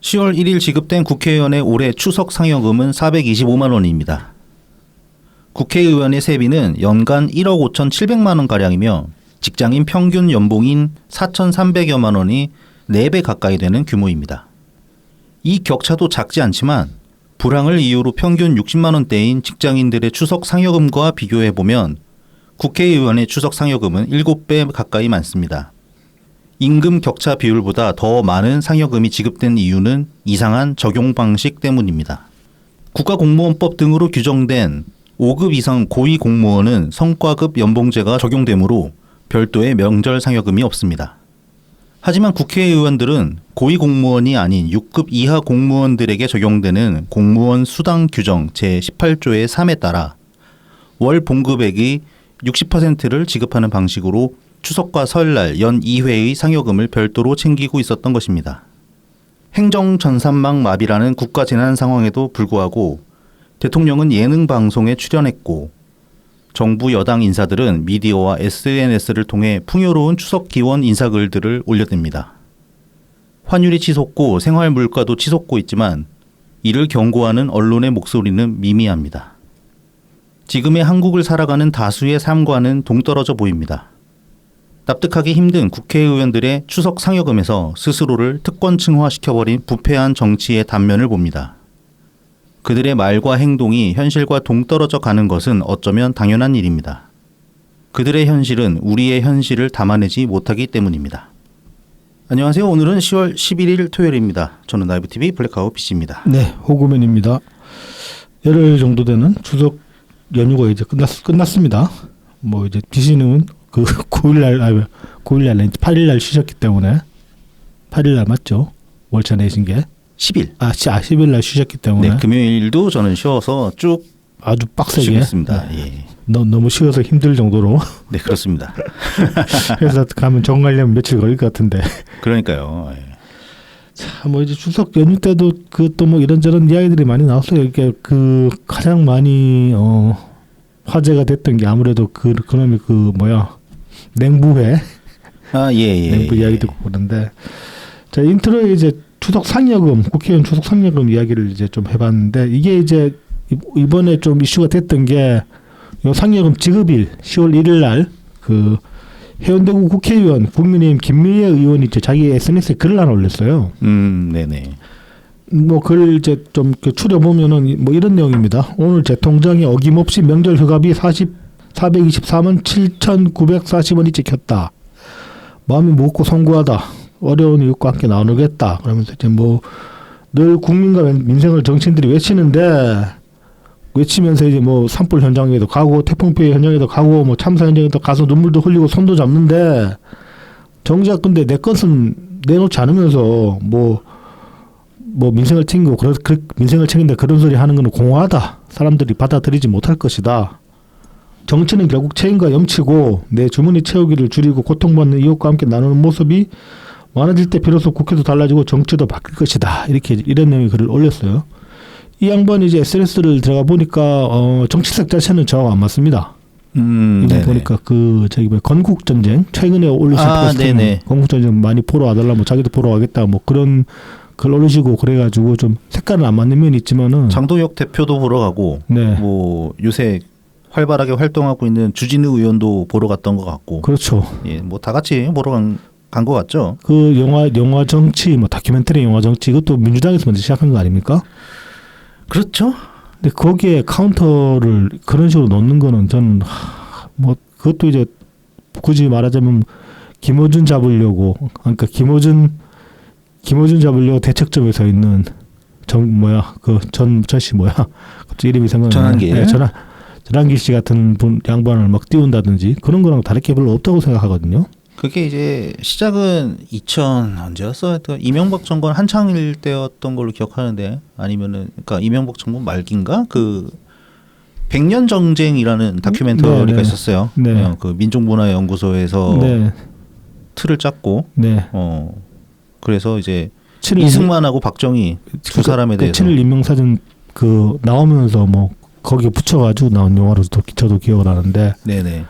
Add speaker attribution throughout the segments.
Speaker 1: 10월 1일 지급된 국회의원의 올해 추석 상여금은 425만 원입니다. 국회의원의 세비는 연간 1억 5,700만 원가량이며 직장인 평균 연봉인 4,300여만 원이 4배 가까이 되는 규모입니다. 이 격차도 작지 않지만 불황을 이유로 평균 60만 원대인 직장인들의 추석 상여금과 비교해보면 국회의원의 추석 상여금은 7배 가까이 많습니다. 임금 격차 비율보다 더 많은 상여금이 지급된 이유는 이상한 적용 방식 때문입니다. 국가공무원법 등으로 규정된 5급 이상 고위 공무원은 성과급 연봉제가 적용되므로 별도의 명절 상여금이 없습니다. 하지만 국회의원들은 고위 공무원이 아닌 6급 이하 공무원들에게 적용되는 공무원 수당 규정 제18조의 3에 따라 월 봉급액의 60%를 지급하는 방식으로 추석과 설날 연 2회의 상여금을 별도로 챙기고 있었던 것입니다. 행정 전산망 마비라는 국가 재난 상황에도 불구하고 대통령은 예능 방송에 출연했고 정부 여당 인사들은 미디어와 SNS를 통해 풍요로운 추석 기원 인사글들을 올려댑니다. 환율이 치솟고 생활 물가도 치솟고 있지만 이를 경고하는 언론의 목소리는 미미합니다. 지금의 한국을 살아가는 다수의 삶과는 동떨어져 보입니다. 납득하기 힘든 국회의원들의 추석 상여금에서 스스로를 특권층화시켜버린 부패한 정치의 단면을 봅니다. 그들의 말과 행동이 현실과 동떨어져 가는 것은 어쩌면 당연한 일입니다. 그들의 현실은 우리의 현실을 담아내지 못하기 때문입니다. 안녕하세요. 오늘은 10월 11일 토요일입니다. 저는 라이브TV 블랙아웃 PC입니다.
Speaker 2: 네, 호구맨입니다. 열흘 정도 되는 추석 연휴가 이제 끝났습니다. 뭐 이제 PC는 그 9일날 8일날 쉬셨기 때문에 8일날 맞죠? 월차 내신 게
Speaker 1: 10일.
Speaker 2: 10일날 쉬셨기 때문에.
Speaker 1: 네, 금요일도 저는 쉬어서 쭉
Speaker 2: 아주 빡세게
Speaker 1: 쉬었습니다.
Speaker 2: 네.
Speaker 1: 예.
Speaker 2: 너무 쉬어서 힘들 정도로.
Speaker 1: 네, 그렇습니다.
Speaker 2: 회사 가면 정가려면 며칠 걸릴 것 같은데.
Speaker 1: 그러니까요. 예.
Speaker 2: 자, 뭐 이제 추석 연휴 때도 그 또 뭐 이런저런 이야기들이 많이 나왔어요. 이게 그 가장 많이 화제가 됐던 게 아무래도 그놈이 냉부회.
Speaker 1: 예.
Speaker 2: 냉부 이야기도 그런데 자, 인트로에 이제 추석 상여금, 국회의원 추석 상여금 이야기를 이제 좀 해봤는데 이게 이제 이번에 좀 이슈가 됐던 게 요 상여금 지급일 10월 1일 날 그 해운대구 국회의원 국민의힘 김미애 의원이 이제 자기 SNS에 글을 하나 올렸어요.
Speaker 1: 네네.
Speaker 2: 뭐 글을 이제 좀 추려 보면은 뭐 이런 내용입니다. 오늘 제 통장에 어김없이 명절 휴가비 424만 7,940원이 찍혔다. 마음이 무겁고 송구하다. 어려운 이웃과 함께 나누겠다. 그러면서 이제 뭐 늘 국민과 민생을 정치인들이 외치면서 이제 뭐 산불 현장에도 가고 태풍 피해 현장에도 가고 뭐 참사 현장에도 가서 눈물도 흘리고 손도 잡는데 정작 근데 내 것은 내놓지 않으면서 뭐 민생을 챙기고 민생을 챙긴다 그런 소리 하는 건 공허하다. 사람들이 받아들이지 못할 것이다. 정치는 결국 책임과 염치고 내 주머니 채우기를 줄이고 고통받는 이웃과 함께 나누는 모습이 많아질 때 비로소 국회도 달라지고 정치도 바뀔 것이다. 이런 내용의 글을 올렸어요. 이 양반이 이제 SNS를 들어가 보니까 정치색 자체는 저하고 안 맞습니다. 이거 보니까 건국 전쟁 최근에 올리신 포스트 건국 전쟁 많이 보러 와달라 뭐 자기도 보러 가겠다 뭐 그런 글 올리시고 그래가지고 좀 색깔은 안 맞는 면이 있지만은
Speaker 1: 장동혁 대표도 보러 가고 뭐 요새 활발하게 활동하고 있는 주진우 의원도 보러 갔던 것 같고
Speaker 2: 그렇죠.
Speaker 1: 예, 뭐 다 같이 보러 간 것 같죠.
Speaker 2: 그 영화 정치 뭐 다큐멘터리 영화 정치 이것도 민주당에서 먼저 시작한 거 아닙니까?
Speaker 1: 그렇죠.
Speaker 2: 근데 거기에 카운터를 그런 식으로 놓는 거는 저는 뭐 그것도 이제 굳이 말하자면 김어준 잡으려고 그러니까 김어준 잡으려고 대책점에 서 있는 전씨 갑자기 이름이 생각나네.
Speaker 1: 전한길.
Speaker 2: 전한길 씨 같은 양반을 막 띄운다든지 그런 거랑 다를 게 별로 없다고 생각하거든요.
Speaker 1: 그게 이제 시작은 2000 언제였어? 이명박 정권 한창일 때였던 걸로 기억하는데 아니면은 그러니까 이명박 정권 말기인가? 그 100년 정쟁이라는 다큐멘터리가 있었어요.
Speaker 2: 네.
Speaker 1: 그 민족문화연구소에서 틀을 짰고 그래서 이제 이승만하고 박정희 두 사람에 대해서
Speaker 2: 친일 인명사전 나오면서 뭐 거기에 붙여가지고 나온 영화로도 저도 기억을 하는데.
Speaker 1: 네네.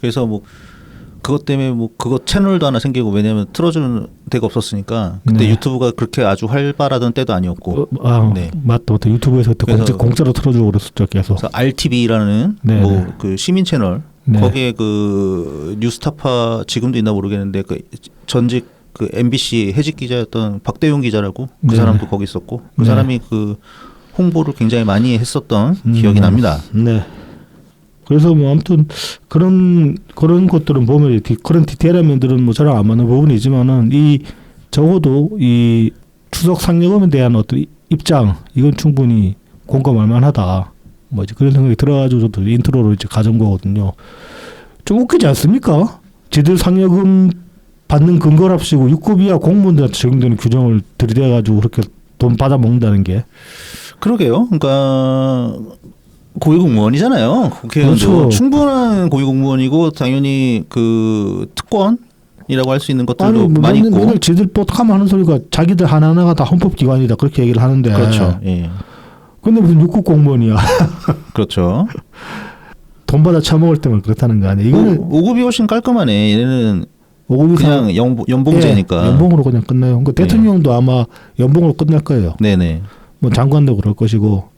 Speaker 1: 그래서 뭐 그것 때문에 뭐 그거 채널도 하나 생기고 왜냐하면 틀어주는 데가 없었으니까 그때
Speaker 2: 네.
Speaker 1: 유튜브가 그렇게 아주 활발하던 때도 아니었고 네.
Speaker 2: 맞다. 유튜브에서 그때
Speaker 1: 그래서-
Speaker 2: 공짜로 틀어주고 그랬었죠 계속.
Speaker 1: 그래서 RTV라는
Speaker 2: 네,
Speaker 1: 뭐
Speaker 2: 네.
Speaker 1: 그 시민 채널
Speaker 2: 네.
Speaker 1: 거기에 그 뉴스타파 지금도 있나 모르겠는데 그 전직 그 MBC 해직 기자였던 박대용 기자라고 그
Speaker 2: 네.
Speaker 1: 사람도 거기 있었고 그
Speaker 2: 네.
Speaker 1: 사람이 그 홍보를 굉장히 많이 했었던 기억이 납니다.
Speaker 2: 네. 그래서 뭐 아무튼 그런 것들은 보면 그런 디테일한 면들은 뭐 저랑 안 맞는 부분이지만은 이 적어도 이 추석 상여금에 대한 어떤 입장 이건 충분히 공감할 만하다. 뭐 이제 그런 생각이 들어가지고 저도 인트로로 이제 가져온 거거든요. 좀 웃기지 않습니까? 지들 상여금 받는 근거랍시고 6급 이하 공무원들한테 적용되는 규정을 들이대가지고 그렇게 돈 받아 먹는다는 게.
Speaker 1: 그러게요. 그러니까 고위공무원이잖아요. 국회의원도
Speaker 2: 그렇죠.
Speaker 1: 충분한 고위공무원이고 당연히 그 특권이라고 할 수 있는 것들도
Speaker 2: 뭐
Speaker 1: 많이 있고.
Speaker 2: 맨날 지들 뽀득하면 하는 소리가 자기들 하나하나가 다 헌법기관이다 그렇게 얘기를 하는데.
Speaker 1: 그렇죠. 예.
Speaker 2: 근데 무슨 6급 공무원이야.
Speaker 1: 그렇죠.
Speaker 2: 돈 받아 처먹을 때만 그렇다는 거 아니야. 이거는
Speaker 1: 5급이 훨씬 깔끔하네. 얘네는
Speaker 2: 5급 이상
Speaker 1: 그냥 연봉제니까.
Speaker 2: 예, 연봉으로 그냥 끝나요. 그러니까 대통령도 아마 연봉으로 끝날 거예요.
Speaker 1: 네네.
Speaker 2: 뭐 장관도 그럴 것이고.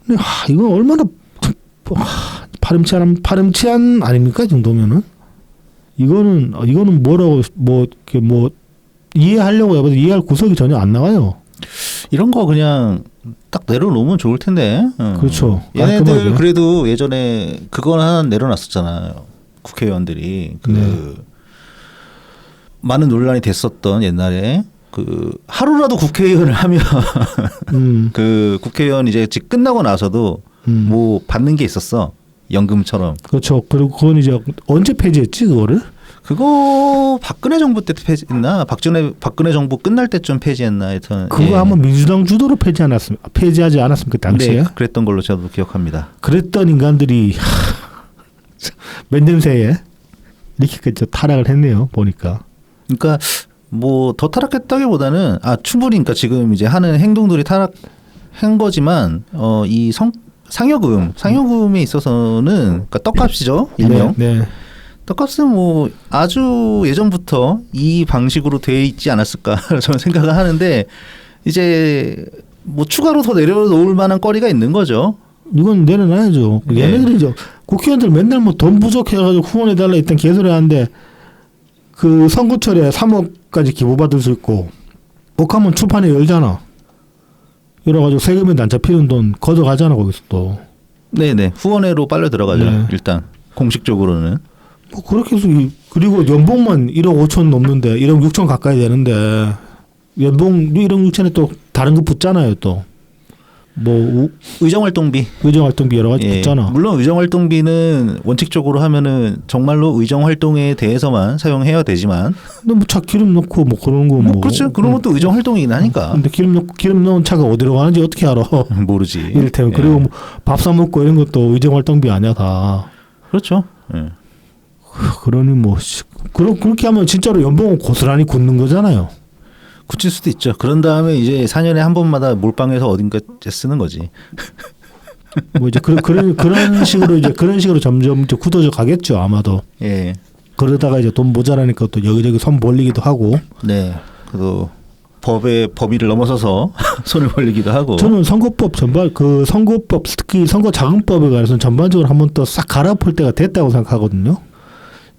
Speaker 2: 근데 이건 얼마나 파렴치한 아닙니까 이 정도면은? 이거는 뭐라고 이렇게 이해하려고 해봐도 이해할 구석이 전혀 안 나와요.
Speaker 1: 이런 거 그냥 딱 내려놓으면 좋을 텐데.
Speaker 2: 그렇죠.
Speaker 1: 얘네들
Speaker 2: 깔끔하게.
Speaker 1: 그래도 예전에 그건 하나 내려놨었잖아요. 국회의원들이
Speaker 2: 네.
Speaker 1: 많은 논란이 됐었던 옛날에 그 하루라도 국회의원을 하면 그 국회의원 이제 직 끝나고 나서도 뭐 받는 게 있었어. 연금처럼.
Speaker 2: 그렇죠. 그리고 그건 이제 언제 폐지했지 그거를?
Speaker 1: 그거 박근혜 정부 때 폐지했나? 박근혜 정부 끝날 때쯤 폐지했나? 하여튼
Speaker 2: 그거
Speaker 1: 예.
Speaker 2: 아마 민주당 주도로 폐지하지 않았습니까 당시에?
Speaker 1: 네, 그랬던 걸로 저도 기억합니다.
Speaker 2: 그랬던 인간들이 맨냄새에 이렇게까지 타락을 했네요 보니까.
Speaker 1: 그러니까 뭐 더 타락했다기보다는 충분히 그러니까 지금 이제 하는 행동들이 타락한 거지만 이 상여금에 있어서는 그러니까 떡값이죠 일명.
Speaker 2: 네.
Speaker 1: 떡값은 뭐 아주 예전부터 이 방식으로 돼 있지 않았을까 저는 생각을 하는데 이제 뭐 추가로 더 내려놓을 만한 거리가 있는 거죠.
Speaker 2: 이건 내려놔야죠.
Speaker 1: 예.
Speaker 2: 얘네들이 이제 국회의원들 맨날 뭐 돈 부족해가지고 후원해달라 일단 개소리 하는데 그 선거철에 3억까지 기부받을 수 있고 옥하면 출판에 열잖아. 열어가지고 세금에도 안 잡히는 돈 걷어가잖아 거기서 또.
Speaker 1: 네네 후원회로 빨려 들어가죠.
Speaker 2: 네.
Speaker 1: 일단 공식적으로는.
Speaker 2: 뭐 그렇게 해서 그리고 연봉만 1억 5천 넘는데 1억 6천 가까이 되는데 연봉 1억 6천에 또 다른 거 붙잖아요 또. 뭐
Speaker 1: 의정활동비.
Speaker 2: 의정활동비 여러 가지
Speaker 1: 예,
Speaker 2: 붙잖아.
Speaker 1: 물론 의정활동비는 원칙적으로 하면은 정말로 의정활동에 대해서만 사용해야 되지만
Speaker 2: 근데 뭐 차 기름 넣고 뭐 그런 거 뭐.
Speaker 1: 그렇죠. 그런 것도 의정활동이긴 하니까.
Speaker 2: 근데 기름 넣은 차가 어디로 가는지 어떻게 알아?
Speaker 1: 모르지.
Speaker 2: 이를테면
Speaker 1: 예.
Speaker 2: 그리고 뭐 밥 사 먹고 이런 것도 의정활동비 아니야 다.
Speaker 1: 그렇죠. 예.
Speaker 2: 그러니 뭐 그렇게 하면 진짜로 연봉은 고스란히 굳는 거잖아요.
Speaker 1: 굳힐 수도 있죠. 그런 다음에 이제 4년에 한 번마다 몰빵해서 어딘가 쓰는 거지.
Speaker 2: 뭐 이제 그런 식으로 점점 이제 굳어져 가겠죠 아마도.
Speaker 1: 예.
Speaker 2: 그러다가 이제 돈 모자라니까 또 여기저기 손 벌리기도 하고.
Speaker 1: 네. 그래도 법의 범위를 넘어서서 손을 벌리기도 하고.
Speaker 2: 저는 선거법 특히 선거자금법에 관해서는 전반적으로 한번 또 싹 갈아엎을 때가 됐다고 생각하거든요.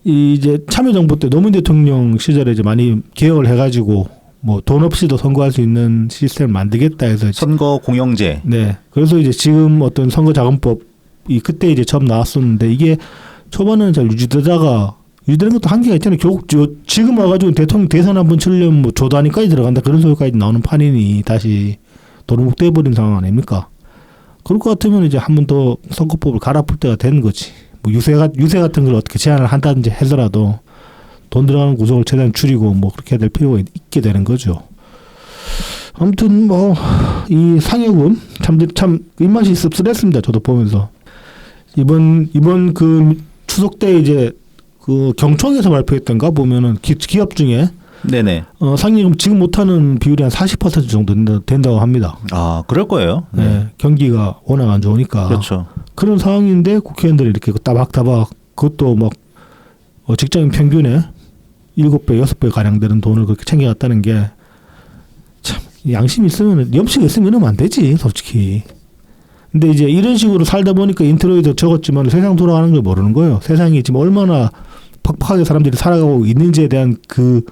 Speaker 2: 이제 참여정부 때 노무현 대통령 시절에 이제 많이 개혁을 해가지고 뭐 돈 없이도 선거할 수 있는 시스템을 만들겠다 해서
Speaker 1: 선거 공영제.
Speaker 2: 네. 그래서 이제 지금 어떤 선거자금법이 그때 이제 처음 나왔었는데 이게 초반에는 잘 유지되는 것도 한계가 있잖아요. 지금 와가지고 대통령 대선 한번 치려면 뭐 조 단위까지 들어간다 그런 소리까지 나오는 판이니 다시 도루묵돼버린 상황 아닙니까? 그럴 것 같으면 이제 한 번 더 선거법을 갈아엎을 때가 되는 거지. 뭐 유세 같은 걸 어떻게 제한을 한다든지 하더라도 돈 들어가는 구조를 최대한 줄이고 뭐 그렇게 해야 될 필요가 있게 되는 거죠. 아무튼 뭐 이 상여금 참 입맛이 씁쓸했습니다. 저도 보면서 이번 그 추석 때 이제 그 경총에서 발표했던가 보면은 기업 중에
Speaker 1: 네네.
Speaker 2: 상여금 지금 못하는 비율이 한 40% 정도 된다고 합니다.
Speaker 1: 그럴 거예요.
Speaker 2: 네. 경기가 워낙 안 좋으니까.
Speaker 1: 그렇죠.
Speaker 2: 그런 상황인데 국회의원들이 이렇게 따박따박 그것도 막 직장인 평균에 7배, 6배 가량 되는 돈을 그렇게 챙겨갔다는 게 참 양심이 있으면 염치가 있으면 이러면 안 되지 솔직히. 근데 이제 이런 식으로 살다 보니까 인트로에도 적었지만 세상 돌아가는 걸 모르는 거예요. 세상이 지금 얼마나 퍽퍽하게 사람들이 살아가고 있는지에 대한 그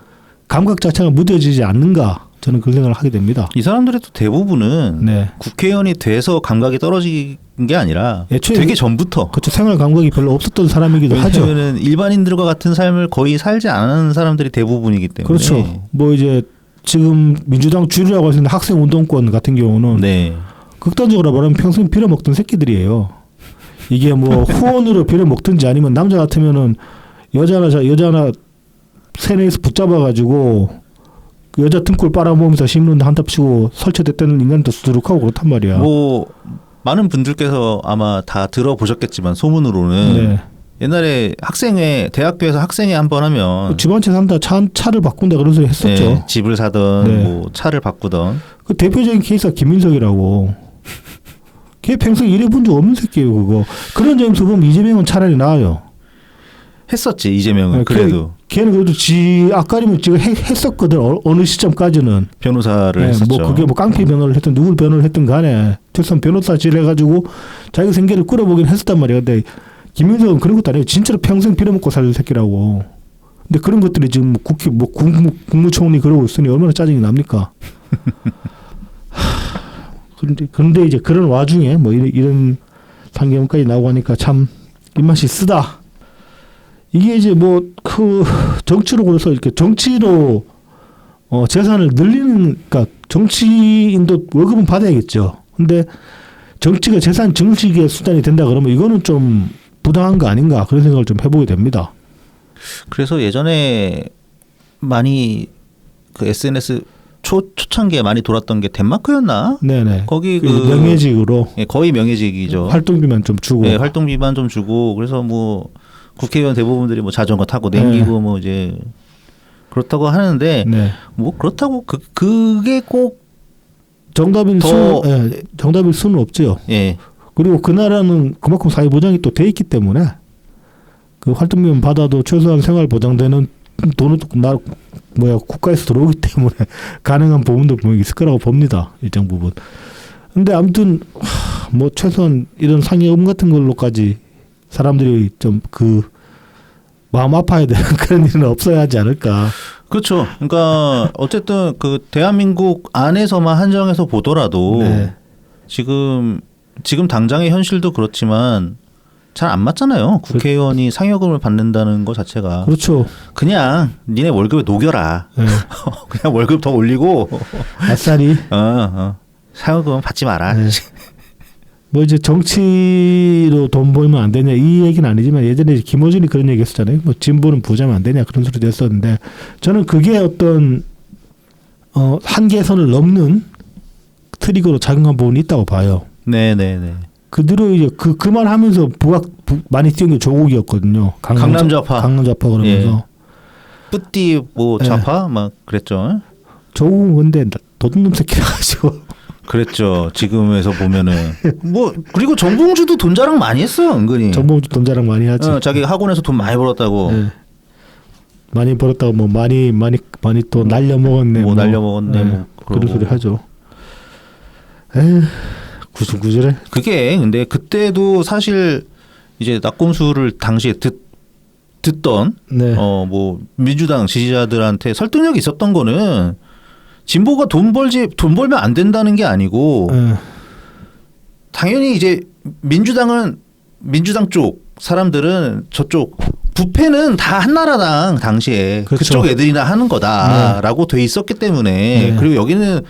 Speaker 2: 감각 자체가 무뎌지지 않는가 저는 그 생각을 하게 됩니다.
Speaker 1: 이 사람들의 또 대부분은
Speaker 2: 네.
Speaker 1: 국회의원이 돼서 감각이 떨어진 게 아니라
Speaker 2: 애초에
Speaker 1: 되게 전부터.
Speaker 2: 그렇죠. 생활 감각이 별로 없었던 사람이기도 하죠.
Speaker 1: 왜냐하면 일반인들과 같은 삶을 거의 살지 않은 사람들이 대부분이기 때문에.
Speaker 2: 그렇죠. 뭐 이제 지금 민주당 주류라고 할 수 있는 학생 운동권 같은 경우는
Speaker 1: 네.
Speaker 2: 극단적으로 말하면 평생 빌어먹던 새끼들이에요. 이게 뭐 후원으로 빌어먹든지 아니면 남자 같으면은 여자나 세뇌에서 붙잡아가지고 여자 등골 빨아먹으면서 신문도 한답치고 설치됐다는 인간도 수두룩하고 그렇단 말이야.
Speaker 1: 뭐 많은 분들께서 아마 다 들어보셨겠지만 소문으로는
Speaker 2: 네.
Speaker 1: 옛날에 학생회 대학교에서 학생회 한 번 하면
Speaker 2: 집 한 채 산다 차를 바꾼다 그런 소리 했었죠.
Speaker 1: 네, 집을 사던
Speaker 2: 네.
Speaker 1: 뭐 차를 바꾸던.
Speaker 2: 그 대표적인 케이스가 김민석이라고. 걔 평생 일해본 적 없는 새끼예요 그거. 그런 점에서 보면 이재명은 차라리 나아요.
Speaker 1: 했었지 이재명은.
Speaker 2: 네,
Speaker 1: 그래도
Speaker 2: 걔는 그래도 지 앞가림을 지금 했었거든. 어느 시점까지는.
Speaker 1: 변호사를
Speaker 2: 네,
Speaker 1: 했었죠.
Speaker 2: 뭐 그게 뭐 깡패 변호를 했든 누굴 변호를 했든 간에 최소한 변호사질 해가지고 자기 생계를 끌어보긴 했었단 말이야. 근데 김민석은 그런 것도 아니에요. 진짜로 평생 빌어먹고 살 새끼라고. 근데 그런 것들이 지금 국회 뭐 국무총리 그러고 있으니 얼마나 짜증이 납니까? 그런데 이제 그런 와중에 뭐 이런 상경까지 나오고 하니까 참 입맛이 쓰다. 이게 이제 뭐 그 정치로 그래서 이렇게 정치로 재산을 늘리는, 그러니까 정치인도 월급은 받아야겠죠. 근데 정치가 재산 증식의 수단이 된다 그러면 이거는 좀 부당한 거 아닌가 그런 생각을 좀 해보게 됩니다.
Speaker 1: 그래서 예전에 많이 그 SNS 초창기에 많이 돌았던 게 덴마크였나?
Speaker 2: 네네.
Speaker 1: 거기 그
Speaker 2: 명예직으로
Speaker 1: 예, 거의 명예직이죠.
Speaker 2: 활동비만 좀 주고.
Speaker 1: 네, 활동비만 좀 주고 그래서 뭐 국회의원 대부분들이 뭐 자전거 타고 댕기고 뭐 이제 그렇다고 하는데
Speaker 2: 네.
Speaker 1: 뭐 그렇다고 그게 꼭
Speaker 2: 정답일
Speaker 1: 더-
Speaker 2: 정답일 수는 없죠.
Speaker 1: 예.
Speaker 2: 그리고 그 나라는 그만큼 사회 보장이 또 돼 있기 때문에 그 활동비만 받아도 최소한 생활 보장되는 돈은 국가에서 들어오기 때문에 가능한 부분도 분명히 있을 거라고 봅니다. 일정 부분. 근데 아무튼 뭐 최소한 이런 상여금 같은 걸로까지 사람들이 좀 그 마음 아파야 되는 그런 일은 없어야 하지 않을까.
Speaker 1: 그렇죠. 그러니까 어쨌든 그 대한민국 안에서만 한정해서 보더라도
Speaker 2: 네.
Speaker 1: 지금 당장의 현실도 그렇지만 잘 안 맞잖아요. 국회의원이 상여금을 받는다는 것 자체가.
Speaker 2: 그렇죠.
Speaker 1: 그냥 니네 월급에 녹여라.
Speaker 2: 네.
Speaker 1: 그냥 월급 더 올리고
Speaker 2: 아싸리.
Speaker 1: 상여금 받지 마라.
Speaker 2: 네. 뭐 이제 정치로 돈 벌면 안 되냐 이 얘기는 아니지만 예전에 김어준이 그런 얘기 했었잖아요. 뭐 진보는 부자면 안 되냐 그런 소리도 했었는데 저는 그게 어떤 한계선을 넘는 트리거로 작용한 부분이 있다고 봐요.
Speaker 1: 네네네.
Speaker 2: 그대로 이제 그 말 하면서 많이 띄운 게 조국이었거든요.
Speaker 1: 강남좌파.
Speaker 2: 강남좌파 그러면서.
Speaker 1: 뿌띠 뭐 좌파 막 그랬죠.
Speaker 2: 조국은 근데 도둑놈 새끼라 가지고.
Speaker 1: 그랬죠. 지금에서 보면은 뭐 그리고 정봉주도 돈 자랑 많이 했어요. 은근히.
Speaker 2: 정봉주 돈 자랑 많이 하지.
Speaker 1: 자기 학원에서 돈 많이 벌었다고.
Speaker 2: 네. 많이 벌었다고 뭐 많이 또 날려 먹었네.
Speaker 1: 뭐 날려 먹었네. 뭐
Speaker 2: 그런 소리 하죠. 에휴, 구질구질해.
Speaker 1: 그게 근데 그때도 사실 이제 낙곰수를 당시에 듣던
Speaker 2: 네.
Speaker 1: 뭐 민주당 지지자들한테 설득력이 있었던 거는 진보가 돈 벌면 안 된다는 게 아니고 당연히 이제 민주당 쪽 사람들은 저쪽 부패는 다 한나라당 당시에
Speaker 2: 그렇죠.
Speaker 1: 그쪽 애들이나 하는 거다라고 돼 있었기 때문에
Speaker 2: 네.
Speaker 1: 그리고 여기는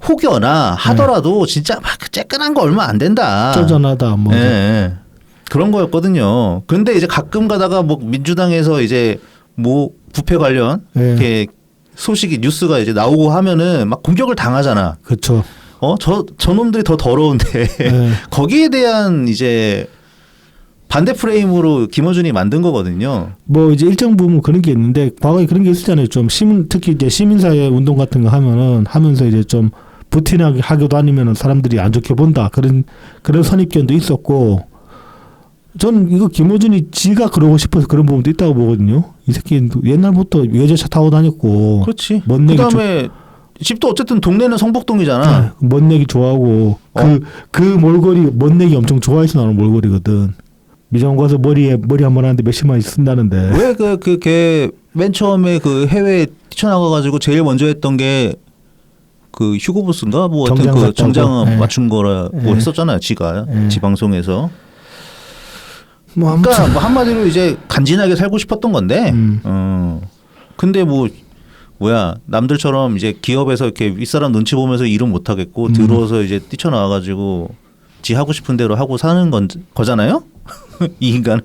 Speaker 1: 혹여나 하더라도 진짜 막 쬐끈한 거 얼마 안 된다.
Speaker 2: 쪼잔하다 뭐.
Speaker 1: 네. 그런 거였거든요. 그런데 이제 가끔 가다가 뭐 민주당에서 이제 뭐 부패 관련
Speaker 2: 네.
Speaker 1: 이렇게 소식이 뉴스가 이제 나오고 하면은 막 공격을 당하잖아.
Speaker 2: 그렇죠.
Speaker 1: 저놈들이 더 더러운데
Speaker 2: 네.
Speaker 1: 거기에 대한 이제 반대 프레임으로 김어준이 만든 거거든요.
Speaker 2: 뭐 이제 일정 부분 그런 게 있는데 과거에 그런 게 있었잖아요. 좀 특히 이제 시민사회 운동 같은 거 하면서 이제 좀 부티나게 하기도 아니면은 사람들이 안 좋게 본다 그런 선입견도 있었고 저는 이거 김어준이 지가 그러고 싶어서 그런 부분도 있다고 보거든요. 이 새끼 옛날부터 외제차 타고 다녔고.
Speaker 1: 그렇지.
Speaker 2: 멋내기
Speaker 1: 그다음에 집도 어쨌든 동네는 성북동이잖아.
Speaker 2: 멋내기 좋아하고 그 몰골이 멋내기 엄청 좋아해서 나오는 몰골이거든. 미장 가서 머리 한번 하는데 몇십만 쓴다는데.
Speaker 1: 왜 걔 맨 처음에 그 해외 뛰쳐나가가지고 제일 먼저 했던 게 그 휴고부스인가 뭐 하여튼 그 정장
Speaker 2: 네.
Speaker 1: 맞춘 거라고
Speaker 2: 네.
Speaker 1: 했었잖아요. 지가
Speaker 2: 네.
Speaker 1: 지 방송에서.
Speaker 2: 뭐 아무튼
Speaker 1: 그러니까 뭐 한마디로 이제 간지나게 살고 싶었던 건데. 근데 뭐야 남들처럼 이제 기업에서 이렇게 윗사람 눈치 보면서 일은 못 하겠고 들어와서 이제 뛰쳐나와가지고 지 하고 싶은 대로 하고 사는 거잖아요. 이 인간.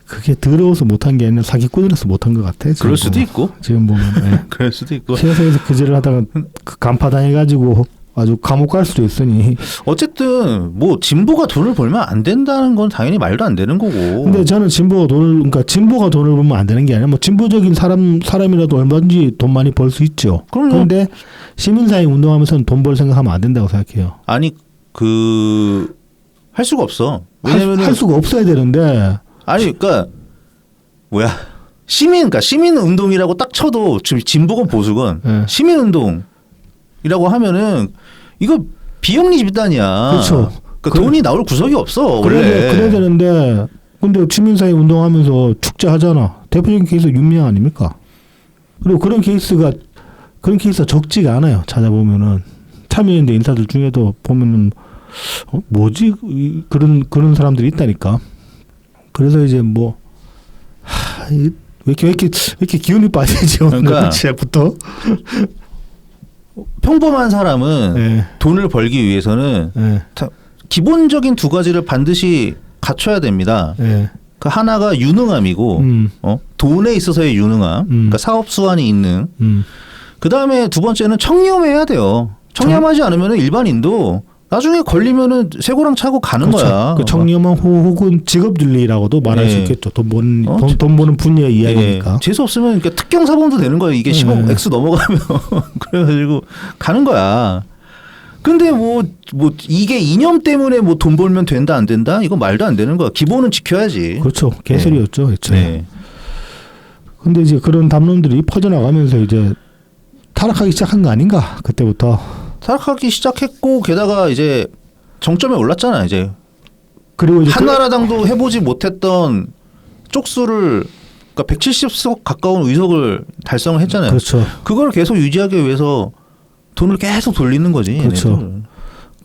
Speaker 2: 그게 더러워서 못한 게 아니라 사기꾼이라서 못한 것 같아.
Speaker 1: 그럴 수도 있고.
Speaker 2: 지금 보면. 네.
Speaker 1: 그럴 수도 있고.
Speaker 2: 회사에서 그질을 하다가 그 간파당해가지고 아주 감옥 갈 수도 있으니.
Speaker 1: 어쨌든 뭐 진보가 돈을 벌면 안 된다는 건 당연히 말도 안 되는 거고.
Speaker 2: 근데 저는 진보가 돈을 벌면 안 되는 게 아니라 뭐 진보적인 사람이라도 얼마든지 돈 많이 벌 수 있죠.
Speaker 1: 그럼요.
Speaker 2: 그런데 시민사회 운동하면서는 돈 벌 생각하면 안 된다고 생각해요.
Speaker 1: 아니 할 수가 없어. 왜냐면은
Speaker 2: 할 수가 없어야 되는데.
Speaker 1: 아니 그러니까 뭐야 시민 운동이라고 딱 쳐도 지금 진보건 보수건
Speaker 2: 네.
Speaker 1: 시민 운동이라고 하면은 이거 비영리 집단이야.
Speaker 2: 그렇죠.
Speaker 1: 그러니까 돈이 나올 구석이 없어 원래.
Speaker 2: 그래야 되는데 근데 시민사회 운동하면서 축제하잖아. 대표적인 케이스 윤미향 아닙니까? 그리고 그런 케이스가 적지가 않아요. 찾아보면은 참여연대 인사들 중에도 보면은 뭐지 그런 사람들이 있다니까. 그래서 이제 뭐 왜 이렇게 기운이 빠지지 오늘
Speaker 1: 그러니까
Speaker 2: 시작부터.
Speaker 1: 평범한 사람은
Speaker 2: 네.
Speaker 1: 돈을 벌기 위해서는
Speaker 2: 네.
Speaker 1: 기본적인 두 가지를 반드시 갖춰야 됩니다.
Speaker 2: 네.
Speaker 1: 그 하나가 유능함이고 돈에 있어서의 유능함, 그러니까 사업 수완이 있는. 그 다음에 두 번째는 청렴해야 돼요. 청렴하지 않으면 일반인도 나중에 걸리면은 쇠고랑 차고 가는
Speaker 2: 그렇죠.
Speaker 1: 거야.
Speaker 2: 그 청렴한 혹은 직업윤리라고도 말할 수 있겠죠. 돈 버는 분야의 이야기니까.
Speaker 1: 재수 없으면 그러니까 특경 사범도 되는 거예요. 이게 10억 X 넘어가면 그래가지고 가는 거야. 근데 뭐 이게 이념 때문에 뭐 돈 벌면 된다 안 된다 이거 말도 안 되는 거야. 기본은 지켜야지.
Speaker 2: 그렇죠. 개소리였죠. 애초에.
Speaker 1: 네.
Speaker 2: 근데 이제 그런 담론들이 퍼져나가면서 이제 타락하기 시작한 거 아닌가 그때부터.
Speaker 1: 타락하기 시작했고 게다가 이제 정점에 올랐잖아 이제.
Speaker 2: 그리고 이제
Speaker 1: 한나라당도 해보지 못했던 쪽수를 그러니까 170석 가까운 의석을 달성을 했잖아요.
Speaker 2: 그렇죠.
Speaker 1: 그걸 계속 유지하기 위해서 돈을 계속 돌리는 거지.
Speaker 2: 그렇죠.
Speaker 1: 얘네들.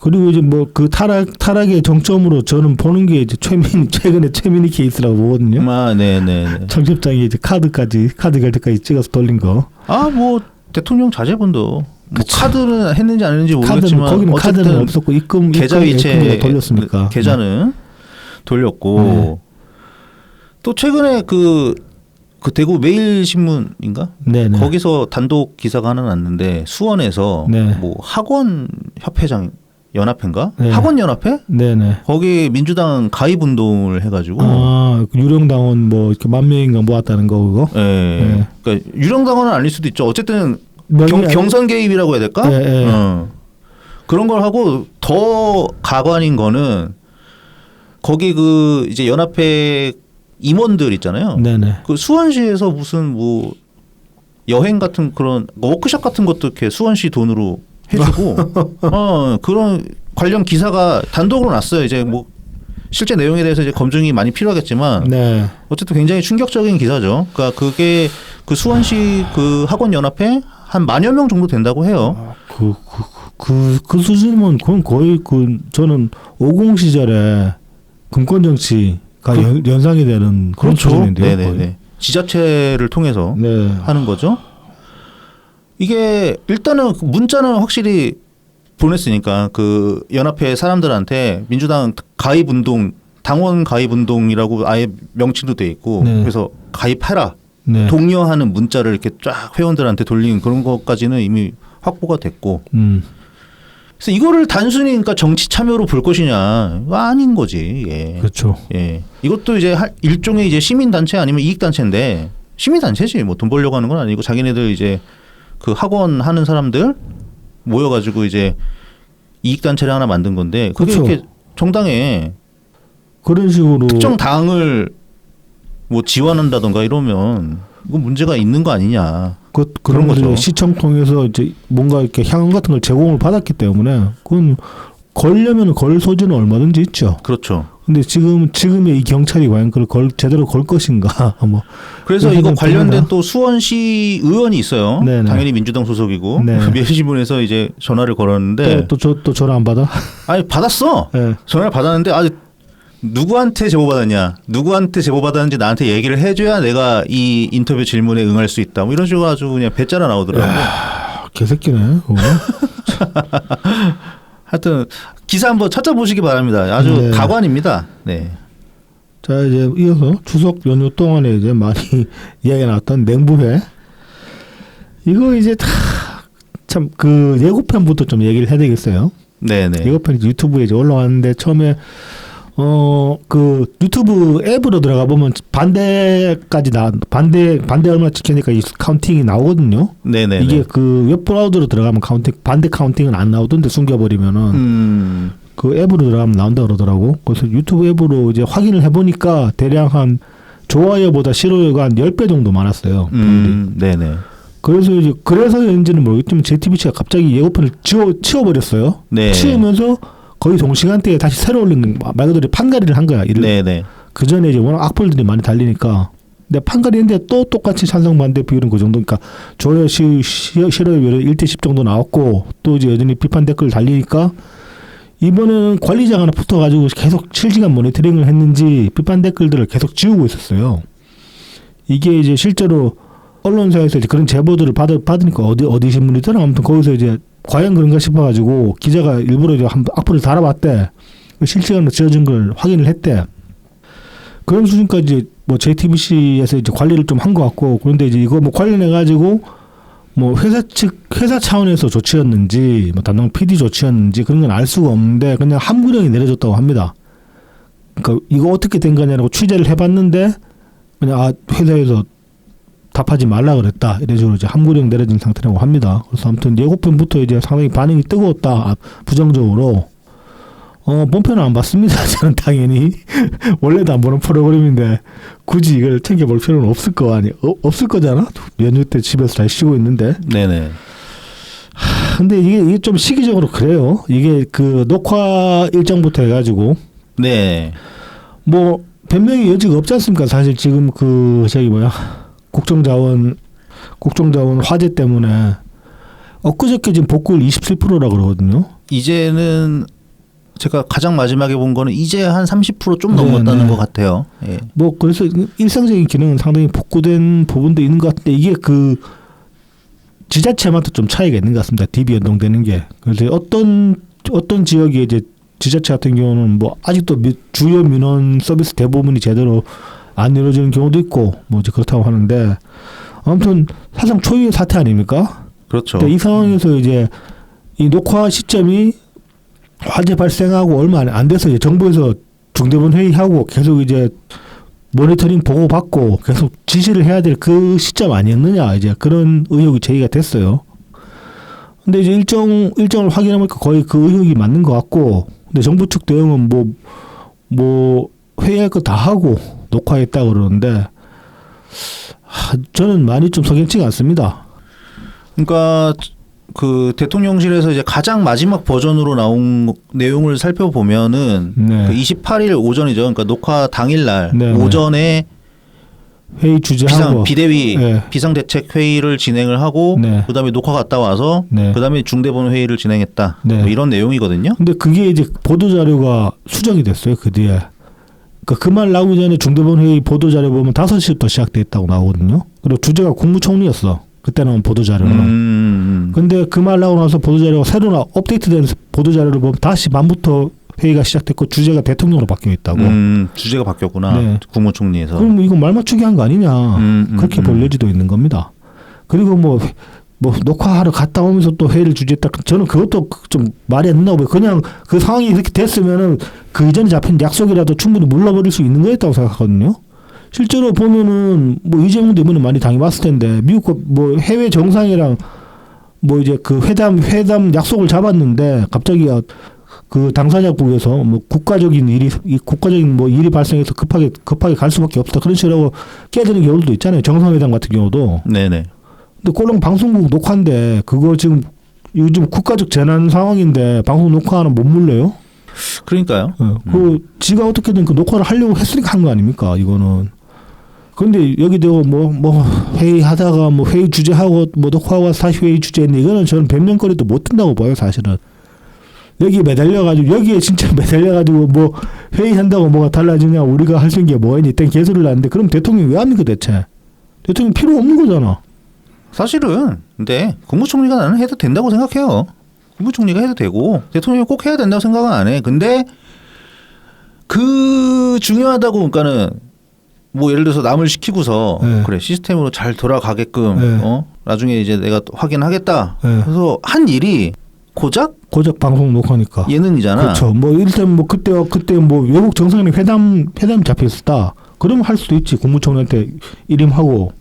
Speaker 2: 그리고 이제 뭐 그 타락의 정점으로 저는 보는 게 이제 최근에 최민희 케이스라고 보거든요.
Speaker 1: 네네네.
Speaker 2: 청첩장에 이제 카드 결제까지 찍어서 돌린 거.
Speaker 1: 뭐 대통령 자제분도 뭐 카드는 했는지 안 했는지 모르겠지만
Speaker 2: 거기는
Speaker 1: 어쨌든
Speaker 2: 카드는 없었고
Speaker 1: 계좌이체
Speaker 2: 돌렸으니까.
Speaker 1: 계좌는 돌렸고 또 최근에 그 대구 매일신문인가?
Speaker 2: 네네.
Speaker 1: 거기서 단독 기사가 하나 났는데 수원에서
Speaker 2: 네.
Speaker 1: 뭐 학원 협회장 연합회인가?
Speaker 2: 네.
Speaker 1: 학원 연합회?
Speaker 2: 네네.
Speaker 1: 거기 민주당 가입 운동을 해가지고
Speaker 2: 유령당원 뭐 이렇게 10,000명인가 모았다는 거 그거.
Speaker 1: 예. 그러니까 유령당원은 아닐 수도 있죠. 어쨌든
Speaker 2: 명의
Speaker 1: 경선 개입이라고 해야 될까?
Speaker 2: 예.
Speaker 1: 그런 걸 하고 더 가관인 거는 거기 그 이제 연합회 임원들 있잖아요.
Speaker 2: 네네.
Speaker 1: 그 수원시에서 무슨 뭐 여행 같은 그런 워크숍 같은 것도 이렇게 수원시 돈으로 해주고 그런 관련 기사가 단독으로 났어요. 이제 뭐 실제 내용에 대해서 이제 검증이 많이 필요하겠지만
Speaker 2: 네.
Speaker 1: 어쨌든 굉장히 충격적인 기사죠. 그러니까 그게 그 수원시 그 학원 연합회 한 10,000여 명 정도 된다고 해요.
Speaker 2: 그 수준이면 그건 거의 저는 50 시절에 금권 정치가 연상이 되는 그런 수준인데요.
Speaker 1: 네네네. 지자체를 통해서
Speaker 2: 네.
Speaker 1: 하는 거죠. 이게 일단은 문자는 확실히 보냈으니까 그 연합회 사람들한테 민주당 가입 운동, 당원 가입 운동이라고 아예 명칭도 돼 있고
Speaker 2: 네.
Speaker 1: 그래서 가입해라.
Speaker 2: 네.
Speaker 1: 독려하는 문자를 이렇게 쫙 회원들한테 돌리는 그런 것까지는 이미 확보가 됐고. 그래서 이거를 단순히 그러니까 정치 참여로 볼 것이냐 아닌 거지. 예.
Speaker 2: 그렇죠.
Speaker 1: 예. 이것도 이제 일종의 이제 시민 단체 아니면 이익 단체인데 시민 단체지 뭐 돈 벌려고 하는 건 아니고 자기네들 이제 그 학원 하는 사람들 모여가지고 이제 이익 단체를 하나 만든 건데 그게
Speaker 2: 그렇죠.
Speaker 1: 이렇게 정당에
Speaker 2: 그런 식으로
Speaker 1: 특정 당을 뭐 지원한다던가 이러면 이거 문제가 있는 거 아니냐.
Speaker 2: 그런
Speaker 1: 그런 거죠.
Speaker 2: 거죠. 시청 통해서 이제 뭔가 이렇게 향응 같은 걸 제공을 받았기 때문에 그건 걸려면 걸 소지는 얼마든지 있죠.
Speaker 1: 그렇죠.
Speaker 2: 근데 지금의 이 경찰이 과연 그걸 제대로 걸 것인가 뭐.
Speaker 1: 그래서 이거 관련된 또 수원시 의원이 있어요.
Speaker 2: 네네.
Speaker 1: 당연히 민주당 소속이고
Speaker 2: 네.
Speaker 1: 매일신문에서 이제 전화를 걸었는데
Speaker 2: 또 전화 안 받아?
Speaker 1: 아니 받았어.
Speaker 2: 네.
Speaker 1: 전화를 받았는데 아직 누구한테 제보받았냐, 누구한테 제보받았는지 나한테 얘기를 해줘야 내가 이 인터뷰 질문에 응할 수 있다. 뭐 이런 식으로 아주 그냥 배짜라 나오더라고요.
Speaker 2: 개새끼네.
Speaker 1: 하여튼 기사 한번 찾아보시기 바랍니다. 아주
Speaker 2: 네.
Speaker 1: 가관입니다. 네.
Speaker 2: 자 이제 이어서 추석 연휴 동안에 이제 많이 이야기가 나왔던 냉부회. 이거 이제 참 그 예고편부터 좀 얘기를 해야 되겠어요.
Speaker 1: 네네.
Speaker 2: 예고편이 유튜브에 이제 올라왔는데 처음에 그 유튜브 앱으로 들어가 보면 반대 얼마 찍히니까 이 카운팅이 나오거든요.
Speaker 1: 네네.
Speaker 2: 이게 그 웹브라우저로 들어가면 반대 카운팅은 안 나오던데 숨겨버리면은 그 앱으로 들어가면 나온다 그러더라고. 그래서 유튜브 앱으로 이제 확인을 해보니까 대략 한 좋아요보다 싫어요가 한 10배 정도 많았어요.
Speaker 1: 네네.
Speaker 2: 그래서인지는 모르겠지만 JTBC가 갑자기 예고편을 치워버렸어요.
Speaker 1: 네.
Speaker 2: 치우면서 거의 동시간대에 다시 새로 올린 말 그대로 판가리를 한 거야.
Speaker 1: 네네.
Speaker 2: 그 전에 이제 워낙 악플들이 많이 달리니까. 근데 판가리인데 또 똑같이 찬성 반대 비율은 그 정도니까 좋아요 싫어요 비율은 1대10 정도 나왔고 또 이제 여전히 비판 댓글 달리니까 이번에는 관리자가 하나 붙어가지고 계속 실시간 모니터링을 했는지 비판 댓글들을 계속 지우고 있었어요. 이게 이제 실제로 언론사에서 이제 그런 제보들을 받으니까 어디 신문이더라 아무튼 거기서 이제 과연 그런가 싶어가지고 기자가 일부러 이제 한 악플을 달아봤대. 실시간으로 지어진 걸 확인을 했대. 그런 수준까지 뭐 JTBC에서 이제 관리를 좀 한 것 같고 그런데 이제 이거 뭐 관련해가지고 뭐 회사 차원에서 조치였는지 뭐 담당 PD 조치였는지 그런 건 알 수가 없는데 그냥 함구령이 내려졌다고 합니다. 그러니까 이거 어떻게 된 거냐고 취재를 해봤는데 그냥 회사에서 답하지 말라 그랬다 이런 식으로 이제 함구령 내려진 상태라고 합니다. 그래서 아무튼 예고편부터 이제 상당히 반응이 뜨거웠다 부정적으로. 본편은 안 봤습니다. 저는 당연히 원래도 안 보는 프로그램인데 굳이 이걸 챙겨볼 필요는 없을 거잖아. 연휴 때 집에서 잘 쉬고 있는데.
Speaker 1: 네네.
Speaker 2: 근데 이게 좀 시기적으로 그래요. 이게 그 녹화 일정부터 해가지고
Speaker 1: 네.
Speaker 2: 뭐 변명의 여지가 없지 않습니까? 사실 지금 국정자원 화재 때문에 엊그저께 지금 복구율 27%라 그러거든요.
Speaker 1: 이제는 제가 가장 마지막에 본 거는 이제 한 30% 좀 넘었다는 것 같아요. 예.
Speaker 2: 뭐 그래서 일상적인 기능은 상당히 복구된 부분도 있는 것 같은데 이게 그 지자체마다 좀 차이가 있는 것 같습니다. DB 연동되는 게. 그래서 어떤 지역에 이제 지자체 같은 경우는 뭐 아직도 주요 민원 서비스 대부분이 제대로 안 이루어지는 경우도 있고 뭐 이제 그렇다고 하는데 아무튼 사상 초유의 사태 아닙니까?
Speaker 1: 그렇죠.
Speaker 2: 이 상황에서 이제 이 녹화 시점이 화재 발생하고 얼마 안 돼서 이제 정부에서 중대본 회의하고 계속 이제 모니터링 보고 받고 계속 지시를 해야 될 그 시점 아니었느냐 이제 그런 의혹이 제기가 됐어요. 근데 이제 일정을 확인해보니까 거의 그 의혹이 맞는 것 같고 근데 정부 측 대응은 뭐 회의할 거 다 하고 녹화했다 그러는데 저는 많이 좀 석연치가 않습니다.
Speaker 1: 그러니까 그 대통령실에서 이제 가장 마지막 버전으로 나온 내용을 살펴보면은
Speaker 2: 네.
Speaker 1: 그 28일 오전이죠. 그러니까 녹화 당일날
Speaker 2: 네,
Speaker 1: 오전에
Speaker 2: 회의 주재하고
Speaker 1: 비대위
Speaker 2: 네.
Speaker 1: 비상대책 회의를 진행을 하고
Speaker 2: 네.
Speaker 1: 그다음에 녹화 갔다 와서
Speaker 2: 네.
Speaker 1: 그다음에 중대본 회의를 진행했다.
Speaker 2: 네.
Speaker 1: 뭐 이런 내용이거든요.
Speaker 2: 근데 그게 이제 보도 자료가 수정이 됐어요. 그 뒤에. 그 말 나오기 전에 중대본 회의 보도 자료 보면 5시부터 시작돼 있다고 나오거든요. 그리고 주제가 국무총리였어. 그때 나온 보도 자료는. 근데 그 말 나오고 나서 보도 자료가 새로 업데이트된 보도 자료를 보면 다시 밤부터 회의가 시작됐고 주제가 대통령으로 바뀌어 있다고.
Speaker 1: 주제가 바뀌었구나.
Speaker 2: 네.
Speaker 1: 국무총리에서.
Speaker 2: 그럼 이거 말 맞추기 한 거 아니냐. 그렇게 볼 여지도 있는 겁니다. 그리고 뭐 녹화하러 갔다 오면서 또 회의를 주재했다. 저는 그것도 좀 말이 안 된다고 봐요. 그냥 그 상황이 이렇게 됐으면은 그 이전에 잡힌 약속이라도 충분히 물러버릴 수 있는 거였다고 생각하거든요. 실제로 보면은 뭐 이재명도 이번에 많이 당해봤을 텐데 미국 뭐 해외 정상이랑 뭐 이제 그 회담 약속을 잡았는데 갑자기 그 당사자국에서 뭐 국가적인 일이 발생해서 급하게 갈 수밖에 없다 그런 식으로 깨지는 경우도 있잖아요. 정상회담 같은 경우도.
Speaker 1: 네네.
Speaker 2: 근데 꼴랑 방송국 녹화인데 그거 지금 요즘 국가적 재난 상황인데 방송 녹화하는 못 물려요?
Speaker 1: 그러니까요.
Speaker 2: 그 지가 어떻게든 그 녹화를 하려고 했으니까 한 거 아닙니까? 이거는. 그런데 여기 대고 뭐 회의하다가 뭐 회의 주제하고 뭐 녹화하고 다시 회의 주제인데 이거는 저는 변명거리도 못 든다고 봐요, 사실은. 여기에 매달려가지고 여기에 진짜 매달려가지고 뭐 회의한다고 뭐가 달라지냐 우리가 할 수 있는 게 뭐가 있니 이딴 개소리를 하는데 그럼 대통령이 왜 합니까 대체? 대통령 필요 없는 거잖아.
Speaker 1: 사실은 근데 국무총리가 나는 해도 된다고 생각해요. 국무총리가 해도 되고 대통령이 꼭 해야 된다고 생각은 안 해. 근데 그 중요하다고 그러니까는 뭐 예를 들어서 남을 시키고서
Speaker 2: 네.
Speaker 1: 그래 시스템으로 잘 돌아가게끔
Speaker 2: 네.
Speaker 1: 나중에 이제 내가 확인하겠다.
Speaker 2: 네.
Speaker 1: 그래서 한 일이 고작
Speaker 2: 방송 녹화니까.
Speaker 1: 예능이잖아.
Speaker 2: 그렇죠. 뭐 일단 뭐 그때 뭐 외국 정상회의 회담 잡혀 있었다. 그러면 할 수도 있지. 국무총리한테 일임하고.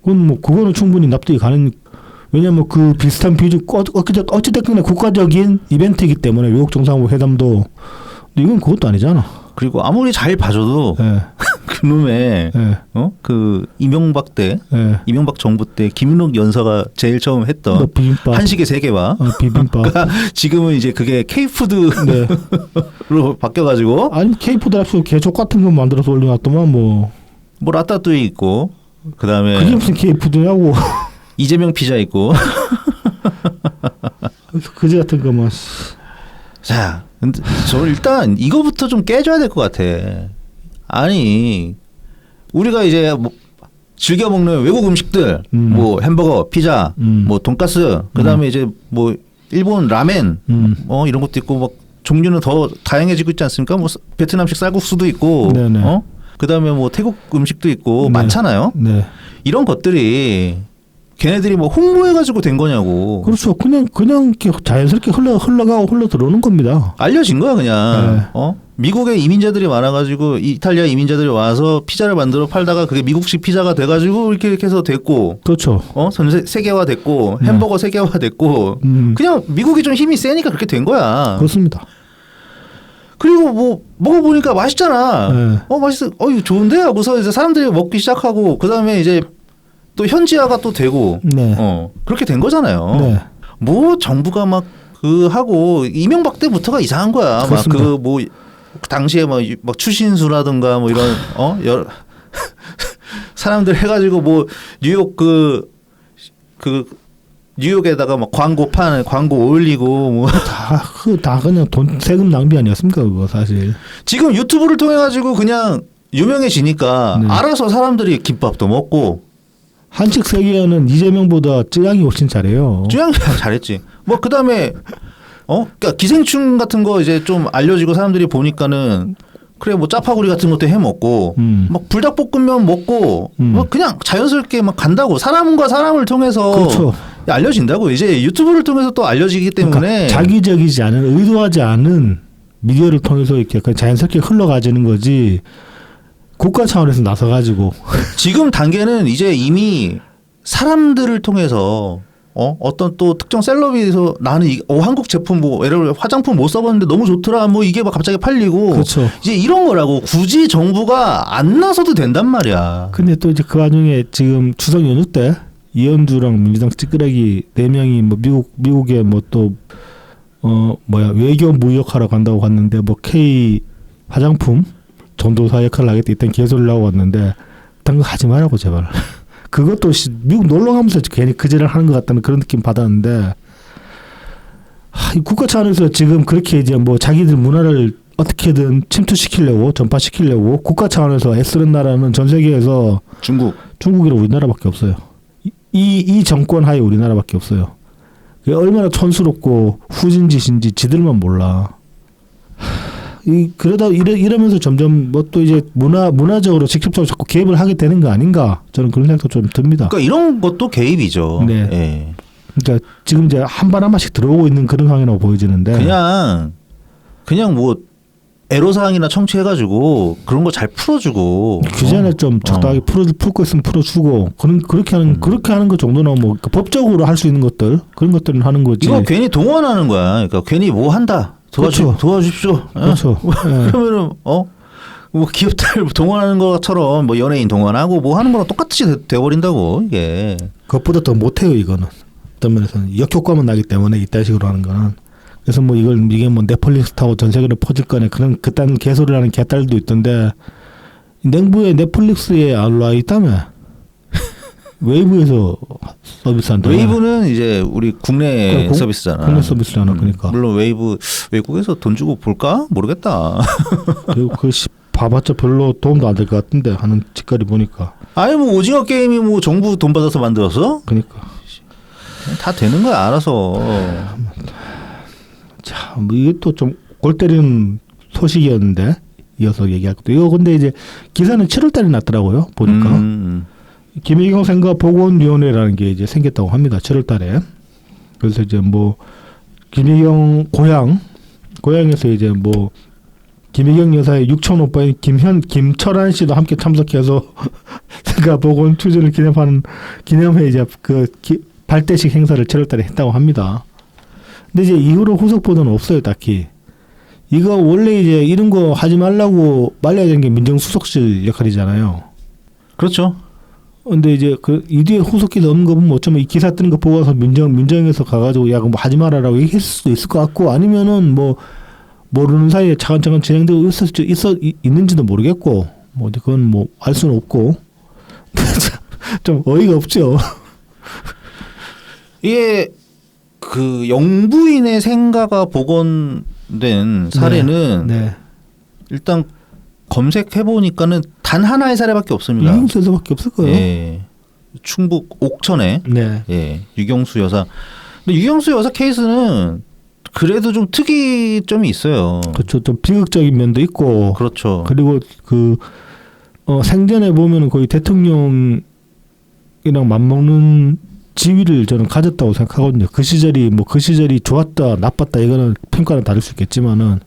Speaker 2: 그건 뭐 그거는 충분히 납득이 가는. 왜냐면 그 비슷한 비중 어찌됐거나 국가적인 이벤트이기 때문에 외국 정상회의 회담도. 근데 이건 그것도 아니잖아.
Speaker 1: 그리고 아무리 잘 봐줘도
Speaker 2: 네.
Speaker 1: 그놈의
Speaker 2: 네.
Speaker 1: 그 이명박 정부 때 김일옥 연사가 제일 처음 했던
Speaker 2: 비빔밥.
Speaker 1: 한식의 세계화.
Speaker 2: 비빔밥.
Speaker 1: 지금은 이제 그게 K푸드로
Speaker 2: 네.
Speaker 1: 바뀌어가지고
Speaker 2: 아니 K푸드 합치고 개족 같은 거 만들어서 올려놨더만 뭐
Speaker 1: 라따뚜이 있고 그다음에
Speaker 2: 그게 무슨 K푸드냐고.
Speaker 1: 이재명 피자 있고.
Speaker 2: 그지 같은 거만.
Speaker 1: 자, 근데 저는 일단 이거부터 좀 깨줘야 될 것 같아. 아니 우리가 이제 뭐 즐겨 먹는 외국 음식들, 뭐 햄버거, 피자, 뭐 돈가스, 그다음에 이제 뭐 일본 라멘, 이런 것도 있고 막 종류는 더 다양해지고 있지 않습니까? 뭐 베트남식 쌀국수도 있고,
Speaker 2: 네네.
Speaker 1: 그다음에 뭐 태국 음식도 있고
Speaker 2: 네.
Speaker 1: 많잖아요.
Speaker 2: 네.
Speaker 1: 이런 것들이 걔네들이 뭐 홍보해가지고 된 거냐고.
Speaker 2: 그렇죠. 그냥 이렇게 자연스럽게 흘러 들어오는 겁니다.
Speaker 1: 알려진 거야 그냥.
Speaker 2: 네.
Speaker 1: 미국에 이민자들이 많아가지고 이탈리아 이민자들이 와서 피자를 만들어 팔다가 그게 미국식 피자가 돼가지고 이렇게 해서 됐고.
Speaker 2: 그렇죠.
Speaker 1: 전 세계화 됐고 햄버거 세계화 됐고 그냥 미국이 좀 힘이 세니까 그렇게 된 거야.
Speaker 2: 그렇습니다.
Speaker 1: 그리고 뭐 먹어보니까 맛있잖아.
Speaker 2: 네.
Speaker 1: 맛있어. 이거 좋은데 하고서 이제 사람들이 먹기 시작하고 그 다음에 이제 또 현지화가 또 되고.
Speaker 2: 네.
Speaker 1: 그렇게 된 거잖아요.
Speaker 2: 네.
Speaker 1: 뭐 정부가 막 그 하고 이명박 때부터가 이상한 거야. 막 그 뭐 당시에 막 추신수라든가 뭐 이런 여러 사람들 해가지고 뭐 뉴욕 그 뉴욕에다가 막 광고 올리고 뭐
Speaker 2: 다 그냥 돈 세금 낭비 아니었습니까 그거 사실.
Speaker 1: 지금 유튜브를 통해 가지고 그냥 유명해지니까
Speaker 2: 네.
Speaker 1: 알아서 사람들이 김밥도 먹고.
Speaker 2: 한식 세계는 이재명보다 쯔양이 훨씬 잘해요.
Speaker 1: 쯔양이 잘했지. 뭐 그다음에 그러니까 기생충 같은 거 이제 좀 알려지고 사람들이 보니까는 그래 뭐 짜파구리 같은 것도 해 먹고 막 불닭볶음면 먹고 뭐 그냥 자연스럽게 막 간다고 사람과 사람을 통해서
Speaker 2: 그렇죠.
Speaker 1: 알려진다고 이제 유튜브를 통해서 또 알려지기 때문에
Speaker 2: 그러니까 자기적이지 않은 의도하지 않은 미디어를 통해서 이렇게 자연스럽게 흘러가지는 거지. 국가 차원에서 나서가지고
Speaker 1: 지금 단계는 이제 이미 사람들을 통해서 어떤 또 특정 셀럽에서 나는 한국 제품 뭐 예를 들어 화장품 못 써봤는데 너무 좋더라 뭐 이게 막 갑자기 팔리고
Speaker 2: 그렇죠.
Speaker 1: 이제 이런 거라고 굳이 정부가 안 나서도 된단 말이야.
Speaker 2: 근데 또 이제 그 와중에 지금 추석 연휴 때 이현주랑 민주당 찌끄레기 4명이 뭐 미국에 뭐 또 외교 무역하러 간다고 갔는데 뭐 K 화장품 전도사 역할을 하겠다 이딴 개소리를 하고 왔는데 그딴 거 하지 말라고 제발. 그것도 미국 놀러 가면서 괜히 그제를 하는 것 같다는 그런 느낌 받았는데 이 국가 차원에서 지금 그렇게 이제 뭐 자기들 문화를 어떻게든 침투시키려고 전파시키려고 국가 차원에서 애쓰는 나라는 전 세계에서 중국이랑 우리나라밖에 없어요. 이 정권 하에 우리나라밖에 없어요. 그게 얼마나 촌스럽고 후진 짓인지 지들만 몰라. 그러다 이러면서 점점 뭐 또 이제 문화적으로 직접적으로 자꾸 개입을 하게 되는 거 아닌가 저는 그런 생각도 좀 듭니다.
Speaker 1: 그러니까 이런 것도 개입이죠.
Speaker 2: 네.
Speaker 1: 예.
Speaker 2: 그러니까 지금 이제 한 발 한 발씩 들어오고 있는 그런 상황이라고 보여지는데
Speaker 1: 그냥 뭐 애로사항이나 청취해가지고 그런 거 잘 풀어주고
Speaker 2: 규제는 좀 적당하게 풀 거 있으면 풀어주고 그렇게 하는 것 정도는 뭐 법적으로 할 수 있는 것들 그런 것들은 하는 거지.
Speaker 1: 이거 괜히 동원하는 거야. 그러니까 괜히 뭐 한다.
Speaker 2: 그렇죠.
Speaker 1: 도와주십시오.
Speaker 2: 그렇죠. 예.
Speaker 1: 그러면은 뭐 기업들 동원하는 것처럼 뭐 연예인 동원하고 뭐 하는 거랑 똑같이 돼버린다고 이게.
Speaker 2: 그것보다 더 못해요 이거는. 어떤 면에서는 역효과만 나기 때문에 이딴 식으로 하는 거는. 그래서 뭐 이게 뭐 넷플릭스 타고 전 세계로 퍼질 거네 그런 그딴 개소리를 하는 개딸도 있던데 냉부에 넷플릭스에 알라 있다며. 웨이브에서 서비스한다.
Speaker 1: 웨이브는 이제 우리 국내 서비스잖아.
Speaker 2: 국내 서비스잖아. 그러니까.
Speaker 1: 물론 웨이브 외국에서 돈 주고 볼까 모르겠다.
Speaker 2: 그리고 봐봤자 별로 도움도 안 될 것 같은데 하는 짓거리 보니까.
Speaker 1: 아니 뭐 오징어 게임이 뭐 정부 돈 받아서 만들었어?
Speaker 2: 그러니까.
Speaker 1: 다 되는 거야 알아서.
Speaker 2: 자, 뭐 이것도 좀 골 때리는 소식이었는데 이어서 얘기할 것도. 이거 근데 이제 기사는 7월달에 났더라고요. 보니까. 김혜경 생가보건위원회라는 게 이제 생겼다고 합니다. 7월달에. 그래서 이제 뭐 김혜경 고향에서 이제 뭐 김혜경 여사의 육촌 오빠인 김철한 씨도 함께 참석해서 생가보건 추진을 기념회 이제 발대식 행사를 7월달에 했다고 합니다. 근데 이제 이후로 후속 보도는 없어요, 딱히. 이거 원래 이제 이런 거 하지 말라고 말려야 되는 게 민정수석실 역할이잖아요.
Speaker 1: 그렇죠.
Speaker 2: 근데 이제 이 뒤에 후속 기사 없는 거 보면 어쩌면 이 기사 뜨는 거 보고 와서 민정에서 가가지고 야, 뭐 하지 말아라고 얘기했을 수도 있을 것 같고 아니면은 뭐 모르는 사이에 차근차근 진행되고 있는지도 모르겠고 뭐 그건 뭐 알 수는 없고 좀 어이가 없죠.
Speaker 1: 이게 그 영부인의 생가가 복원된 사례는
Speaker 2: 네.
Speaker 1: 일단 검색해 보니까는 단 하나의 사례밖에 없습니다.
Speaker 2: 유경수에서밖에 없을 거예요.
Speaker 1: 예. 충북 옥천에
Speaker 2: 네.
Speaker 1: 예, 유경수 여사. 근데 유경수 여사 케이스는 그래도 좀 특이점이 있어요.
Speaker 2: 그렇죠. 좀 비극적인 면도 있고.
Speaker 1: 그렇죠.
Speaker 2: 그리고 생전에 보면은 거의 대통령이랑 맞먹는 지위를 저는 가졌다고 생각하거든요. 그 시절이 좋았다, 나빴다 이거는 평가는 다를 수 있겠지만은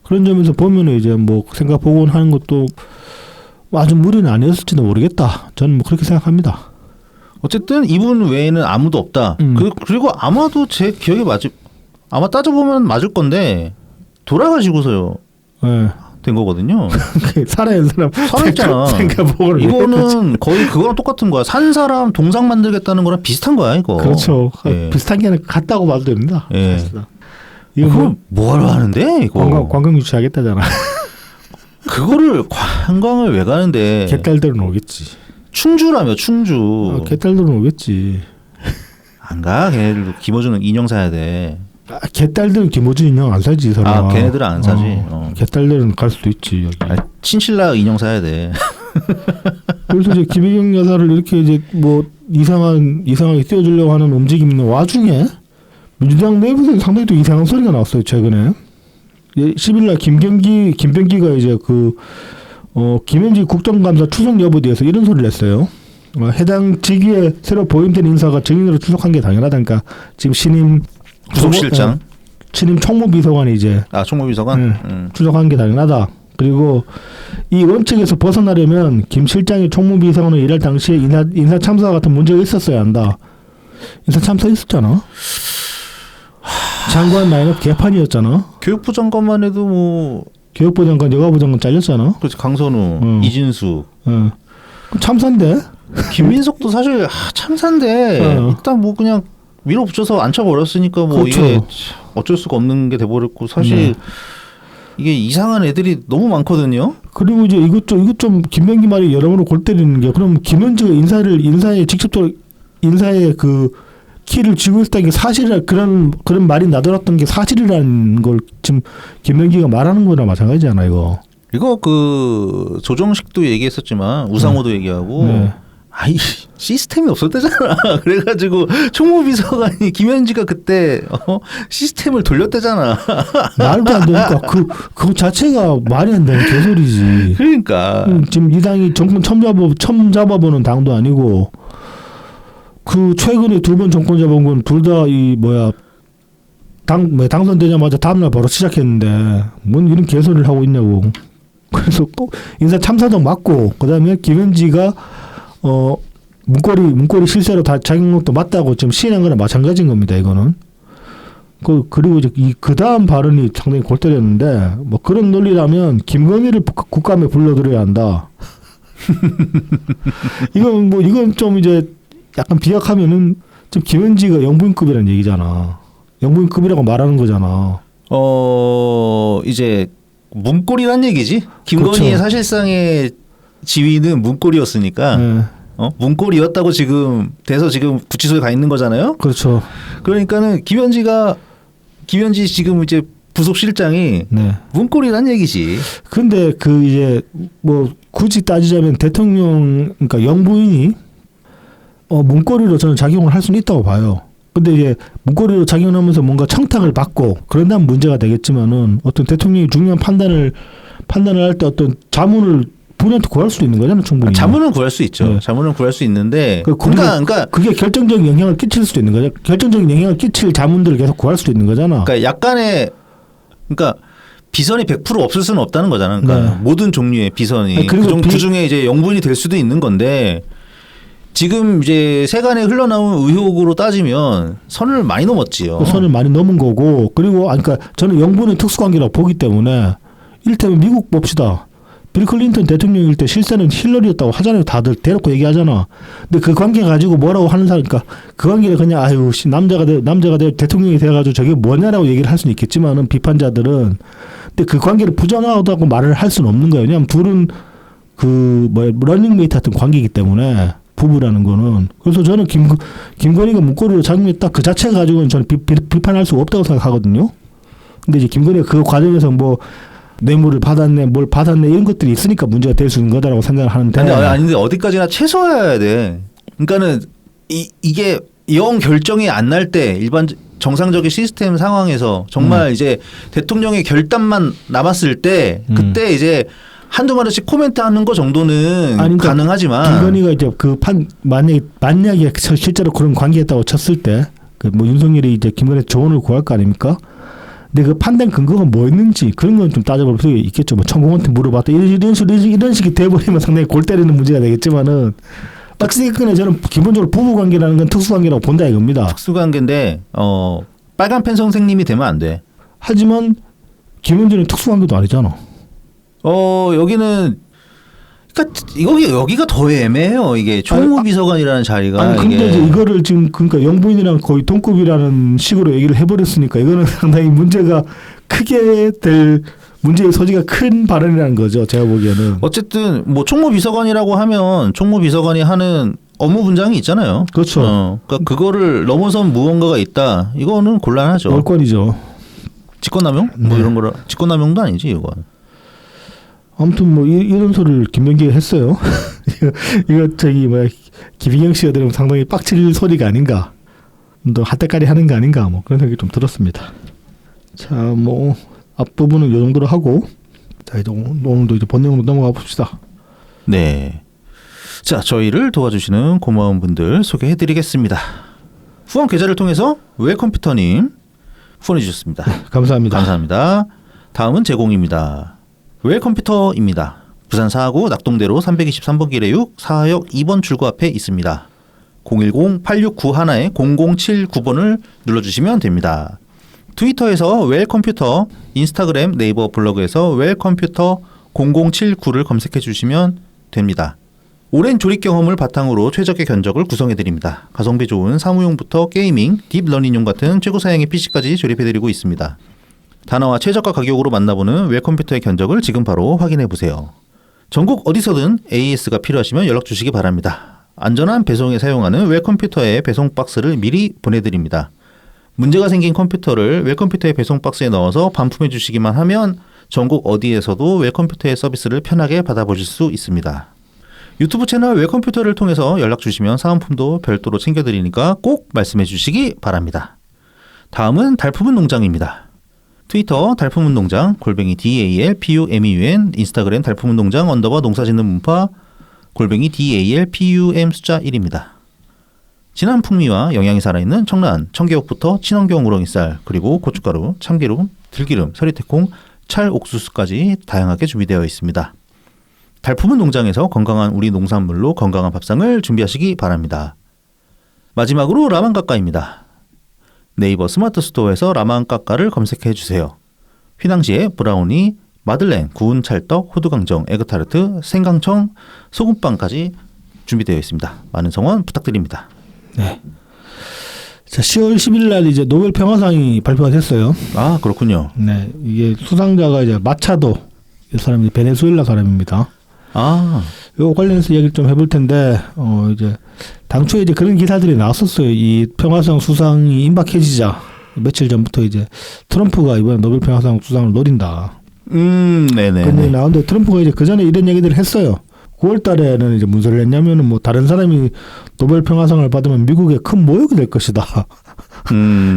Speaker 2: 그런 점에서 보면은 이제 뭐 생각 복원하는 것도 아주 무리는 아니었을지도 모르겠다. 저는 뭐 그렇게 생각합니다.
Speaker 1: 어쨌든 이분 외에는 아무도 없다. 그리고 아마도 제 기억에 아마 따져보면 맞을 건데 돌아가시고서요.
Speaker 2: 네.
Speaker 1: 된 거거든요.
Speaker 2: 살아있는 사람
Speaker 1: 살아있잖아.
Speaker 2: 생각복원을
Speaker 1: 이거는 거의 그거랑 똑같은 거야. 산 사람 동상 만들겠다는 거랑 비슷한 거야 이거.
Speaker 2: 그렇죠.
Speaker 1: 예.
Speaker 2: 비슷한 게 아니라 같다고 봐도 됩니다.
Speaker 1: 예.
Speaker 2: 사실은. 이거
Speaker 1: 그걸 뭐하러 하는데 이거.
Speaker 2: 관광 유치하겠다잖아.
Speaker 1: 그거를 관광을 왜 가는데.
Speaker 2: 개딸들은 오겠지.
Speaker 1: 충주라며 충주.
Speaker 2: 개딸들은 오겠지.
Speaker 1: 안 가. 걔네들도 김어준은 인형 사야 돼.
Speaker 2: 개딸들은 김어준 인형 안 사지 설마.
Speaker 1: 걔네들은 안 사지.
Speaker 2: 개딸들은 갈 수도 있지 여기.
Speaker 1: 친신라 인형 사야 돼.
Speaker 2: 그래서 이제 김혜경 여사를 이렇게 이제 뭐 이상하게 띄워주려고 하는 움직임이 있는 와중에 민주당 내부에서 상당히 또 이상한 소리가 나왔어요 최근에. 10일날 김병기가 이제 김현지 국정감사 추석 여부에 대해서 이런 소리를 했어요. 해당 직위에 새로 보임된 인사가 증인으로 출석한 게 당연하다니까. 지금 신임
Speaker 1: 구속실장,
Speaker 2: 신임 총무비서관이 이제
Speaker 1: 총무비서관
Speaker 2: 출석한 게 당연하다. 그리고 이 원칙에서 벗어나려면 김 실장이 총무비서관으로 일할 당시에 인사 참사 같은 문제가 있었어야 한다. 인사 참사 있었잖아. 장관 라인업 개판이었잖아.
Speaker 1: 교육부 장관만 해도 뭐
Speaker 2: 교육부 장관, 여가부 장관 잘렸잖아.
Speaker 1: 그렇지. 강선우, 이진숙.
Speaker 2: 그럼 참사인데.
Speaker 1: 김민석도 사실 참사인데 일단 뭐 그냥 밀어붙여서 앉혀버렸으니까 뭐
Speaker 2: 그렇죠.
Speaker 1: 이게 어쩔 수가 없는 게 돼버렸고 사실 이게 이상한 애들이 너무 많거든요.
Speaker 2: 그리고 이제 이것 좀 김병기 말이 여러모로 골 때리는 게 그럼 김현지가 인사에 직접적으로 인사에 키를 쥐고 있다는 게 사실이라 그런 말이 나돌았던 게 사실이라는 걸 지금 김병기가 말하는 거나 마찬가지잖아 이거.
Speaker 1: 이거 조정식도 얘기했었지만 우상호도 얘기하고 아이 시스템이 없었대잖아. 그래가지고 총무비서관이 김현지가 그때 시스템을 돌렸대잖아.
Speaker 2: 말도 안 되니까 그 자체가 말이 안 되는 개소리지.
Speaker 1: 그러니까
Speaker 2: 지금 이 당이 정권 처음 잡아보는 당도 아니고 최근에 2번 정권 잡은 건 둘 다 당선되자마자 다음날 바로 시작했는데 뭔 이런 개소리를 하고 있냐고. 그래서 꼭 인사 참사도 맞고 그다음에 김현지가 문고리 실세로 다 자격록도 맞다고 지금 시인한 거랑 마찬가지인 겁니다. 이거는 그리고 이제 그 다음 발언이 상당히 골 때렸는데 뭐 그런 논리라면 김건희를 국감에 불러들여야 한다. 이건 좀 이제 약간 비약하면은 좀 김현지가 영부인급이라는 얘기잖아. 영부인급이라고 말하는 거잖아.
Speaker 1: 이제 문고리란 얘기지. 김건희의
Speaker 2: 그렇죠.
Speaker 1: 사실상의 지위는 문고리였으니까
Speaker 2: 네.
Speaker 1: 문고리였다고 지금 돼서 지금 구치소에 가 있는 거잖아요.
Speaker 2: 그렇죠.
Speaker 1: 그러니까는 김현지 지금 이제 부속실장이
Speaker 2: 네.
Speaker 1: 문고리란 얘기지.
Speaker 2: 근데 그 이제 뭐 굳이 따지자면 대통령 그러니까 영부인이 문고리로 저는 작용을 할 수는 있다고 봐요. 근데 이제 문고리로 작용하면서 뭔가 청탁을 받고 그런다면 문제가 되겠지만은 어떤 대통령이 중요한 판단을 할 때 어떤 자문을 본인한테 구할 수도 있는 거잖아요, 충분히.
Speaker 1: 자문은 구할 수 있죠.
Speaker 2: 네.
Speaker 1: 자문은 구할 수 있는데 그러니까
Speaker 2: 그게 결정적인 영향을 끼칠 수도 있는 거죠. 결정적인 영향을 끼칠 자문들을 계속 구할 수도 있는 거잖아.
Speaker 1: 그러니까 약간의 그러니까 비선이 100% 없을 수는 없다는 거잖아요. 그러니까
Speaker 2: 네.
Speaker 1: 모든 종류의 비선이
Speaker 2: 아니, 그리고
Speaker 1: 그중에 이제 영부인이 될 수도 있는 건데 지금 이제 세간에 흘러나온 의혹으로 따지면 선을 많이 넘었지요.
Speaker 2: 선을 많이 넘은 거고 그리고 그러니까 저는 영부는 특수관계라고 보기 때문에 이를테면 미국 봅시다. 빌 클린턴 대통령일 때 실세는 힐러리였다고 하잖아요. 다들 대놓고 얘기하잖아. 근데 그 관계 가지고 뭐라고 하는 사람, 그러니까 그 관계를 그냥 아유 남자가 대통령이 돼가지고 저게 뭐냐라고 얘기를 할 수는 있겠지만은 비판자들은 근데 그 관계를 부정하다고 말을 할 수는 없는 거예요. 왜냐하면 둘은 러닝메이트 같은 관계이기 때문에 부부라는 거는 그래서 저는 김건희가 문고리로 작용했다 그 자체 가지고는 저는 비판할 수 없다고 생각하거든요. 근데 이제 김건희가 그 과정에서 뭐 뇌물을 받았네, 뭘 받았네 이런 것들이 있으니까 문제가 될 수 있는 거다라고 생각을 하는데.
Speaker 1: 아닌데 어디까지나 최소화해야 돼. 그러니까는 이게 영 결정이 안 날 때 일반 정상적인 시스템 상황에서 정말 이제 대통령의 결단만 남았을 때 그때 이제 한두 마디씩 코멘트하는 거 정도는
Speaker 2: 그러니까
Speaker 1: 가능하지만
Speaker 2: 김건희가 이제 만약에 실제로 그런 관계였다고 쳤을 때 그 뭐 윤석열이 이제 김건희 조언을 구할 거 아닙니까? 근데 그 판단 근거가 뭐였는지 그런 건 좀 따져볼 필요가 있겠죠. 뭐 천공한테 물어봤다 이런 식이 돼버리면 상당히 골 때리는 문제가 되겠지만은 어찌됐건 저는 기본적으로 부부 관계라는 건 특수 관계라고 본다 이겁니다.
Speaker 1: 특수 관계인데 빨간 펜 선생님이 되면 안 돼.
Speaker 2: 하지만 김현준은 특수 관계도 아니잖아.
Speaker 1: 여기는 그러니까 여기가 더 애매해요. 이게 총무비서관이라는 자리가.
Speaker 2: 아니 근데 이제 이거를 지금 그러니까 영부인이랑 거의 동급이라는 식으로 얘기를 해버렸으니까 이거는 상당히 문제가 크게 될 문제의 소지가 큰 발언이라는 거죠. 제가 보기에는.
Speaker 1: 어쨌든 뭐 총무비서관이라고 하면 총무비서관이 하는 업무 분장이 있잖아요.
Speaker 2: 그렇죠.
Speaker 1: 그러니까 그거를 넘어선 무언가가 있다. 이거는 곤란하죠.
Speaker 2: 월권이죠.
Speaker 1: 직권남용? 뭐 이런 거라 직권남용도 아니지 이거.
Speaker 2: 아무튼 뭐 이런 소리를 김명기가 했어요. 이거 저기 뭐야 김희경 씨가 들으면 상당히 빡칠 소리가 아닌가. 또 핫대까리 하는 거 아닌가 뭐 그런 생각이 좀 들었습니다. 자, 뭐 앞부분은 이 정도로 하고 자 이제 오늘도 이제 본내용으로 넘어가 봅시다.
Speaker 1: 네. 자, 저희를 도와주시는 고마운 분들 소개해드리겠습니다. 후원 계좌를 통해서 웰컴퓨터님 후원해 주셨습니다.
Speaker 2: 감사합니다.
Speaker 1: 감사합니다. 다음은 제공입니다. 웰컴퓨터입니다. 부산 4하구 낙동대로 323번 길의 6 4역 2번 출구 앞에 있습니다. 010-8691-0079번을 눌러주시면 됩니다. 트위터에서 웰컴퓨터, 인스타그램, 네이버 블로그에서 웰컴퓨터 0079를 검색해 주시면 됩니다. 오랜 조립 경험을 바탕으로 최적의 견적을 구성해 드립니다. 가성비 좋은 사무용부터 게이밍, 딥러닝용 같은 최고 사양의 PC까지 조립해 드리고 있습니다. 단어와 최저가 가격으로 만나보는 웰컴퓨터의 견적을 지금 바로 확인해 보세요. 전국 어디서든 AS가 필요하시면 연락 주시기 바랍니다. 안전한 배송에 사용하는 웰컴퓨터의 배송 박스를 미리 보내드립니다. 문제가 생긴 컴퓨터를 웰컴퓨터의 배송 박스에 넣어서 반품해 주시기만 하면 전국 어디에서도 웰컴퓨터의 서비스를 편하게 받아보실 수 있습니다. 유튜브 채널 웰컴퓨터를 통해서 연락 주시면 사은품도 별도로 챙겨드리니까 꼭 말씀해 주시기 바랍니다. 다음은 달품은 농장입니다. 트위터 달품은 농장 _DALPUMEUN, 인스타그램 달품은 농장 _ 농사짓는 문파 _DALPUM 숫자 1입니다. 진한 풍미와 영양이 살아있는 청란, 청개옥부터 친환경 우렁이쌀, 그리고 고춧가루, 참기름, 들기름, 서리태콩, 찰옥수수까지 다양하게 준비되어 있습니다. 달품은 농장에서 건강한 우리 농산물로 건강한 밥상을 준비하시기 바랍니다. 마지막으로 라만 가까이입니다. 네이버 스마트 스토어에서 라만까까를 검색해 주세요. 휘낭시에 브라우니, 마들렌, 구운 찰떡, 호두강정, 에그타르트, 생강청, 소금빵까지 준비되어 있습니다. 많은 성원 부탁드립니다.
Speaker 2: 네. 자, 10월 10일 날 이제 노벨 평화상이 발표가 됐어요.
Speaker 1: 아, 그렇군요.
Speaker 2: 네, 이게 수상자가 이제 마차도 이 사람이 베네수엘라 사람입니다.
Speaker 1: 아,
Speaker 2: 이거 관련해서 얘기를 좀 해볼 텐데, 이제 당초에 이제 그런 기사들이 나왔었어요. 이 평화상 수상이 임박해지자 며칠 전부터 이제 트럼프가 이번에 노벨 평화상 수상을 노린다.
Speaker 1: 네네.
Speaker 2: 근데 나온데 트럼프가 이제 그 전에 이런 얘기들을 했어요. 9월 달에는 이제 무슨 소리를 했냐면은 뭐 다른 사람이 노벨 평화상을 받으면 미국에 큰 모욕이 될 것이다.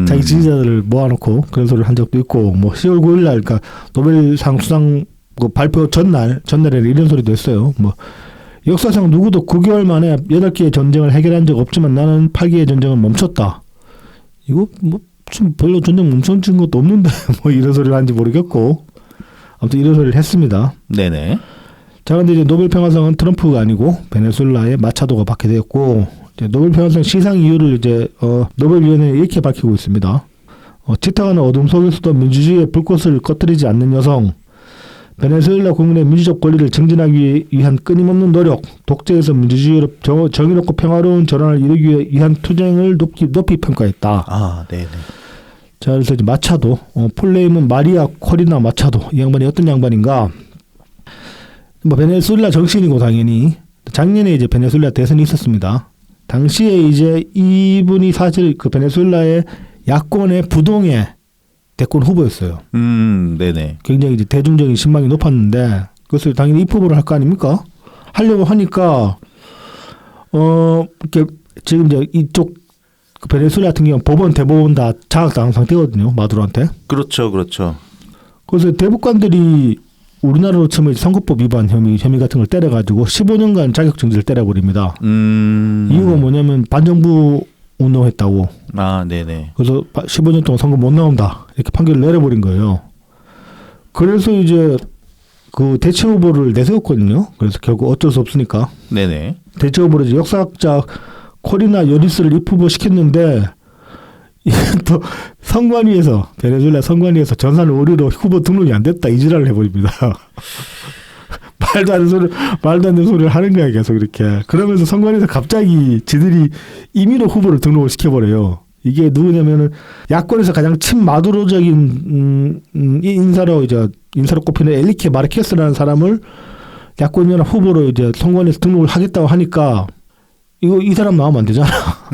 Speaker 2: 자기 지지자들을 모아놓고 그런 소리를 한 적도 있고, 뭐 10월 9일 날, 그러니까 노벨상 수상 그 발표 전날에는 이런 소리도 했어요. 뭐 역사상 누구도 9개월 만에 8개의 전쟁을 해결한 적 없지만 나는 8개의 전쟁을 멈췄다. 이거 뭐 좀 별로 전쟁 멈춘 것도 없는데 뭐 이런 소리를 하는지 모르겠고, 아무튼 이런 소리를 했습니다.
Speaker 1: 네네.
Speaker 2: 자, 근데 이제 노벨 평화상은 트럼프가 아니고 베네수엘라의 마차도가 받게 되었고, 이제 노벨 평화상 시상 이유를 이제 노벨위원회는 이렇게 밝히고 있습니다. 짙어가는 어둠 속에서도 민주주의의 불꽃을 꺼뜨리지 않는 여성, 베네수엘라 국민의 민주적 권리를 증진하기 위한 끊임없는 노력, 독재에서 민주주의로 정의롭고 평화로운 전환을 이루기 위한 투쟁을 높이 평가했다.
Speaker 1: 아, 네네.
Speaker 2: 자, 그래서 이제 마차도, 풀네임은 마리아 코리나 마차도. 이 양반이 어떤 양반인가? 뭐 베네수엘라 정치인이고 당연히 작년에 이제 베네수엘라 대선이 있었습니다. 당시에 이제 이분이 사실 그 베네수엘라의 야권의 부동의 대권 후보였어요.
Speaker 1: 네네.
Speaker 2: 굉장히 이제 대중적인 신망이 높았는데 그것을 당연히 입후보를 할 거 아닙니까? 하려고 하니까 이렇게 지금 이제 이쪽 그 베네수엘라 같은 경우는 법원, 대법원 다 장악당한 상태거든요. 마두로한테.
Speaker 1: 그렇죠, 그렇죠.
Speaker 2: 그래서 대법관들이 우리나라로 치면 선거법 위반 혐의 같은 걸 때려가지고 15년간 자격정지를 때려버립니다. 이유가 뭐냐면 반정부 운동했다고.
Speaker 1: 아, 네네.
Speaker 2: 그래서 15년 동안 선거 못 나온다. 이렇게 판결을 내려버린 거예요. 그래서 이제 그 대체 후보를 내세웠거든요. 그래서 결국 어쩔 수 없으니까.
Speaker 1: 네네.
Speaker 2: 대체 후보로 이제 역사학자 코리나 요리스를 입후보 시켰는데 또 선관위에서 베네수엘라 선관위에서 전산 오류로 후보 등록이 안 됐다 이 지랄을 해버립니다. 말도 안 되는 소리를 하는 거야 계속 이렇게. 그러면서 선관위에서 갑자기 지들이 임의로 후보를 등록을 시켜버려요. 이게 누구냐면은 야권에서 가장 친마두로적인 인사로 꼽히는 엘리케 마르케스라는 사람을 야권연합 후보로 이제 선관위에서 등록을 하겠다고 하니까 이 사람 나오면 안 되잖아.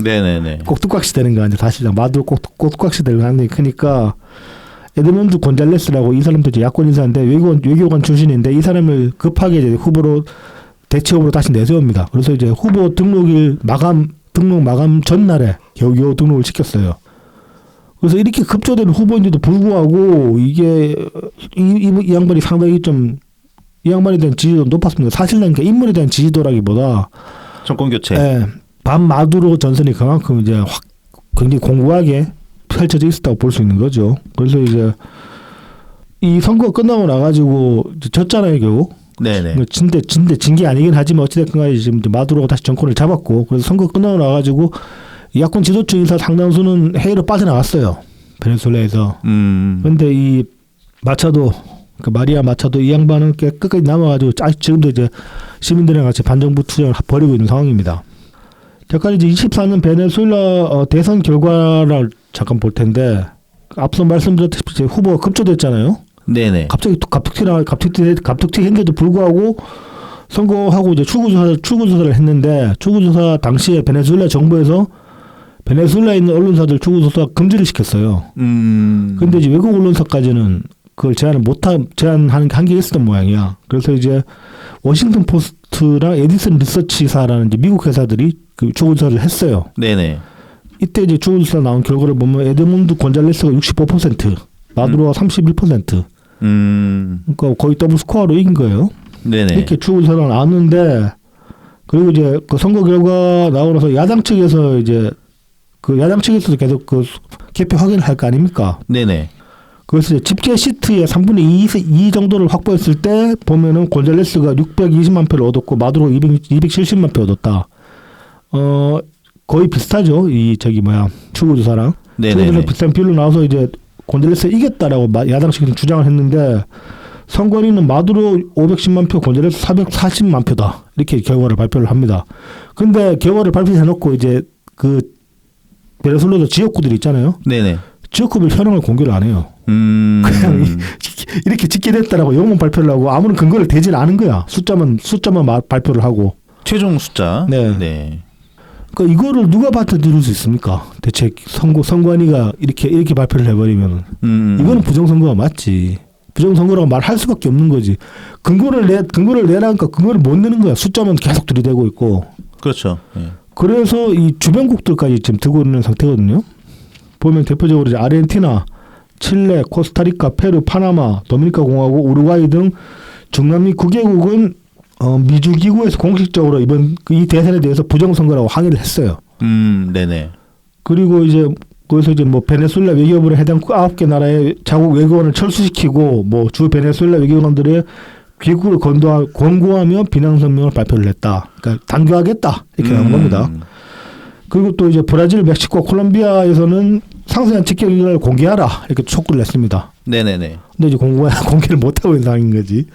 Speaker 1: 네네네.
Speaker 2: 꼭두각시 되는 거 아니야. 사실 마두로 꼭두각시 되는 가능성이 크니까 에드몬드 곤잘레스라고 이 사람도 이제 야권 인사인데 외교관 출신인데 이 사람을 급하게 이제 후보로 대체 후보로 다시 내세웁니다. 그래서 이제 후보 등록 마감 전날에 겨우 등록을 시켰어요. 그래서 이렇게 급조된 후보인데도 불구하고 이게 이 양반이 상당히 좀 이 양반에 대한 지지도 높았습니다. 사실은 그 인물에 대한 지지도라기보다
Speaker 1: 정권 교체.
Speaker 2: 예, 반마두로 전선이 그만큼 이제 굉장히 공고하게 펼쳐져 있었다고 볼 수 있는 거죠. 그래서 이제 이 선거가 끝나고 나가지고 졌잖아요, 결국.
Speaker 1: 네네.
Speaker 2: 진 게 아니긴 하지만 어찌됐건 간에 지금 마두로가 다시 정권을 잡았고, 그래서 선거 끝나고 나가지고 야권 지도층 인사 상당수는 해외로 빠져나갔어요. 베네수엘라에서. 그런데 이 마차도, 그 마리아 마차도 이 양반은 끝까지 남아가지고 아직 지금도 이제 시민들이랑 같이 반정부 투쟁을 벌이고 있는 상황입니다. 잠깐 이제 24년 베네수엘라 대선 결과를 잠깐 볼 텐데, 앞서 말씀드렸듯이 후보가 급조됐잖아요.
Speaker 1: 네네.
Speaker 2: 갑자기 또 갑툭튀 했는데도 불구하고 선거하고 이제 출구조사를 했는데, 출구조사 당시에 베네수엘라 정부에서 베네수엘라에 있는 언론사들 출구조사 금지를 시켰어요. 근데 이제 외국 언론사까지는 그걸 제한하는 게 한계가 있었던 모양이야. 그래서 이제 워싱턴 포스트랑 에디슨 리서치사라는 이제 미국 회사들이 그 출구조사를 했어요.
Speaker 1: 네네.
Speaker 2: 이때 이제 출구조사 나온 결과를 보면 에드몬드 곤잘레스가 65%, 마두로가 31%. 그러니까 거의 더블 스코어로 이긴 거예요.
Speaker 1: 네네.
Speaker 2: 이렇게 출구조사가 나왔는데, 그리고 이제 그 선거 결과 나오고 나서 야당 측에서 계속 그 개표 확인을 할 거 아닙니까?
Speaker 1: 네네.
Speaker 2: 그래서 이제 집계 시트의 3분의 2 정도를 확보했을 때 보면은 곤잘레스가 620만 표를 얻었고 마두로 270만 표 얻었다. 거의 비슷하죠. 출구조사랑.
Speaker 1: 네네네.
Speaker 2: 비슷한 비율로 나와서 이제 곤잘레스 이겼다라고 야당 측은 주장을 했는데 선관위는 마두로 510만 표, 곤잘레스 440만 표다 이렇게 결과를 발표를 합니다. 근데 결과를 발표해놓고 이제 그 베네수엘라 지역구들 있잖아요.
Speaker 1: 네네.
Speaker 2: 지역구별 현황을 공개를 안 해요. 그냥 이렇게 찍게 됐다라고 영문 발표를 하고 아무런 근거를 대질 않은 거야. 숫자만 발표를 하고.
Speaker 1: 최종 숫자.
Speaker 2: 네.
Speaker 1: 네.
Speaker 2: 그러니까 이거를 누가 받아들일 수 있습니까? 대체 선관위가 이렇게 발표를 해버리면 이거는 부정선거가 맞지. 부정선거라고 말할 수밖에 없는 거지. 근거를 내라니까 근거를 못 내는 거야. 숫자만 계속 들이대고 있고.
Speaker 1: 그렇죠. 네.
Speaker 2: 그래서 이 주변국들까지 지금 들고 있는 상태거든요. 보면 대표적으로 이제 아르헨티나, 칠레, 코스타리카, 페루, 파나마, 도미니카 공화국, 우루과이 등 중남미 9개국은 미주 기구에서 공식적으로 이번 이 대선에 대해서 부정선거라고 항의를 했어요.
Speaker 1: 네네.
Speaker 2: 그리고 이제 거기서 이제 뭐 베네수엘라 외교부에 해당 9개 나라의 자국 외교관을 철수시키고 뭐 주 베네수엘라 외교관들의 귀국을 권고하며 비난 성명을 발표를 했다. 그러니까 단교하겠다 이렇게 나온 겁니다. 그리고 또 이제 브라질, 멕시코, 콜롬비아에서는 상세한 직결을 공개하라 이렇게 촉구를 했습니다.
Speaker 1: 네네네.
Speaker 2: 근데 이제 공개를 못하고 있는 상황인 거지.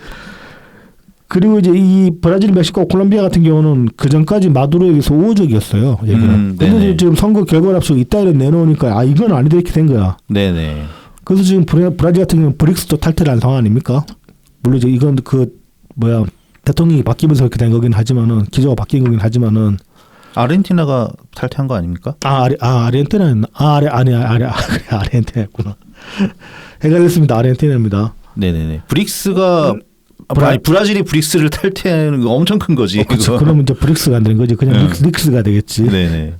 Speaker 2: 그리고 이제 이 브라질, 멕시코, 콜롬비아 같은 경우는 그 전까지 마두로에게서 우호적이었어요. 얘기는. 근데 지금 선거 결과를 앞서 이따위로 내놓으니까 이건 아니다 이렇게 된 거야.
Speaker 1: 네네.
Speaker 2: 그래서 지금 브라질 같은 경우는 브릭스도 탈퇴를 한 상황 아닙니까? 물론 이제 이건 대통령이 바뀌면서 그렇게 된 거긴 하지만은 기조가 바뀐 거긴 하지만은
Speaker 1: 아르헨티나가 탈퇴한 거 아닙니까?
Speaker 2: 아르헨티나였나? 아르헨티나였구나. 헷갈렸습니다. 아르헨티나입니다.
Speaker 1: 네네네. 브릭스가 브라질이 브릭스를 탈퇴하는 거 엄청 큰 거지.
Speaker 2: 그렇죠. 그러면 이제 브릭스가 안 되는 거지. 그냥 릭스가 되겠지.
Speaker 1: 네네.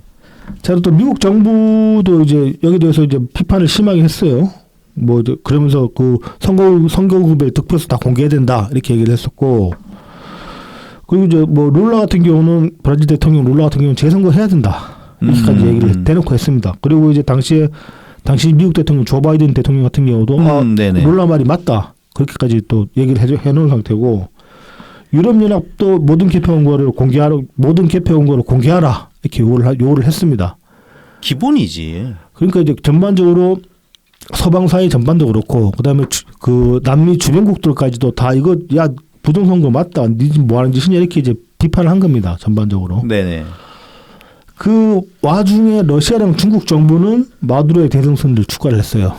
Speaker 2: 자, 또 미국 정부도 이제 여기 대해서 이제 비판을 심하게 했어요. 뭐 그러면서 그 선거구별 득표수 다 공개해야 된다 이렇게 얘기를 했었고, 그리고 이제 뭐 룰라 같은 경우는 브라질 대통령 룰라 같은 경우는 재선거 해야 된다 이렇게까지 얘기를 대놓고 했습니다. 그리고 이제 당시 미국 대통령 조 바이든 대통령 같은 경우도 룰라 말이 맞다 그렇게까지 또 얘기를 해놓은 상태고, 유럽연합도 모든 개표원고를 공개하라 이렇게 요구를 했습니다.
Speaker 1: 기본이지.
Speaker 2: 그러니까 이제 전반적으로 서방 사회 전반도 그렇고 그다음에 그 남미 주변국들까지도 다 이거 야 부정선거 맞다. 니 지금 뭐 하는 짓이냐 이렇게 이제 비판을 한 겁니다. 전반적으로.
Speaker 1: 네네.
Speaker 2: 그 와중에 러시아랑 중국 정부는 마두로의 대승선을 추가를 했어요.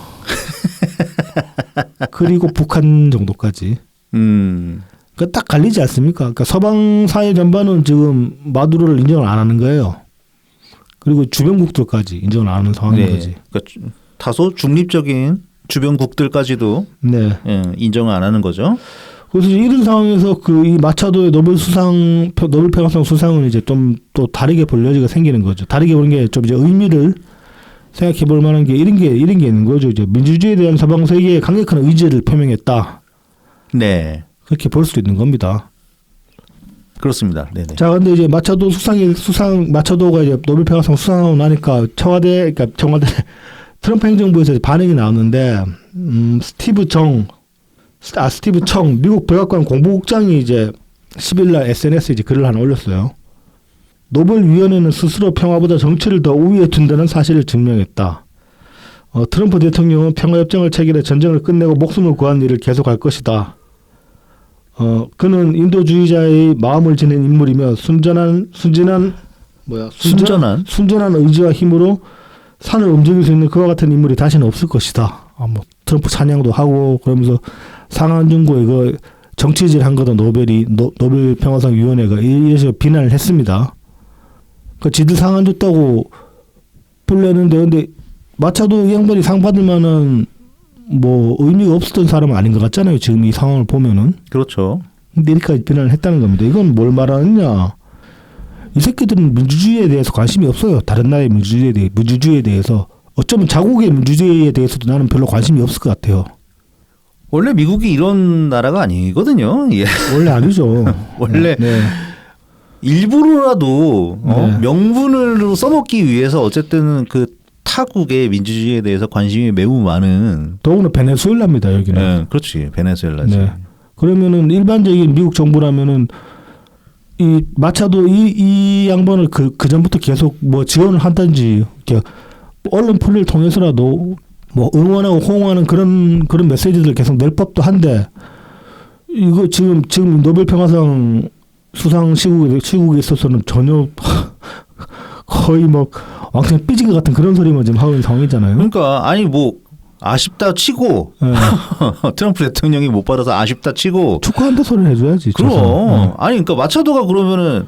Speaker 2: 그리고 북한 정도까지. 그러니까 딱 갈리지 않습니까? 그러니까 서방 사회 전반은 지금 마두로를 인정을 안 하는 거예요. 그리고 주변국들까지 인정을 안 하는 상황인 거지.
Speaker 1: 그러니까 다소 중립적인 주변국들까지도 인정을 안 하는 거죠.
Speaker 2: 그래서 이런 상황에서 이 마차도의 노벨 평화상 수상은 이제 좀 또 다르게 볼 여지가 생기는 거죠. 다르게 보는 게 좀 이제 의미를 생각해 볼 만한 게 이런 게 있는 거죠. 이제 민주주의에 대한 서방 세계의 강력한 의지를 표명했다.
Speaker 1: 네.
Speaker 2: 그렇게 볼 수도 있는 겁니다.
Speaker 1: 그렇습니다. 네네.
Speaker 2: 자, 근데 이제 마차도가 이제 노벨 평화상 수상하고 나니까 청와대 트럼프 행정부에서 반응이 나왔는데, 스티브 청 미국 백악관 공보국장이 이제 10일날 SNS에 이제 글을 하나 올렸어요. 노벨위원회는 스스로 평화보다 정치를 더 우위에 둔다는 사실을 증명했다. 트럼프 대통령은 평화협정을 체결해 전쟁을 끝내고 목숨을 구한 일을 계속할 것이다. 그는 인도주의자의 마음을 지닌 인물이며 순전한 의지와 힘으로 산을 움직일 수 있는 그와 같은 인물이 다시는 없을 것이다. 트럼프 찬양도 하고 그러면서 상한 중고 이거 정치질 한 거다 노벨 평화상 위원회가 이래서 비난을 했습니다. 그러니까 지들 상 안 줬다고 불렀는데 근데 마차도 이 양반이 상 받을 만한 뭐 의미가 없었던 사람은 아닌 것 같잖아요. 지금 이 상황을 보면은.
Speaker 1: 그렇죠.
Speaker 2: 근데 이렇게까지 비난을 했다는 겁니다. 이건 뭘 말하느냐? 이 새끼들은 민주주의에 대해서 관심이 없어요. 다른 나라의 민주주의에 대해서. 어쩌면 자국의 민주주의에 대해서도 나는 별로 관심이 없을 것 같아요.
Speaker 1: 원래 미국이 이런 나라가 아니거든요. 예.
Speaker 2: 원래 아니죠.
Speaker 1: 원래 일부러라도 명분으로 써먹기 위해서 어쨌든 그 타국의 민주주의에 대해서 관심이 매우 많은.
Speaker 2: 더구나 베네수엘라입니다. 여기는.
Speaker 1: 네, 그렇지. 베네수엘라지. 네.
Speaker 2: 그러면은 일반적인 미국 정부라면은 이 마차도 이 양반을 그 전부터 계속 뭐 지원을 한다든지 이렇게 언론 풀이를 통해서라도 뭐 응원하고 호응하는 그런 메시지들 계속 낼 법도 한데 이거 지금 노벨 평화상 수상 시국에 있어서는 전혀 거의 뭐 왕창 삐진 것 같은 그런 소리만 지금 하고 있는 상황이잖아요.
Speaker 1: 그러니까 아니 뭐 아쉽다 치고
Speaker 2: 네.
Speaker 1: 트럼프 대통령이 못 받아서 아쉽다 치고
Speaker 2: 축하한다 소리를 해줘야지.
Speaker 1: 그럼
Speaker 2: 네.
Speaker 1: 아니 그러니까 마차도가 그러면은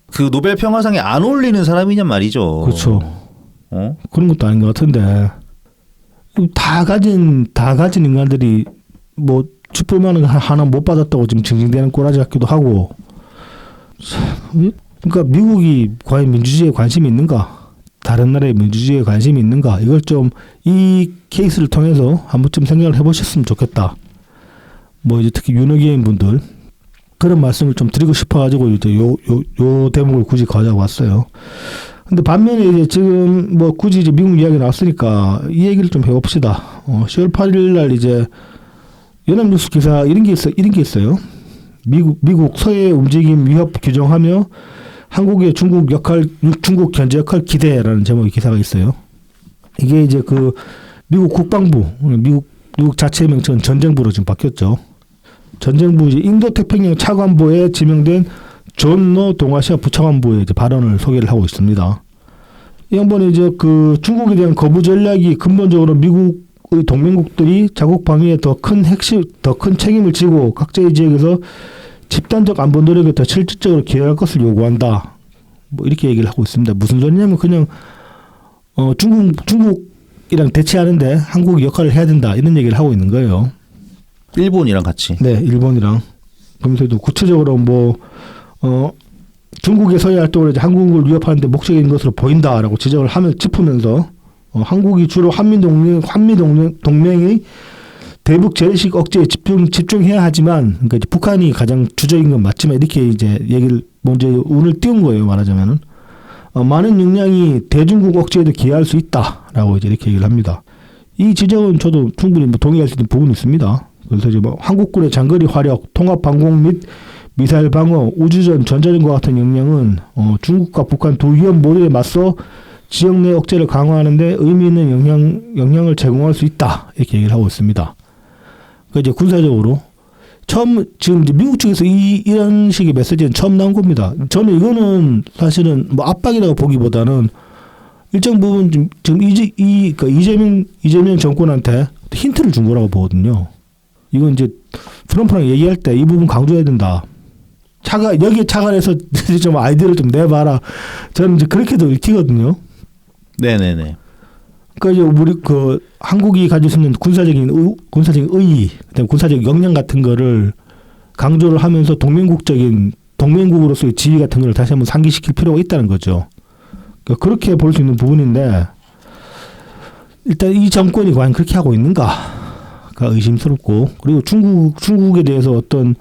Speaker 1: 그 노벨 평화상에 안 어울리는 사람이냔 말이죠.
Speaker 2: 그렇죠.
Speaker 1: 어?
Speaker 2: 그런 것도 아닌 것 같은데 다 가진 인간들이 뭐 촛불만은 하나 못 받았다고 지금 징징대는 꼬라지 같기도 하고. 그러니까 미국이 과연 민주주의에 관심이 있는가? 다른 나라의 민주주의에 관심이 있는가? 이걸 좀 이 케이스를 통해서 한 번쯤 생각을 해보셨으면 좋겠다. 뭐 이제 특히 윤호개인 분들 그런 말씀을 좀 드리고 싶어가지고 이제 요 대목을 굳이 가져와 왔어요. 근데 반면에 이제 지금 뭐 굳이 이제 미국 이야기 나왔으니까 이 얘기를 좀 해봅시다. 10월 8일 날 이제 연합뉴스 기사 이런 게 있어요. 미국 서해 움직임 위협 규정하며 한국의 중국 견제 역할 기대라는 제목의 기사가 있어요. 이게 이제 그 미국 국방부, 미국 자체 명칭은 전쟁부로 지금 바뀌었죠. 전쟁부 이제 인도태평양 차관보에 지명된 존 노 동아시아 부차관보의 이제 발언을 소개를 하고 있습니다. 이 양반이 이제 그 중국에 대한 거부 전략이 근본적으로 미국의 동맹국들이 자국 방위에 더 큰 책임을 지고 각자의 지역에서 집단적 안보 노력에 더 실질적으로 기여할 것을 요구한다. 뭐 이렇게 얘기를 하고 있습니다. 무슨 소리냐면 그냥 중국이랑 대치하는데 한국이 역할을 해야 된다 이런 얘기를 하고 있는 거예요.
Speaker 1: 일본이랑 같이.
Speaker 2: 네, 일본이랑. 그러면서도 구체적으로 뭐 중국의 서해 활동을 이제 한국을 위협하는데 목적인 것으로 보인다라고 지적을 짚으면서 한국이 주로 한미 동맹의 대북 재래식 억제에 집중해야 하지만 그러니까 이제 북한이 가장 주적인 건 맞지만 이렇게 이제 얘기를 먼저 운을 띄운 거예요. 말하자면은 많은 역량이 대중국 억제에도 기여할 수 있다라고 이제 이렇게 얘기를 합니다. 이 지적은 저도 충분히 뭐 동의할 수 있는 부분이 있습니다. 그래서 이제 뭐 한국군의 장거리 화력, 통합 방공 및 미사일 방어, 우주전, 전자전과 같은 역량은 중국과 북한 두 위협 모두에 맞서 지역 내 억제를 강화하는데 의미 있는 영향을 제공할 수 있다 이렇게 얘기를 하고 있습니다. 그 이제 군사적으로 지금 이제 미국 측에서 이런 식의 메시지는 처음 나온 겁니다. 저는 이거는 사실은 뭐 압박이라고 보기보다는 일정 부분 지금 그러니까 이재명 정권한테 힌트를 준 거라고 보거든요. 이건 이제 트럼프랑 얘기할 때 이 부분 강조해야 된다. 여기에 착안해서 좀 아이디어를 좀 내봐라. 저는 이제 그렇게도 읽히거든요.
Speaker 1: 네네네.
Speaker 2: 그러니까 이제 우리 한국이 가질 수 있는 군사적인 의의, 그다음에 군사적 역량 같은 거를 강조를 하면서 동맹국으로서의 지위 같은 걸 다시 한번 상기시킬 필요가 있다는 거죠. 그러니까 그렇게 볼 수 있는 부분인데 일단 이 정권이 과연 그렇게 하고 있는가가 의심스럽고 그리고 중국에 대해서 어떤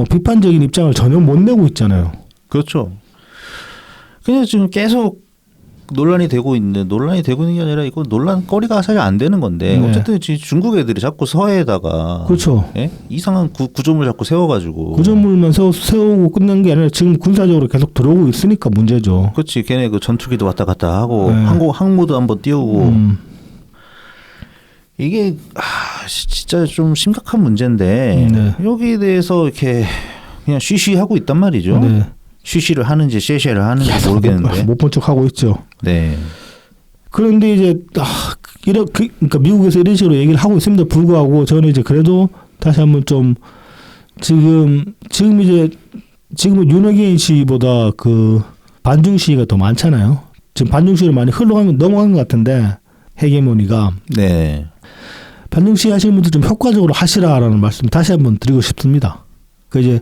Speaker 2: 비판적인 입장을 전혀 못 내고 있잖아요.
Speaker 1: 그렇죠. 그냥 지금 계속 논란이 되고 있는 게 아니라 이거 논란거리가 사실 안 되는 건데
Speaker 2: 네.
Speaker 1: 어쨌든 지금 중국 애들이 자꾸 서해에다가
Speaker 2: 그렇죠.
Speaker 1: 예? 이상한 구조물 자꾸 세워가지고
Speaker 2: 구조물만 세우고 끝난 게 아니라 지금 군사적으로 계속 들어오고 있으니까 문제죠.
Speaker 1: 그렇지. 걔네 그 전투기도 왔다 갔다 하고
Speaker 2: 네.
Speaker 1: 항모도 한번 띄우고 이게 진짜 좀 심각한 문제인데
Speaker 2: 네.
Speaker 1: 여기에 대해서 이렇게 그냥 쉬쉬하고 있단 말이죠.
Speaker 2: 네.
Speaker 1: 쉬쉬를 하는지 쉐쉐를 하는지 모르겠는데
Speaker 2: 못 본 척 하고 있죠.
Speaker 1: 네.
Speaker 2: 그런데 이제 그러니까 미국에서 이런 식으로 얘기를 하고 있음에도 불구하고 저는 이제 그래도 다시 한번 좀 지금은 윤호개인 시위보다 그 반중 시위가 더 많잖아요. 지금 반중 시위를 많이 넘어간 것 같은데 헤게모니가
Speaker 1: 네.
Speaker 2: 반중 시위 하시는 분들 좀 효과적으로 하시라라는 말씀 다시 한번 드리고 싶습니다. 그 이제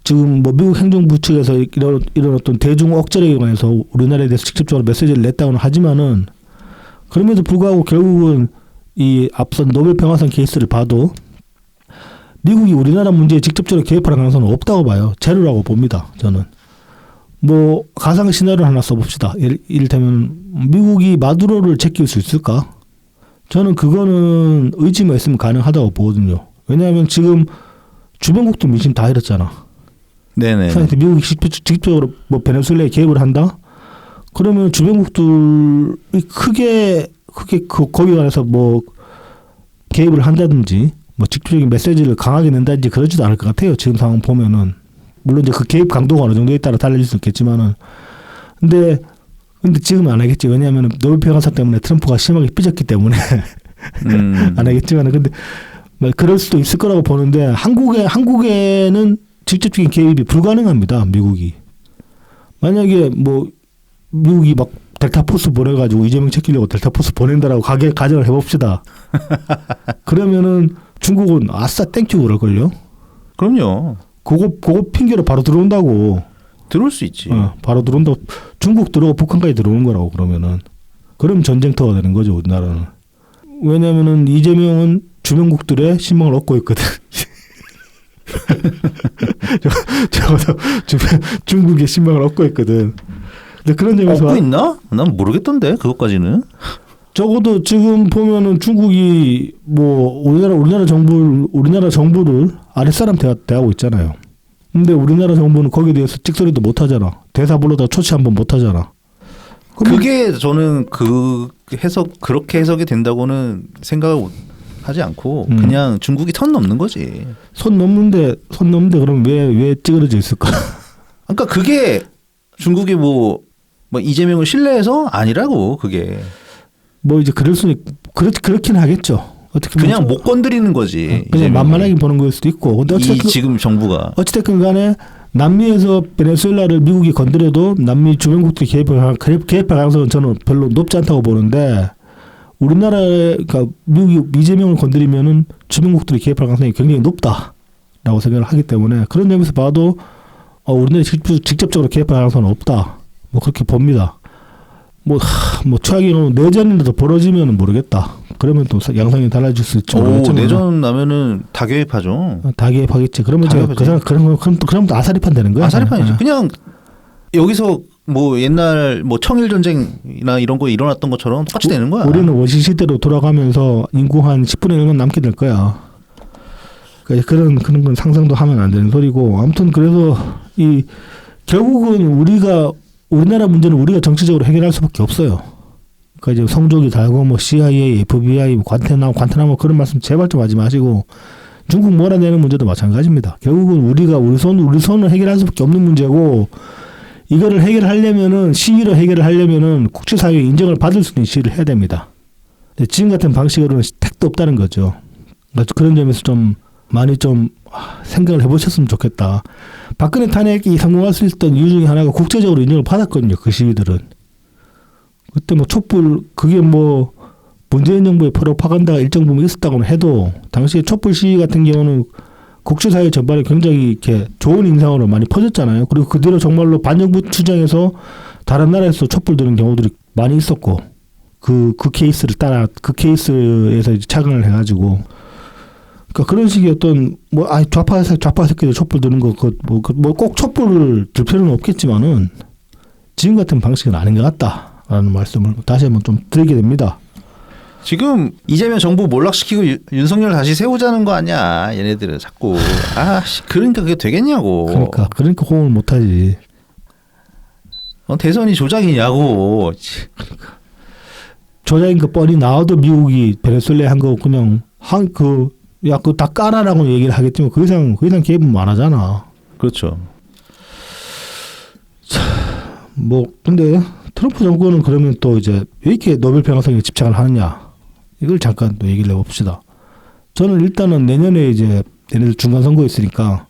Speaker 2: 지금 뭐 미국 행정부 측에서 이런 어떤 대중 억제력에 관해서 우리나라에 대해서 직접적으로 메시지를 냈다고는 하지만은 그럼에도 불구하고 결국은 이 앞선 노벨 평화상 케이스를 봐도 미국이 우리나라 문제에 직접적으로 개입할 가능성은 없다고 봐요. 제로라고 봅니다. 저는. 뭐 가상 시나리오 하나 써봅시다. 이를테면 미국이 마두로를 제낄 수 있을까? 저는 그거는 의지만 있으면 가능하다고 보거든요. 왜냐하면 지금 주변국도 민심 다 잃었잖아.
Speaker 1: 네네.
Speaker 2: 미국이 직접적으로 뭐 베네수엘라에 개입을 한다? 그러면 주변국들이 크게 거기 관해서 뭐 개입을 한다든지 뭐 직접적인 메시지를 강하게 낸다든지 그러지도 않을 것 같아요. 지금 상황 보면은 물론 이제 그 개입 강도가 어느 정도에 따라 달라질 수 있겠지만은 근데 지금은 안 하겠지. 왜냐하면 노벨 평화상 때문에 트럼프가 심하게 삐졌기 때문에 안 하겠지만은 근데 뭐 그럴 수도 있을 거라고 보는데 한국에는 직접적인 개입이 불가능합니다. 미국이 만약에 뭐 미국이 막 델타 포스 보내가지고 이재명 챙기려고 델타 포스 보낸다라고 가정을 해봅시다. 그러면은 중국은 아싸 땡큐 그럴걸요.
Speaker 1: 그럼요.
Speaker 2: 그거 핑계로 바로 들어온다고.
Speaker 1: 들어올 수 있지.
Speaker 2: 바로 들어온다고. 중국 들어오고 북한까지 들어오는 거라고 그러면은. 그럼 전쟁터가 되는 거죠 우리나라는. 왜냐면은 이재명은 주변국들의 신망을 얻고 있거든. 적어도 중국의 신망을 얻고 있거든. 근데 그런 점에서
Speaker 1: 얻고 있나? 난 모르겠던데 그것까지는.
Speaker 2: 적어도 지금 보면은 중국이 뭐 우리나라 정부를 아랫사람 대하고 있잖아요. 근데 우리나라 정부는 거기에 대해서 찍소리도 못 하잖아. 대사 불러다 초치 한번 못 하잖아.
Speaker 1: 그게 저는 그렇게 해석이 된다고는 생각을 하지 않고 그냥 중국이 선 넘는 거지.
Speaker 2: 선 넘는데 그럼 왜 찌그러져 있을까?
Speaker 1: 그러니까 그게 중국이 뭐 이재명을 신뢰해서 아니라고 그게.
Speaker 2: 뭐 이제 그렇긴 하겠죠. 어떻게
Speaker 1: 그냥 못 건드리는 거지.
Speaker 2: 그냥 만만하게 보는 거일 수도 있고. 근데
Speaker 1: 지금 정부가
Speaker 2: 어찌됐든 간에 남미에서 베네수엘라를 미국이 건드려도 남미 주변국들이 개입할 가능성은 저는 별로 높지 않다고 보는데 우리나라에 그러니까 미국이 이재명을 건드리면은 주변국들이 개입할 가능성이 굉장히 높다라고 생각을 하기 때문에 그런 점에서 봐도 우리나라에 직접적으로 개입할 가능성은 없다. 뭐 그렇게 봅니다. 뭐 최악의 경우 내전이라도 벌어지면 모르겠다. 그러면 또 양상이 달라질 수 있지.
Speaker 1: 내전 나면은 다 개입하죠.
Speaker 2: 다 개입하겠지. 그러면 그럼 또 아사리판 되는 거야.
Speaker 1: 아사리판이죠. 그냥 여기서 뭐 옛날 뭐 청일 전쟁이나 이런 거 일어났던 것처럼 똑같이 되는 거야.
Speaker 2: 우리는 원시 시대로 돌아가면서 인구 한 10분의 1만 남게 될 거야. 그러니까 그런 건 상상도 하면 안 되는 소리고. 아무튼 그래서 결국은 우리나라 문제는 우리가 정치적으로 해결할 수밖에 없어요. 그러니까 이제 성조기 달고 뭐 CIA, FBI, 관테나모 그런 말씀 제발 좀 하지 마시고 중국 몰아내는 문제도 마찬가지입니다. 결국은 우리가 우리 손으로 해결할 수밖에 없는 문제고 이거를 시위로 해결을 하려면은 국제사회의 인정을 받을 수 있는 시위를 해야 됩니다. 근데 지금 같은 방식으로는 택도 없다는 거죠. 그러니까 그런 점에서 좀 많이 좀 생각을 해보셨으면 좋겠다. 박근혜 탄핵이 성공할 수 있었던 이유 중에 하나가 국제적으로 인정을 받았거든요. 그 시위들은. 그때 뭐 촛불 그게 뭐 문재인 정부의 프로파간다가 일정 부분 있었다고는 해도 당시에 촛불 시위 같은 경우는 국제사회 전반에 굉장히 이렇게 좋은 인상으로 많이 퍼졌잖아요. 그리고 그대로 정말로 반정부 추정해서 다른 나라에서 촛불 드는 경우들이 많이 있었고 그 케이스를 따라 그 케이스에서 이제 착안을 해가지고 그러니까 그런 식의 어떤 뭐 좌파 새끼들 촛불 드는 거 뭐 꼭 촛불을 들 필요는 없겠지만은 지금 같은 방식은 아닌 것 같다라는 말씀을 다시 한번 좀 드리게 됩니다.
Speaker 1: 지금 이재명 정부 몰락시키고 윤석열 다시 세우자는 거 아니야. 얘네들은 자꾸 그러니까 그게 되겠냐고.
Speaker 2: 그러니까 호응을 못하지.
Speaker 1: 대선이 조작이냐고.
Speaker 2: 그러니까. 조작인 거 뻔히 나와도 미국이 베네수엘라에 한 거 그냥 그거 다 까라라고 얘기를 하겠지만 그 이상 개입은 안 하잖아.
Speaker 1: 그렇죠.
Speaker 2: 뭐 근데 트럼프 정권은 그러면 또 이제 왜 이렇게 노벨 평화상에 집착을 하느냐 이걸 잠깐 또 얘기를 해봅시다. 저는 일단은 내년에 이제 얘네들 중간 선거 있으니까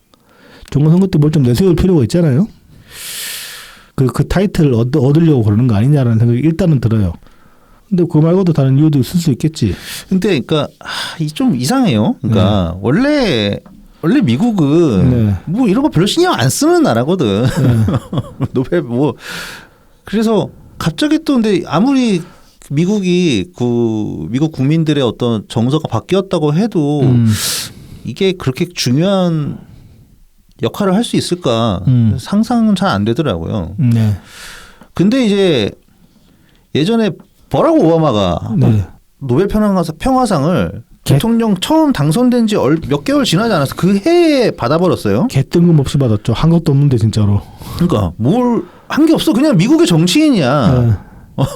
Speaker 2: 중간 선거 때 뭘 좀 내세울 필요가 있잖아요. 그 타이틀을 얻으려고 그러는 거 아니냐라는 생각이 일단은 들어요. 근데 그 말고도 다른 이유도 있을 수 있겠지.
Speaker 1: 근데 그러니까 좀 이상해요. 그러니까 원래 미국은 뭐 이런 거 별로 신경 안 쓰는 나라거든. 노벨 뭐 그래서 갑자기 또 근데 아무리 미국이 미국 국민들의 어떤 정서가 바뀌었다고 해도 이게 그렇게 중요한 역할을 할 수 있을까 상상은 잘 안 되더라고요.
Speaker 2: 네.
Speaker 1: 근데 이제 예전에 버락 오바마가 노벨 평화상을 대통령 처음 당선된 지 몇 개월 지나지 않아서 그 해에 받아버렸어요.
Speaker 2: 개 뜬금없이 받았죠. 한 것도 없는데 진짜로.
Speaker 1: 그러니까 뭘 한 게 없어. 그냥 미국의 정치인이야.
Speaker 2: 네.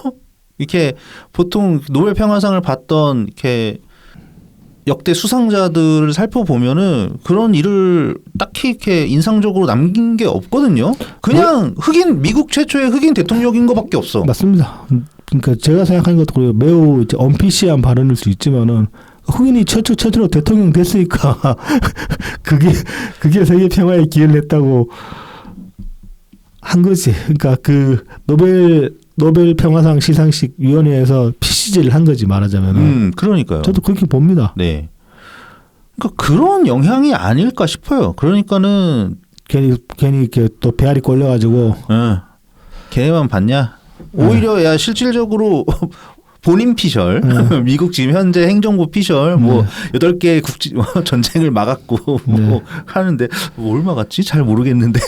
Speaker 1: 이렇게 보통 노벨 평화상을 받던 이렇게 역대 수상자들을 살펴보면은 그런 일을 딱히 이렇게 인상적으로 남긴 게 없거든요. 그냥 흑인 미국 최초의 흑인 대통령인 것밖에 없어.
Speaker 2: 맞습니다. 그러니까 제가 생각하는 것도 그래요. 매우 이제 언피시한 발언일 수 있지만은 흑인이 최초로 대통령 됐으니까 그게 세계 평화에 기여를 했다고 한 거지. 그러니까 그 노벨 평화상 시상식 위원회에서 피시제를 한 거지 말하자면은.
Speaker 1: 그러니까요.
Speaker 2: 저도 그렇게 봅니다.
Speaker 1: 네. 그러니까 그런 영향이 아닐까 싶어요. 그러니까는
Speaker 2: 괜히 이렇게 또 배알이 꼴려가지고.
Speaker 1: 걔네만 봤냐? 오히려 야 실질적으로 본인 피셜, 미국 지금 현재 행정부 피셜, 뭐 8개 전쟁을 막았고 뭐 하는데 뭘 막았지? 잘 모르겠는데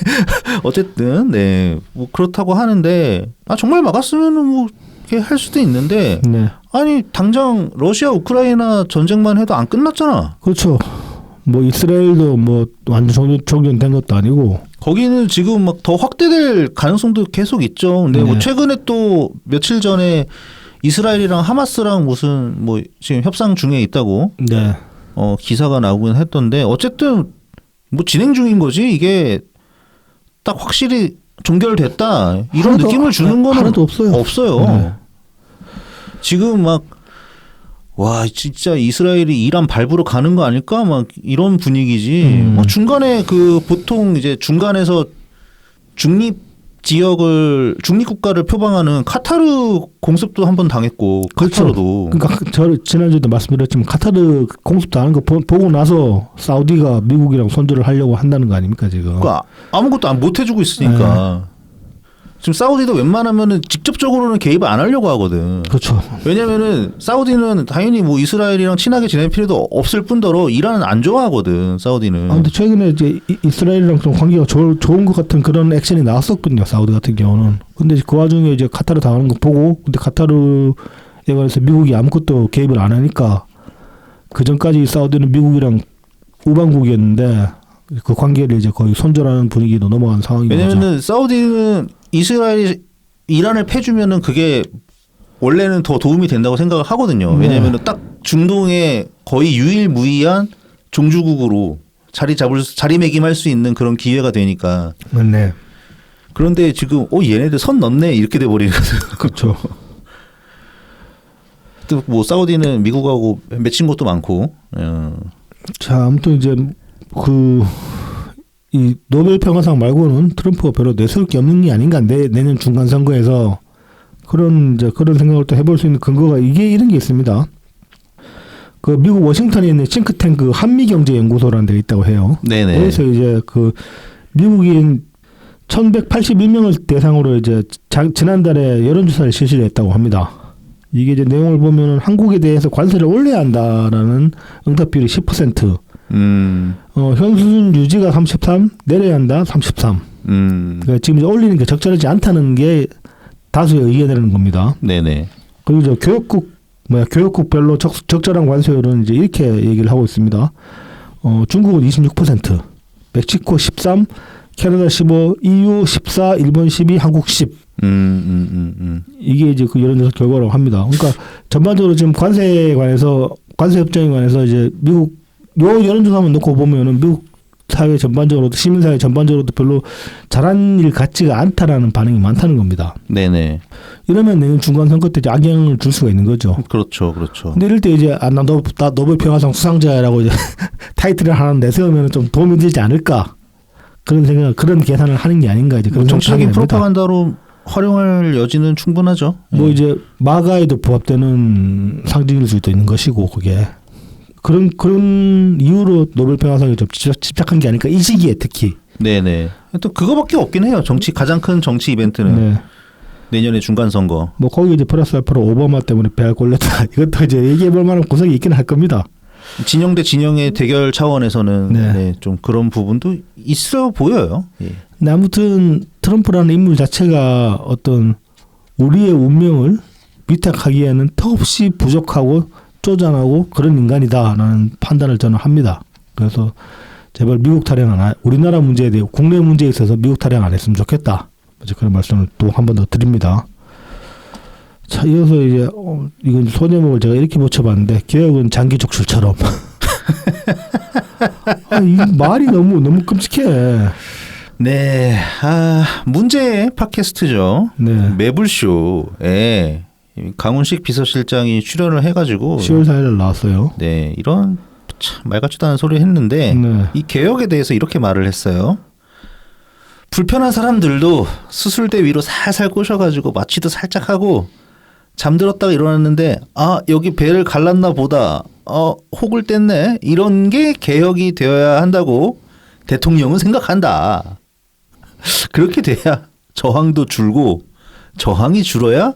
Speaker 1: 어쨌든 네, 뭐 그렇다고 하는데 정말 막았으면은 뭐 이렇게 할 수도 있는데
Speaker 2: 네.
Speaker 1: 아니 당장 러시아 우크라이나 전쟁만 해도 안 끝났잖아.
Speaker 2: 그렇죠. 뭐 이스라엘도 뭐 완전 종전된 것도 아니고.
Speaker 1: 거기는 지금 막 더 확대될 가능성도 계속 있죠. 근데 뭐 최근에 또 며칠 전에 이스라엘이랑 하마스랑 무슨 뭐 지금 협상 중에 있다고
Speaker 2: 네.
Speaker 1: 기사가 나오긴 했던데 어쨌든 뭐 진행 중인 거지. 이게 딱 확실히 종결됐다 이런 느낌을 주는 거는
Speaker 2: 하나도 없어요. 네.
Speaker 1: 지금 막 와 진짜 이스라엘이 이란 밟으러 가는 거 아닐까 막 이런 분위기지. 중간에 그 보통 이제 중간에서 중립 국가를 표방하는 카타르 공습도 한번 당했고.
Speaker 2: 그렇죠.
Speaker 1: 카타르도.
Speaker 2: 그러니까 저 지난주에도 말씀드렸지만 카타르 공습 당한 거 보고 나서 사우디가 미국이랑 손절을 하려고 한다는 거 아닙니까 지금?
Speaker 1: 그러니까 아무것도 못 해주고 있으니까. 지금 사우디도 웬만하면은 직접적으로는 개입을 안 하려고 하거든.
Speaker 2: 그렇죠.
Speaker 1: 왜냐면은 사우디는 당연히 뭐 이스라엘이랑 친하게 지낼 필요도 없을 뿐더러 이란은 안 좋아하거든. 사우디는.
Speaker 2: 근데 최근에 이제 이스라엘이랑 좀 관계가 좋은 것 같은 그런 액션이 나왔었거든요. 사우디 같은 경우는. 근데 그 와중에 이제 카타르 당하는 거 보고, 근데 카타르에 관해서 미국이 아무것도 개입을 안 하니까 그 전까지 사우디는 미국이랑 우방국이었는데 그 관계를 이제 거의 손절하는 분위기로 넘어간 상황인 거죠.
Speaker 1: 왜냐면은 사우디는 이스라엘이 이란을 패주면은 그게 원래는 더 도움이 된다고 생각을 하거든요. 왜냐면은 딱 중동에 거의 유일무이한 종주국으로 자리매김할 수 있는 그런 기회가 되니까.
Speaker 2: 네.
Speaker 1: 그런데 지금 얘네들 선 넘네 이렇게 돼 버리거든.
Speaker 2: 그렇죠.
Speaker 1: 또 뭐 사우디는 미국하고 맺힌 것도 많고.
Speaker 2: 자, 아무튼 이제 이 노벨 평화상 말고는 트럼프가 별로 내세울 게 없는 게 아닌가. 내년 중간 선거에서 그런 생각을 또 해볼 수 있는 근거가 이런 게 있습니다. 그 미국 워싱턴에 있는 싱크탱크 한미경제연구소라는 데가 있다고 해요.
Speaker 1: 네네.
Speaker 2: 그래서 이제 그 미국인 1,181명을 대상으로 이제 지난달에 여론조사를 실시를 했다고 합니다. 이게 이제 내용을 보면은 한국에 대해서 관세를 올려야 한다라는 응답 비율이 10%. 현 수준 유지가 33, 내려야 한다 33. 그러니까 지금 이제 올리는 게 적절하지 않다는 게 다수의 의견이라는 겁니다.
Speaker 1: 네네.
Speaker 2: 그리고 이제 교역국별로 적절한 관세율은 이제 이렇게 얘기를 하고 있습니다. 중국은 26%, 멕시코 13, 캐나다 15, EU 14, 일본 12, 한국 10. 이게 이제 그 여론조사 결과라고 합니다. 그러니까 전반적으로 지금 관세 협정에 관해서 이제 미국 요 여론조사만 놓고 보면은 미국 사회 전반적으로도 시민사회 전반적으로도 별로 잘한 일 같지가 않다라는 반응이 많다는 겁니다.
Speaker 1: 네네.
Speaker 2: 이러면 내년 중간 선거 때 이제 악영향을 줄 수가 있는 거죠.
Speaker 1: 그렇죠.
Speaker 2: 근데 이럴 때 이제 나 노벨 평화상 수상자라고 이제 타이틀을 하나 내세우면 좀 도움이 되지 않을까 그런 계산을 하는 게 아닌가 이제 그런
Speaker 1: 정치적인 프로파간다로 활용할 여지는 충분하죠.
Speaker 2: 뭐 이제 마가에도 부합되는 상징일 수도 있는 것이고 그게. 그런 이유로 노벨 평화상에 좀 집착한 게 아닐까 이 시기에 특히.
Speaker 1: 네네. 또 그거밖에 없긴 해요. 가장 큰 정치 이벤트는
Speaker 2: 네.
Speaker 1: 내년에 중간 선거.
Speaker 2: 뭐 거기 이제 플러스 알파로 오바마 때문에 배알 꼴렸다. 이것도 이제 얘기해볼 만한 구석이 있긴 할 겁니다.
Speaker 1: 진영 대 진영의 대결 차원에서는 네, 좀 그런 부분도 있어 보여요. 예.
Speaker 2: 근데 아무튼 트럼프라는 인물 자체가 어떤 우리의 운명을 위탁하기에는 턱없이 부족하고 쪼잔하고 그런 인간이다라는 판단을 저는 합니다. 그래서 제발 미국 탈영 우리나라 문제에 대해 국내 문제에 있어서 미국 탈영 안 했으면 좋겠다. 이제 그런 말씀을 또 한 번 더 드립니다. 자, 이어서 이제 이건 소제목을 제가 이렇게 붙여봤는데 개혁은 장기 적출처럼. 이 말이 너무 끔찍해.
Speaker 1: 네, 문제의 팟캐스트죠.
Speaker 2: 네.
Speaker 1: 매불쇼에 강훈식 비서실장이 출연을 해가지고
Speaker 2: 10월 4일 나왔어요.
Speaker 1: 네, 이런 참 말 같지도 않은 소리를 했는데
Speaker 2: 네.
Speaker 1: 이 개혁에 대해서 이렇게 말을 했어요. 불편한 사람들도 수술대 위로 살살 꼬셔가지고 마취도 살짝 하고 잠들었다가 일어났는데 여기 배를 갈랐나 보다. 혹을 뗐네. 이런 게 개혁이 되어야 한다고 대통령은 생각한다. 그렇게 돼야 저항도 줄고 저항이 줄어야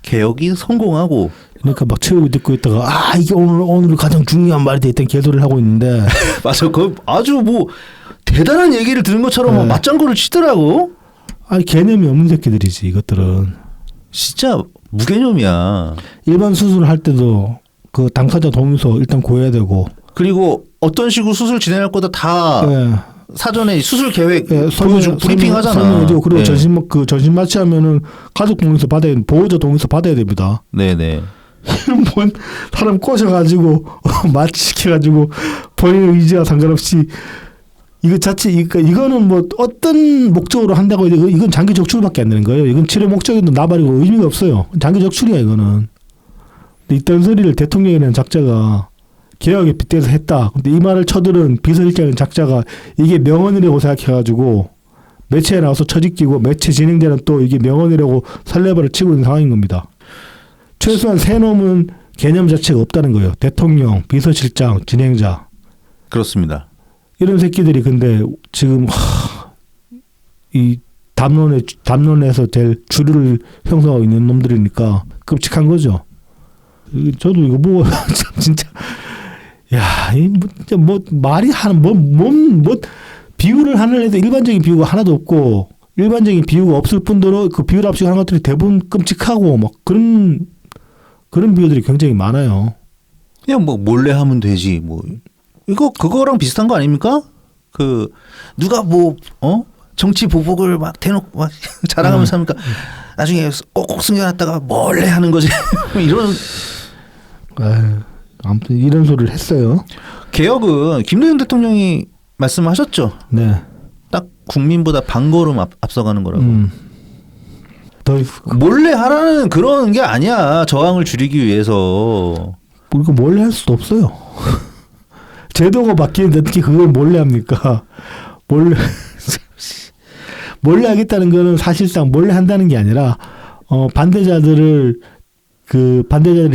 Speaker 1: 개혁이 성공하고.
Speaker 2: 그러니까 막 책을 듣고 있다가 이게 오늘 가장 중요한 말이 돼 있던 개소리를 하고 있는데
Speaker 1: 맞아. 그 아주 뭐 대단한 얘기를 들은 것처럼
Speaker 2: 네.
Speaker 1: 맞장구를 치더라고.
Speaker 2: 개념이 없는 새끼들이지 이것들은.
Speaker 1: 진짜 무개념이야.
Speaker 2: 일반 수술을 할 때도 그 당사자 동의서 일단 구해야 되고.
Speaker 1: 그리고 어떤 식으로 수술 진행할 거다 다
Speaker 2: 예.
Speaker 1: 사전에 수술 계획
Speaker 2: 예,
Speaker 1: 보여주고 브리핑 하잖아.
Speaker 2: 설명해주고 그리고
Speaker 1: 예.
Speaker 2: 전신 마취하면은 가족 동의서 보호자 동의서 받아야 됩니다.
Speaker 1: 네네.
Speaker 2: 뭔 사람 꼬셔가지고 마취시켜가지고 본인 의지와 상관없이 이거 자체 이거는 뭐 어떤 목적으로 한다고 이건 장기 적출밖에 안 되는 거예요. 이건 치료 목적에도 나발이고 의미가 없어요. 장기 적출이야 이거는. 근데 이딴 소리를 대통령이라는 작자가 개혁에 빗대서 했다. 근데 이 말을 쳐들은 비서실장이라는 작자가 이게 명언이라고 생각해가지고 매체에 나와서 처지끼고 매체 진행자는 또 이게 명언이라고 설레발을 치고 있는 상황인 겁니다. 최소한 새 놈은 개념 자체가 없다는 거예요. 대통령, 비서실장, 진행자.
Speaker 1: 그렇습니다.
Speaker 2: 이런 새끼들이 근데 지금 이 담론에서 제일 주류를 형성하고 있는 놈들이니까 끔찍한 거죠. 저도 이거 보고 참 진짜 뭐 말이 뭐 비유를 하는 애도 일반적인 비유가 하나도 없고 일반적인 비유가 없을 뿐더러 그 비유를 합치고 하는 것들이 대부분 끔찍하고 막 그런 비유들이 굉장히 많아요.
Speaker 1: 그냥 뭐 몰래 하면 되지 뭐 이거 그거랑 비슷한 거 아닙니까? 그 누가 뭐 정치 보복을 막 대놓고 막 자랑하면서 합니까? 나중에 꼭꼭 숨겨놨다가 몰래 하는 거지. 이런.
Speaker 2: 아무튼 이런 소리를 했어요.
Speaker 1: 개혁은 김대중 대통령이 말씀하셨죠.
Speaker 2: 네.
Speaker 1: 딱 국민보다 반걸음 앞서가는 거라고. 몰래 하라는 그런 게 아니야. 저항을 줄이기 위해서.
Speaker 2: 우리가 몰래 할 수도 없어요. 제도가 바뀌는데 어떻게 그걸 몰래 합니까? 몰래 하겠다는 거는 사실상 몰래 한다는 게 아니라 반대자들이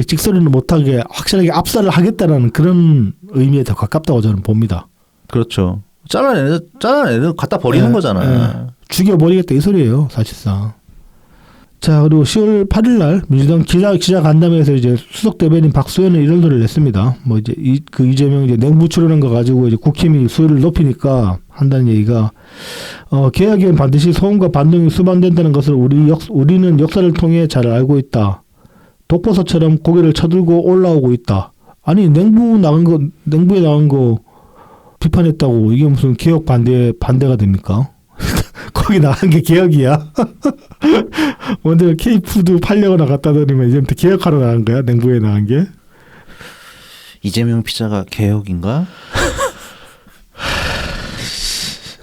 Speaker 2: 찍소리를 못하게 확실하게 압살을 하겠다라는 그런 의미에 더 가깝다고 저는 봅니다.
Speaker 1: 그렇죠. 잘라내는 갖다 버리는 거잖아.
Speaker 2: 죽여버리겠다 이 소리예요, 사실상. 자, 그리고 10월 8일 날 민주당 기자 간담회에서 이제 수석 대변인 박수현은 이런 소리를 냈습니다. 뭐 이제 이재명 이제 내부 출연한 거 가지고 이제 국힘이 수위를 높이니까 한다는 얘기가 개혁에는 반드시 소음과 반동이 수반된다는 것을 우리는 역사를 통해 잘 알고 있다. 독버섯처럼 고개를 쳐들고 올라오고 있다. 아니 냉부에 나간 거 비판했다고 이게 무슨 개혁 반대가 됩니까? 거기 나간 게 개혁이야. 먼저 K푸드 팔려고 나갔다더니만 이제부터 개혁하러 나간 거야? 냉부에 나간 게?
Speaker 1: 이재명 피자가 개혁인가?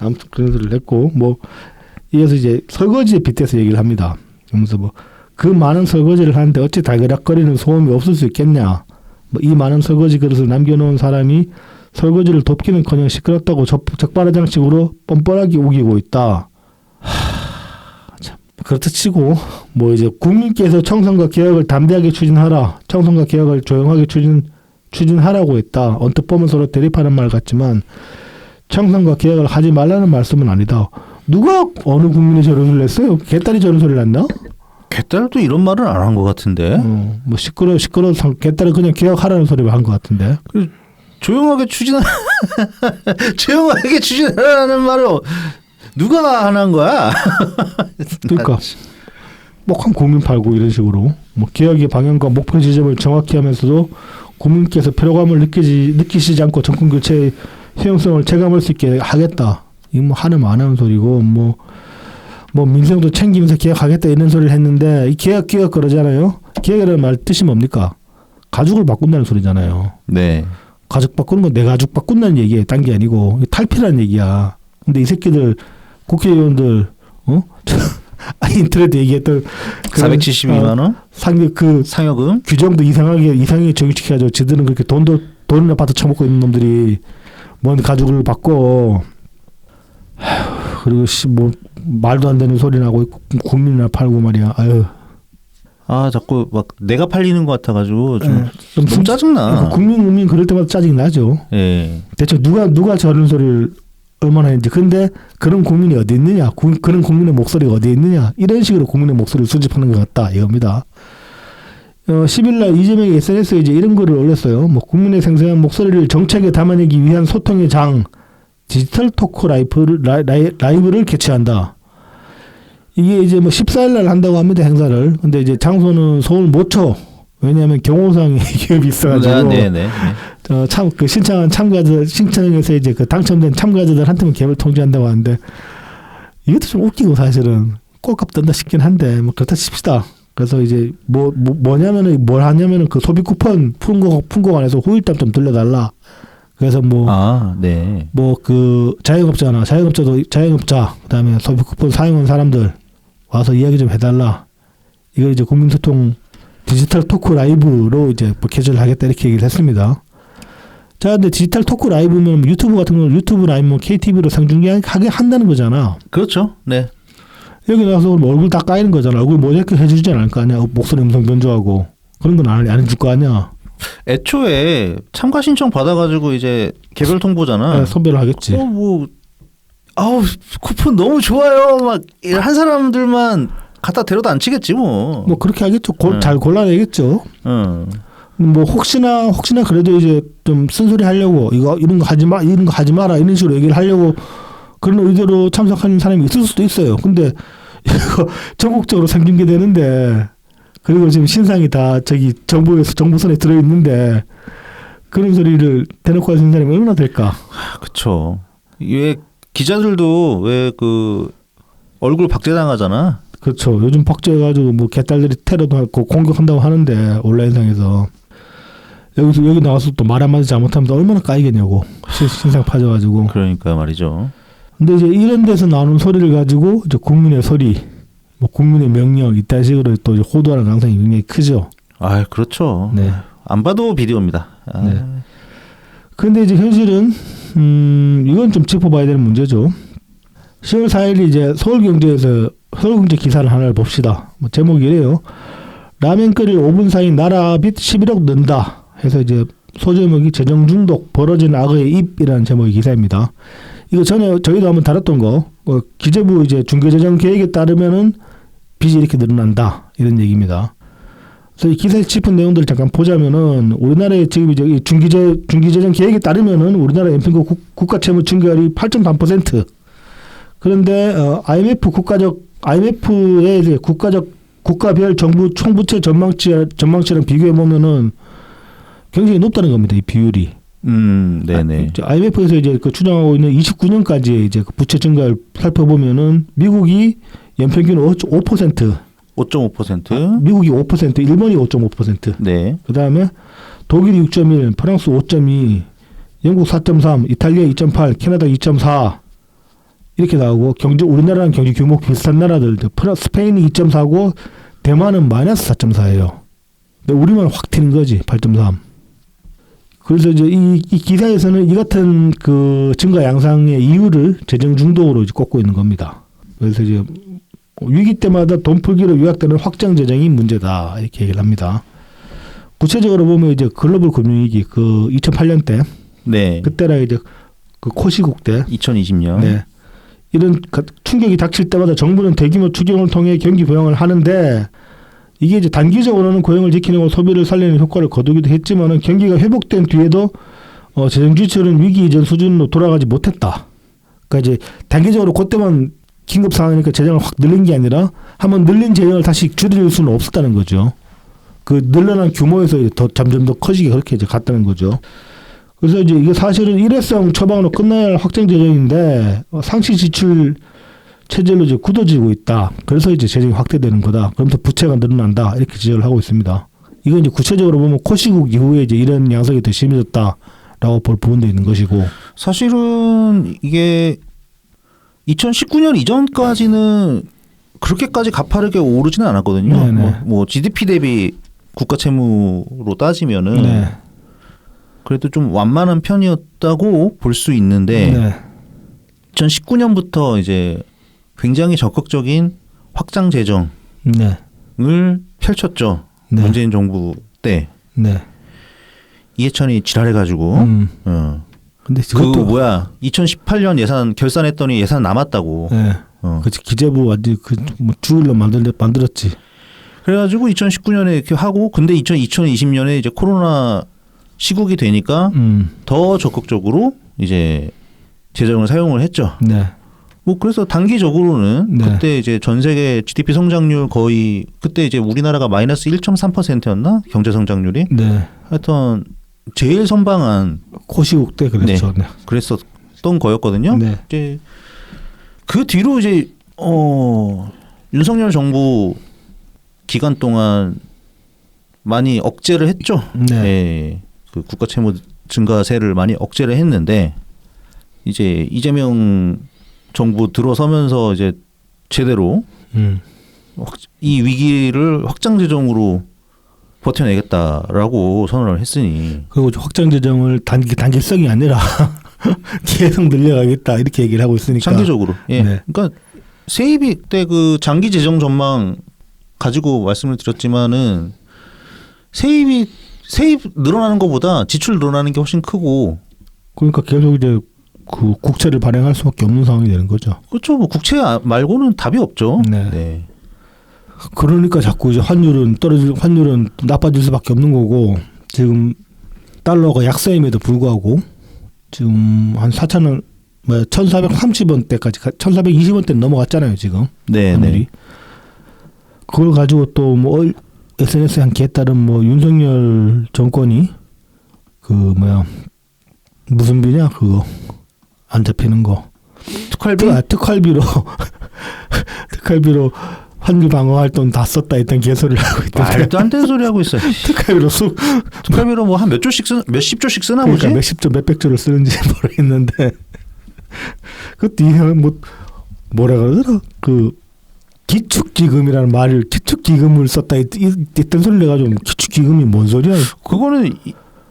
Speaker 2: 아무튼 그런 소리를 했고 뭐 이어서 이제 설거지에 빗대서 얘기를 합니다. 그러면서 뭐 그 많은 설거지를 하는데 어찌 달그락거리는 소음이 없을 수 있겠냐? 뭐 이 많은 설거지 그릇을 남겨놓은 사람이 설거지를 돕기는커녕 시끄럽다고 적발하장식으로 뻔뻔하게 우기고 있다. 참 그렇다 치고 뭐 이제 국민께서 청산과 개혁을 담대하게 추진하라. 청산과 개혁을 조용하게 추진하라고 했다. 언뜻 보면 서로 대립하는 말 같지만 청산과 개혁을 하지 말라는 말씀은 아니다. 누가 어느 국민이 저런 소리를 했어요? 개딸이 저런 소리를 했나?
Speaker 1: 개딸도 이런 말은 안 한 것 같은데.
Speaker 2: 뭐 시끄러 개딸은 그냥 개혁하라는 소리를 한 것 같은데.
Speaker 1: 조용하게 추진하라는 말을 누가 하는 거야?
Speaker 2: 그러니까 목한 국민 팔고 이런 식으로 뭐 개혁의 방향과 목표 지점을 정확히 하면서도 국민께서 피로감을 느끼시지 않고 정권 교체의 효용성을 체감할 수 있게 하겠다. 이거 뭐 하는 안 하는 소리고 뭐 뭐 민생도 챙기면서 개혁하겠다 이런 소리를 했는데 이 개혁 그러잖아요. 개혁이라는 말 뜻이 뭡니까? 가죽을 바꾼다는 소리잖아요.
Speaker 1: 네.
Speaker 2: 가죽 바꾸는 건 내 가죽 바꾼다는 얘기예요. 딴 게 아니고 탈피라는 얘기야. 근데 이 새끼들 국회의원들 인터넷 얘기했던
Speaker 1: 472만 원 상여금
Speaker 2: 규정도 이상하게 정의시켜가지고 지들은 그렇게 돈이나 받아 처먹고 있는 놈들이 뭔 가죽을 바꿔. 그리고 뭐 말도 안 되는 소리 나고 국민이나 팔고 말이야. 아유.
Speaker 1: 아 자꾸 막 내가 팔리는 것 같아가지고 좀 너무 짜증나.
Speaker 2: 국민 그럴 때마다 짜증 나죠.
Speaker 1: 예.
Speaker 2: 대체 누가 저런 소리를 얼마나 했는지. 근데 그런 국민이 어디 있느냐? 그런 국민의 목소리가 어디 있느냐? 이런 식으로 국민의 목소리를 수집하는 것 같다 이겁니다. 10일날 이재명이 SNS에 이제 이런 글을 올렸어요. 뭐 국민의 생생한 목소리를 정책에 담아내기 위한 소통의 장 디지털 토크 라이브를 개최한다. 이게 이제 뭐 14일날 한다고 합니다 행사를. 근데 이제 장소는 서울 모처. 왜냐하면 경호상 기업이 있어가지고.
Speaker 1: 네네.
Speaker 2: 참 그 신청한 참가자 신청에서 이제 그 당첨된 참가자들한테만 개별 통지한다고 하는데 이것도 좀 웃기고 사실은 꼴값 뜬다 싶긴 한데 뭐 그렇다 칩시다. 그래서 이제 뭐냐면은 뭘 하냐면은 그 소비 쿠폰 품고 관해서 후일담 좀 들려달라. 그래서 뭐 그 자영업자 그다음에 소비 쿠폰 사용한 사람들 와서 이야기 좀 해달라. 이걸 이제 국민소통 디지털 토크 라이브로 이제 뭐 개최를 하겠다 이렇게 얘기를 했습니다. 자, 근데 디지털 토크 라이브면 유튜브 같은 경우는 유튜브 라이브 뭐 KTV로 생중계하게 한다는 거잖아.
Speaker 1: 그렇죠. 네.
Speaker 2: 여기 나와서 뭐 얼굴 다 까이는 거잖아. 얼굴 모자이크 해주지 않을 거 아니야. 목소리 음성 변조하고 그런 건 안 해줄 거 아니야.
Speaker 1: 애초에 참가 신청 받아가지고 이제 개별 통보잖아.
Speaker 2: 네, 선별을 하겠지.
Speaker 1: 쿠폰 너무 좋아요. 막 한 사람들만 갖다 데려다 앉히겠지 뭐.
Speaker 2: 뭐 그렇게 하겠죠. 잘 골라내겠죠.
Speaker 1: 응.
Speaker 2: 뭐 혹시나 그래도 이제 좀 쓴소리 하려고 이런 거 하지 마라 이런 식으로 얘기를 하려고 그런 의도로 참석하는 사람이 있을 수도 있어요. 근데 이거 전국적으로 생중계되는데 그리고 지금 신상이 다 저기 정보선에 들어 있는데 그런 소리를 대놓고 하시는 사람이 얼마나 될까?
Speaker 1: 그렇죠. 왜 기자들도 왜 그 얼굴 박제당하잖아.
Speaker 2: 그렇죠. 요즘 박제해가지고 뭐 개딸들이 테러도 하고 공격한다고 하는데 온라인상에서 여기 나와서 또 말 한마디 잘못하면 얼마나 까이겠냐고 신상 파져가지고.
Speaker 1: 그러니까 말이죠.
Speaker 2: 근데 이제 이런 데서 나오는 소리를 가지고 이제 국민의 소리, 뭐 국민의 명령 이딴 식으로 또 이제 호도하는 가능성이 굉장히 크죠.
Speaker 1: 아, 그렇죠.
Speaker 2: 네.
Speaker 1: 안 봐도 비디오입니다.
Speaker 2: 네. 그런데 이제 현실은 이건 좀 짚어봐야 되는 문제죠. 10월 4일 이제 서울경제 기사를 하나를 봅시다. 뭐 제목이 이래요. 라면 끓일 5분 사이 나라빚 11억 는다. 해서 이제 소제목이 재정 중독 벌어진 악의 입이라는 제목의 기사입니다. 이거 전에 저희도 한번 다뤘던 거. 기재부 이제 중개재정 계획에 따르면은 빚이 이렇게 늘어난다 이런 얘기입니다. 그래서 이 기사에 짚은 내용들을 잠깐 보자면은 우리나라의 지금 이제 중기재정 계획에 따르면은 우리나라 연평균 국가 채무 증가율이 8.3%. 그런데 IMF의 이제 국가별 정부 총부채 전망치랑 비교해 보면은 굉장히 높다는 겁니다. 이 비율이.
Speaker 1: 네네.
Speaker 2: IMF에서 이제 그 추정하고 있는 29년까지의 이제 그 부채 증가를 살펴보면은 미국이 연평균 5%.
Speaker 1: 5.5%.
Speaker 2: 미국이 5%, 일본이 5.5%.
Speaker 1: 네.
Speaker 2: 그다음에 독일이 6.1, 프랑스 5.2, 영국 4.3, 이탈리아 2.8, 캐나다 2.4 이렇게 나오고 우리나라랑 경제 규모 비슷한 나라들 스페인이 2.4고 대만은 마이너스 4.4예요. 근데 우리만 확 튀는 거지 8.3. 그래서 이제 이 기사에서는 이 같은 그 증가 양상의 이유를 재정 중독으로 이제 꼽고 있는 겁니다. 그래서 이제 위기 때마다 돈 풀기로 요약되는 확장 재정이 문제다 이렇게 얘기를 합니다. 구체적으로 보면 이제 글로벌 금융위기 그 2008년 때,
Speaker 1: 네.
Speaker 2: 그때라 이제 그 코시국 때,
Speaker 1: 2020년,
Speaker 2: 네. 이런 충격이 닥칠 때마다 정부는 대규모 추경을 통해 경기 부양을 하는데 이게 이제 단기적으로는 고용을 지키는 소비를 살리는 효과를 거두기도 했지만은 경기가 회복된 뒤에도 재정 지출은 위기 이전 수준으로 돌아가지 못했다. 그러니까 이제 단기적으로 그때만 긴급 상황이니까 재정을 확 늘린 게 아니라 한번 늘린 재정을 다시 줄일 수는 없었다는 거죠. 그 늘어난 규모에서 더 점점 더 커지게 그렇게 이제 갔다는 거죠. 그래서 이제 이게 사실은 일회성 처방으로 끝나야 할 확정 재정인데 상시 지출 체질로 이제 굳어지고 있다. 그래서 이제 재정이 확대되는 거다. 그러면서 부채가 늘어난다. 이렇게 지적을 하고 있습니다. 이건 이제 구체적으로 보면 코시국 이후에 이제 이런 양상이 더 심해졌다라고 볼 부분도 있는 것이고.
Speaker 1: 사실은 이게 2019년 이전까지는 그렇게까지 가파르게 오르지는 않았거든요.
Speaker 2: 네네.
Speaker 1: 뭐 GDP 대비 국가 채무로 따지면은
Speaker 2: 네.
Speaker 1: 그래도 좀 완만한 편이었다고 볼 수 있는데
Speaker 2: 네.
Speaker 1: 2019년부터 이제 굉장히 적극적인 확장 재정을
Speaker 2: 네.
Speaker 1: 펼쳤죠.
Speaker 2: 네.
Speaker 1: 문재인 정부 때
Speaker 2: 네.
Speaker 1: 이해찬이 지랄해가지고
Speaker 2: 근데
Speaker 1: 그
Speaker 2: 그것도
Speaker 1: 2018년 예산 결산했더니 예산 남았다고.
Speaker 2: 네. 그치 기재부 완전 그뭐 죽일로 만들었지.
Speaker 1: 그래가지고 2019년에 이렇게 하고 근데 2020년에 이제 코로나 시국이 되니까 더 적극적으로 이제 재정을 사용을 했죠.
Speaker 2: 네.
Speaker 1: 뭐 그래서 단기적으로는
Speaker 2: 네.
Speaker 1: 그때 이제 전 세계 GDP 성장률 거의 그때 이제 우리나라가 마이너스 1.3%였나 경제 성장률이
Speaker 2: 네.
Speaker 1: 하여튼 제일 선방한
Speaker 2: 코시국 때 그랬죠. 네.
Speaker 1: 그랬었던 거였거든요.
Speaker 2: 네.
Speaker 1: 이제 그 뒤로 이제 윤석열 정부 기간 동안 많이 억제를 했죠.
Speaker 2: 네.
Speaker 1: 예, 그 국가 채무 증가세를 많이 억제를 했는데 이제 이재명 정부 들어서면서 이제 제대로 이 위기를 확장 재정으로 버텨내겠다라고 선언을 했으니
Speaker 2: 그리고 확장 재정을 단기성이 아니라 계속 늘려가겠다 이렇게 얘기를 하고 있으니까
Speaker 1: 장기적으로. 예.
Speaker 2: 네.
Speaker 1: 그러니까 세입이 때 그 장기 재정 전망 가지고 말씀을 드렸지만은 세입 늘어나는 것보다 지출 늘어나는 게 훨씬 크고
Speaker 2: 그러니까 계속 이제 그 국채를 발행할 수밖에 없는 상황이 되는 거죠.
Speaker 1: 그렇죠. 뭐 국채 말고는 답이 없죠.
Speaker 2: 네.
Speaker 1: 네.
Speaker 2: 그러니까 자꾸 이제 환율은 나빠질 수밖에 없는 거고 지금 달러가 약세임에도 불구하고 지금 한 4,000원 1,430원대까지 1,420원대 넘어갔잖아요 지금.
Speaker 1: 네,
Speaker 2: 환율이.
Speaker 1: 네.
Speaker 2: 그걸 가지고 또 뭐 SNS에 한 개에 따른 뭐 윤석열 정권이 그 무슨 비냐 그거 안 잡히는 거
Speaker 1: 특활비?
Speaker 2: 특활비로 환율 방어할 돈 다 썼다 했던 개소리를 하고 있던데.
Speaker 1: 말도 안 되는 소리 하고 있어요. 특활비로 뭐 한 몇십 조씩 쓰나 보지?
Speaker 2: 그러니까 몇십 조 몇백 조를 쓰는지 모르겠는데 그것도 이상 뭐라 그러더라 그 기축기금이라는 말을 기축기금을 썼다 했던 소리를 해가지고 기축기금이 뭔 소리야?
Speaker 1: 그거는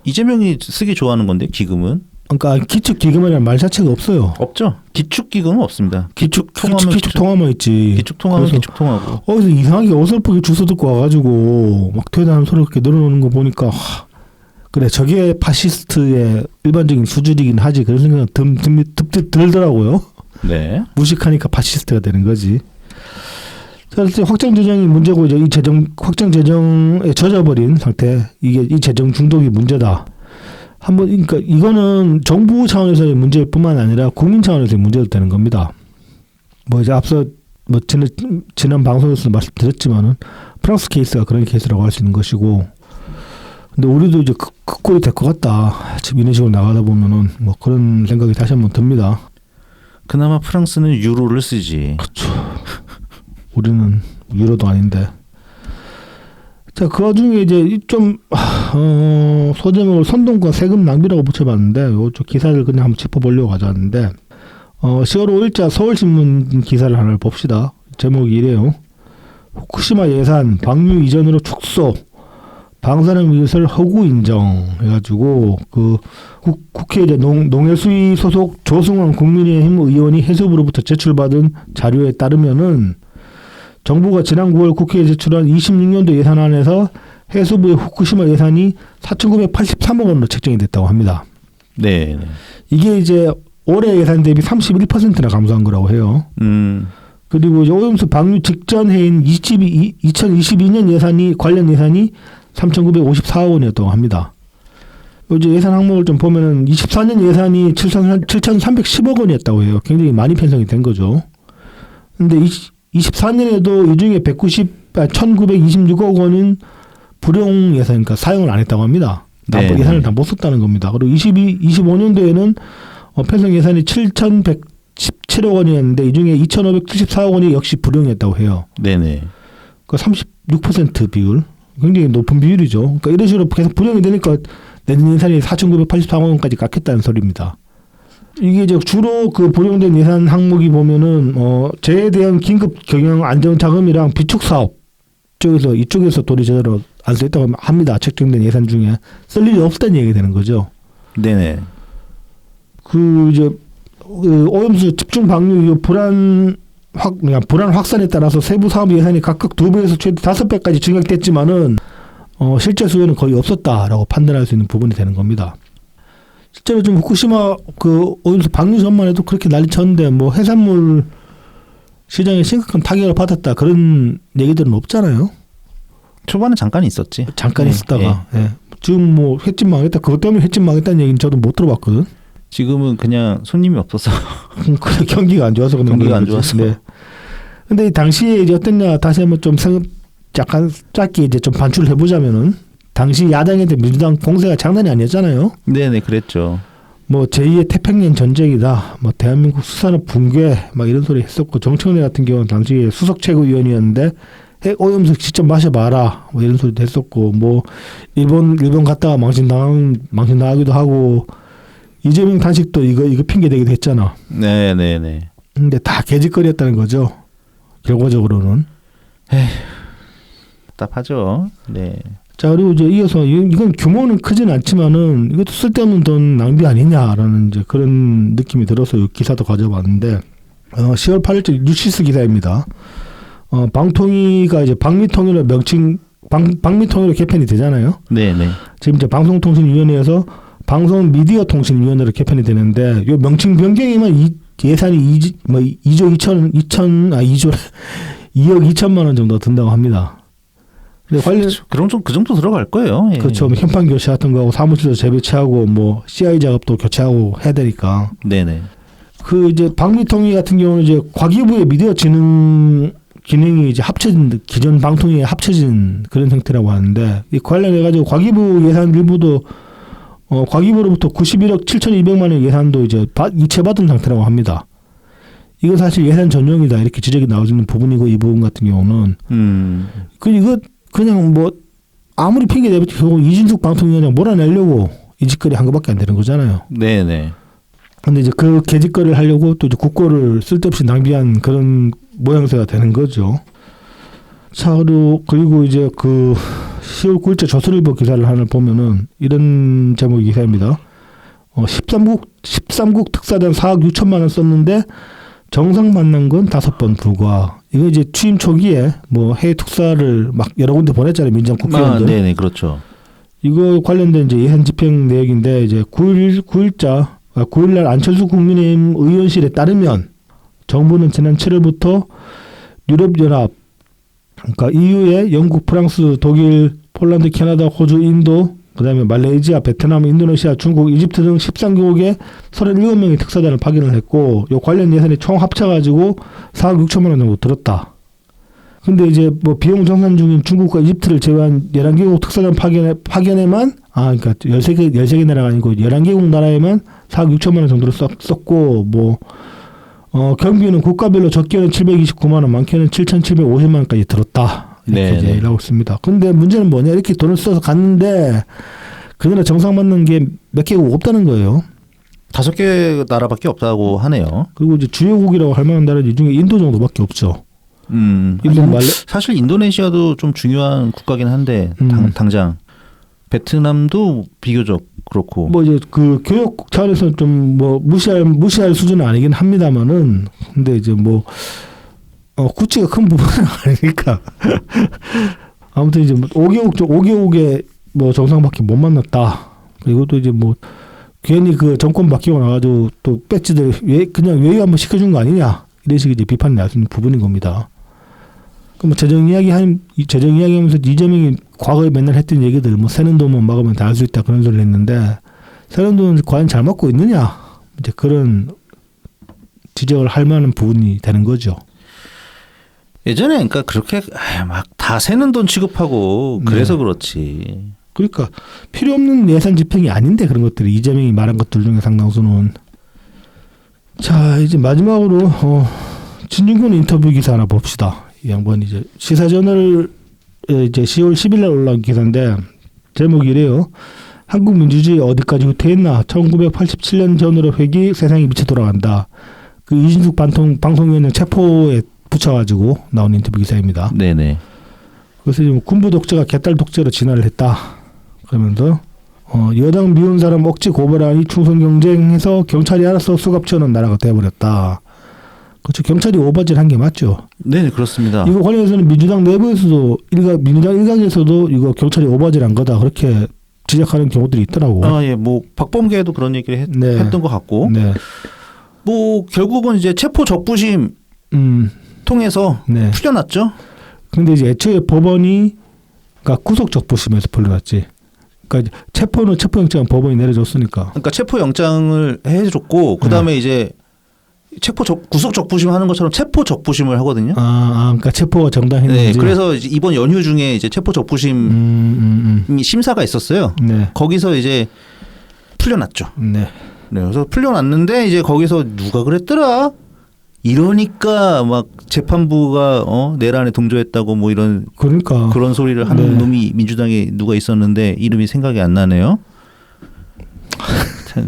Speaker 1: 이재명이 쓰기 좋아하는 건데 기금은.
Speaker 2: 그러니까 기축기금이라는 말 자체가 없어요.
Speaker 1: 없죠. 기축기금은 없습니다.
Speaker 2: 기축통화만 있지.
Speaker 1: 기축통화는 기축통화고.
Speaker 2: 어디서 이상하게 어설프게 주워 듣고 와가지고 막 대단한 소리 그렇게 늘어놓는 거 보니까 그래 저게 파시스트의 일반적인 수준이긴 하지 그런 생각은 들더라고요.
Speaker 1: 네.
Speaker 2: 무식하니까 파시스트가 되는 거지. 그래서 확장 재정이 문제고 이제 이 확장 재정에 젖어버린 상태 이게 이 재정 중독이 문제다. 그러니까 이거는 정부 차원에서의 문제일 뿐만 아니라 국민 차원에서의 문제도 되는 겁니다. 뭐 이제 앞서 뭐 지난 방송에서 말씀드렸지만은 프랑스 케이스가 그런 케이스라고 할 수 있는 것이고, 근데 우리도 이제 그 꼴이 될 것 같다. 지금 이런 식으로 나가다 보면은 뭐 그런 생각이 다시 한번 듭니다.
Speaker 1: 그나마 프랑스는 유로를 쓰지.
Speaker 2: 그렇죠. 우리는 유로도 아닌데. 자, 그 와중에 이제 좀 소제목을 선동과 세금 낭비라고 붙여봤는데 요 기사를 그냥 한번 짚어보려고 가져왔는데 10월 5일자 서울신문 기사를 하나 봅시다. 제목이 이래요. 후쿠시마 예산 방류 이전으로 축소 방사능 위설 허구 인정 해가지고 그 국회 이제 농해수위 소속 조승원 국민의힘 의원이 해수부로부터 제출받은 자료에 따르면은 정부가 지난 9월 국회에 제출한 26년도 예산안에서 해수부의 후쿠시마 예산이 4,983억 원으로 책정이 됐다고 합니다.
Speaker 1: 네.
Speaker 2: 이게 이제 올해 예산 대비 31%나 감소한 거라고 해요. 그리고 이제 오염수 방류 직전 해인 2022년 관련 예산이 3,954억 원이었다고 합니다. 이제 예산 항목을 좀 보면은 24년 예산이 7,310억 원이었다고 해요. 굉장히 많이 편성이 된 거죠. 근데 24년에도 이 중에 1,926억 원은 불용 예산, 그러니까 사용을 안 했다고 합니다.
Speaker 1: 네.
Speaker 2: 예산을 다 못 썼다는 겁니다. 그리고 25년도에는 편성 예산이 17억 원이었는데 이 중에 2,574억 원이 역시 불용이었다고 해요.
Speaker 1: 네네.
Speaker 2: 그 36% 비율. 굉장히 높은 비율이죠. 그러니까 이런 식으로 계속 불용이 되니까 내년 예산이 4,984억 원까지 깎였다는 소리입니다. 이게 이제 주로 그 불용된 예산 항목이 보면은 재해 대응 긴급 경영 안정 자금이랑 비축 사업 쪽에서 이쪽에서 돈이 제대로 안 쓰였다고 합니다. 책정된 예산 중에 쓸 일이 없다는 얘기가 되는 거죠.
Speaker 1: 네네.
Speaker 2: 그 이제 오염수 집중 방류 불안 확산에 따라서 세부 사업 예산이 각각 2배에서 최대 5배까지 증액됐지만은 실제 수요는 거의 없었다라고 판단할 수 있는 부분이 되는 겁니다. 실제로 지금 후쿠시마 그 오염수 방류 전만 해도 그렇게 난리쳤는데 뭐 해산물 시장에 심각한 타격을 받았다 그런 얘기들은 없잖아요.
Speaker 1: 초반에 잠깐 있었지.
Speaker 2: 잠깐 있었다가 예. 지금 뭐 횟집 망했다 그것 때문에 횟집 망했다는 얘기는 저도 못 들어봤거든.
Speaker 1: 지금은 그냥 손님이 없어서
Speaker 2: 그냥 경기가 안 좋아서 그런
Speaker 1: 경기가 안
Speaker 2: 거지.
Speaker 1: 좋아서.
Speaker 2: 네. 근데 당시에 이제 어땠냐 다시 한번 좀 약간 짧게 이제 좀 반출을 해보자면은 당시 야당한테 민주당 공세가 장난이 아니었잖아요.
Speaker 1: 네네 그랬죠.
Speaker 2: 뭐 제2의 태평양 전쟁이다. 뭐 대한민국 수산업 붕괴 막 이런 소리 했었고 정청래 같은 경우는 당시에 수석 최고위원이었는데 핵 오염수 직접 마셔봐라 뭐 이런 소리도 했었고 뭐 일본 갔다가 망신당하기도 하고 이재명 단식도 이거 핑계 대기도 했잖아.
Speaker 1: 네네네.
Speaker 2: 근데 다 개짓거리였다는 거죠. 결과적으로는.
Speaker 1: 답답하죠. 네.
Speaker 2: 자 그리고 이제 이어서 이건 규모는 크진 않지만은 이것도 쓸데없는 돈 낭비 아니냐라는 이제 그런 느낌이 들어서 이 기사도 가져봤는데 10월 8일째 뉴시스 기사입니다. 방통위가 이제 방미통일로 방미통일로 개편이 되잖아요.
Speaker 1: 네네.
Speaker 2: 지금 이제 방송통신위원회에서 방송미디어통신위원회로 개편이 되는데 요 명칭 변경이면 예산이 2억 2천만 원 정도 든다고 합니다. 관련
Speaker 1: 그 정도 들어갈 거예요. 예.
Speaker 2: 그렇죠. 뭐 현판 교체 같은 거하고 사무실도 재배치하고 뭐 CI 작업도 교체하고 해야 되니까.
Speaker 1: 네네.
Speaker 2: 그 이제 방미통위 같은 경우는 이제 과기부의 미디어 진흥 기능이 이제 합쳐진 기존 방통위에 합쳐진 그런 형태라고 하는데 이 관련해 가지고 과기부 예산 일부도 과기부로부터 91억 7,200만 원 예산도 이제 이체받은 상태라고 합니다. 이거 사실 예산 전용이다 이렇게 지적이 나오는 부분이고 이 부분 같은 경우는 이거 그냥 뭐 아무리 핑계 대봤지 결국 이진숙 방통위원장 몰아내려고 이 짓거리 한 거밖에 안 되는 거잖아요.
Speaker 1: 네네.
Speaker 2: 근데 이제 그 개짓거리를 하려고 또 이제 국고를 쓸데없이 낭비한 그런 모양새가 되는 거죠. 자, 그리고 이제 그 10월 9일째 조선일보 기사를 하나 보면은 이런 제목의 기사입니다. 13국 특사단 4억 6천만 원 썼는데 정상 만난 건 5번 불과. 이거 이제 취임 초기에 뭐 해외 특사를 막 여러 군데 보냈잖아요. 민정 국회의원들.
Speaker 1: 네네 그렇죠.
Speaker 2: 이거 관련된 이제 예산 집행 내역인데 이제 9일날 안철수 국민의힘 의원실에 따르면 정부는 지난 7월부터 유럽연합 그러니까 EU에 영국, 프랑스, 독일, 폴란드, 캐나다, 호주, 인도, 그다음에 말레이시아, 베트남, 인도네시아, 중국, 이집트 등 13개국에 37명의 특사단을 파견을 했고 요 관련 예산이 총 합쳐가지고 4억 6천만 원 정도 들었다. 근데 이제 뭐 비용 정산 중인 중국과 이집트를 제외한 11개국 특사단 파견에만 그러니까 13개 나라가 아니고 11개국 나라에만 4억 6천만 원 정도를 썼고 뭐 경비는 국가별로 적게는 729만 원, 많게는 7,750만 원까지 들었다. 이렇게 이제 일하고 있습니다. 근데 문제는 뭐냐? 이렇게 돈을 써서 갔는데 그 나라 정상 맞는 게 몇 개국 없다는 거예요.
Speaker 1: 5개 나라밖에 없다고 하네요.
Speaker 2: 그리고 이제 주요국이라고 할 만한 나라는 이 중에 인도 정도밖에 없죠.
Speaker 1: 사실 인도네시아도 좀 중요한 국가긴 한데 당장 베트남도 비교적 그렇고
Speaker 2: 뭐 이제 그 교육 차원에서 좀 뭐 무시할 수준은 아니긴 합니다만은 근데 이제 뭐 구치가 큰 부분은 아니니까 아무튼 이제 5개국에 뭐 정상밖에 못 만났다. 그리고 또 이제 뭐 괜히 그 정권 바뀌고 나가지고 또 배지들 그냥 외유 한번 시켜준 거 아니냐 이런 식의 이제 비판이 날 수 있는 부분인 겁니다. 그럼 재정 이야기하면서 이재명이 과거에 맨날 했던 얘기들 뭐 새는 돈만 막으면 다 할 수 있다 그런 소리를 했는데 새는 돈은 과연 잘 먹고 있느냐 이제 그런 지적을 할 만한 부분이 되는 거죠.
Speaker 1: 예전에 그러니까 그렇게 막 다 새는 돈 취급하고 그래서 그렇지.
Speaker 2: 그러니까 필요 없는 예산 집행이 아닌데 그런 것들이 이재명이 말한 것들 중에 상당수는 자, 이제 마지막으로 진중권 인터뷰 기사 하나 봅시다. 이 양반 이제 시사저널 이제 10월 10일 날 올라온 기사인데 제목이 이래요. 한국 민주주의 어디까지 후퇴했나? 1987년 전으로 회귀 세상이 미쳐 돌아간다. 그 이진숙 방송위원장 체포에 붙여가지고 나온 인터뷰 기사입니다.
Speaker 1: 네네.
Speaker 2: 그래서 지금 군부 독재가 개딸 독재로 진화를 했다. 그러면서 여당 미운 사람 억지 고발하니 충성 경쟁해서 경찰이 알아서 수갑 채우는 나라가 돼버렸다. 그렇죠. 경찰이 오버질 한 게 맞죠.
Speaker 1: 네, 그렇습니다.
Speaker 2: 이거 관련해서는 민주당 내부에서도 민주당 일각에서도 이거 경찰이 오버질 한 거다. 그렇게 지적하는 경우들이 있더라고.
Speaker 1: 아, 예, 뭐 박범계도 그런 얘기를 했던 것 같고,
Speaker 2: 네.
Speaker 1: 뭐 결국은 이제 체포 적부심 통해서
Speaker 2: 네.
Speaker 1: 풀려났죠.
Speaker 2: 근데 이제 애초에 법원이 그러니까 구속 적부심에서 풀려났지. 그러니까 체포는 체포영장 법원이 내려줬으니까.
Speaker 1: 그러니까 체포 영장을 해줬고 그 다음에 이제 구속 적부심 하는 것처럼 체포 적부심을 하거든요.
Speaker 2: 그러니까 체포가 정당했는지.
Speaker 1: 네, 그래서 이제 이번 연휴 중에 이제 체포 적부심 심사가 있었어요.
Speaker 2: 네.
Speaker 1: 거기서 이제 풀려났죠.
Speaker 2: 네.
Speaker 1: 네, 그래서 풀려났는데 이제 거기서 누가 그랬더라? 이러니까 막 재판부가 내란에 동조했다고 뭐 이런
Speaker 2: 그러니까
Speaker 1: 그런 소리를 하는 놈이 민주당에 누가 있었는데 이름이 생각이 안 나네요.
Speaker 2: 자,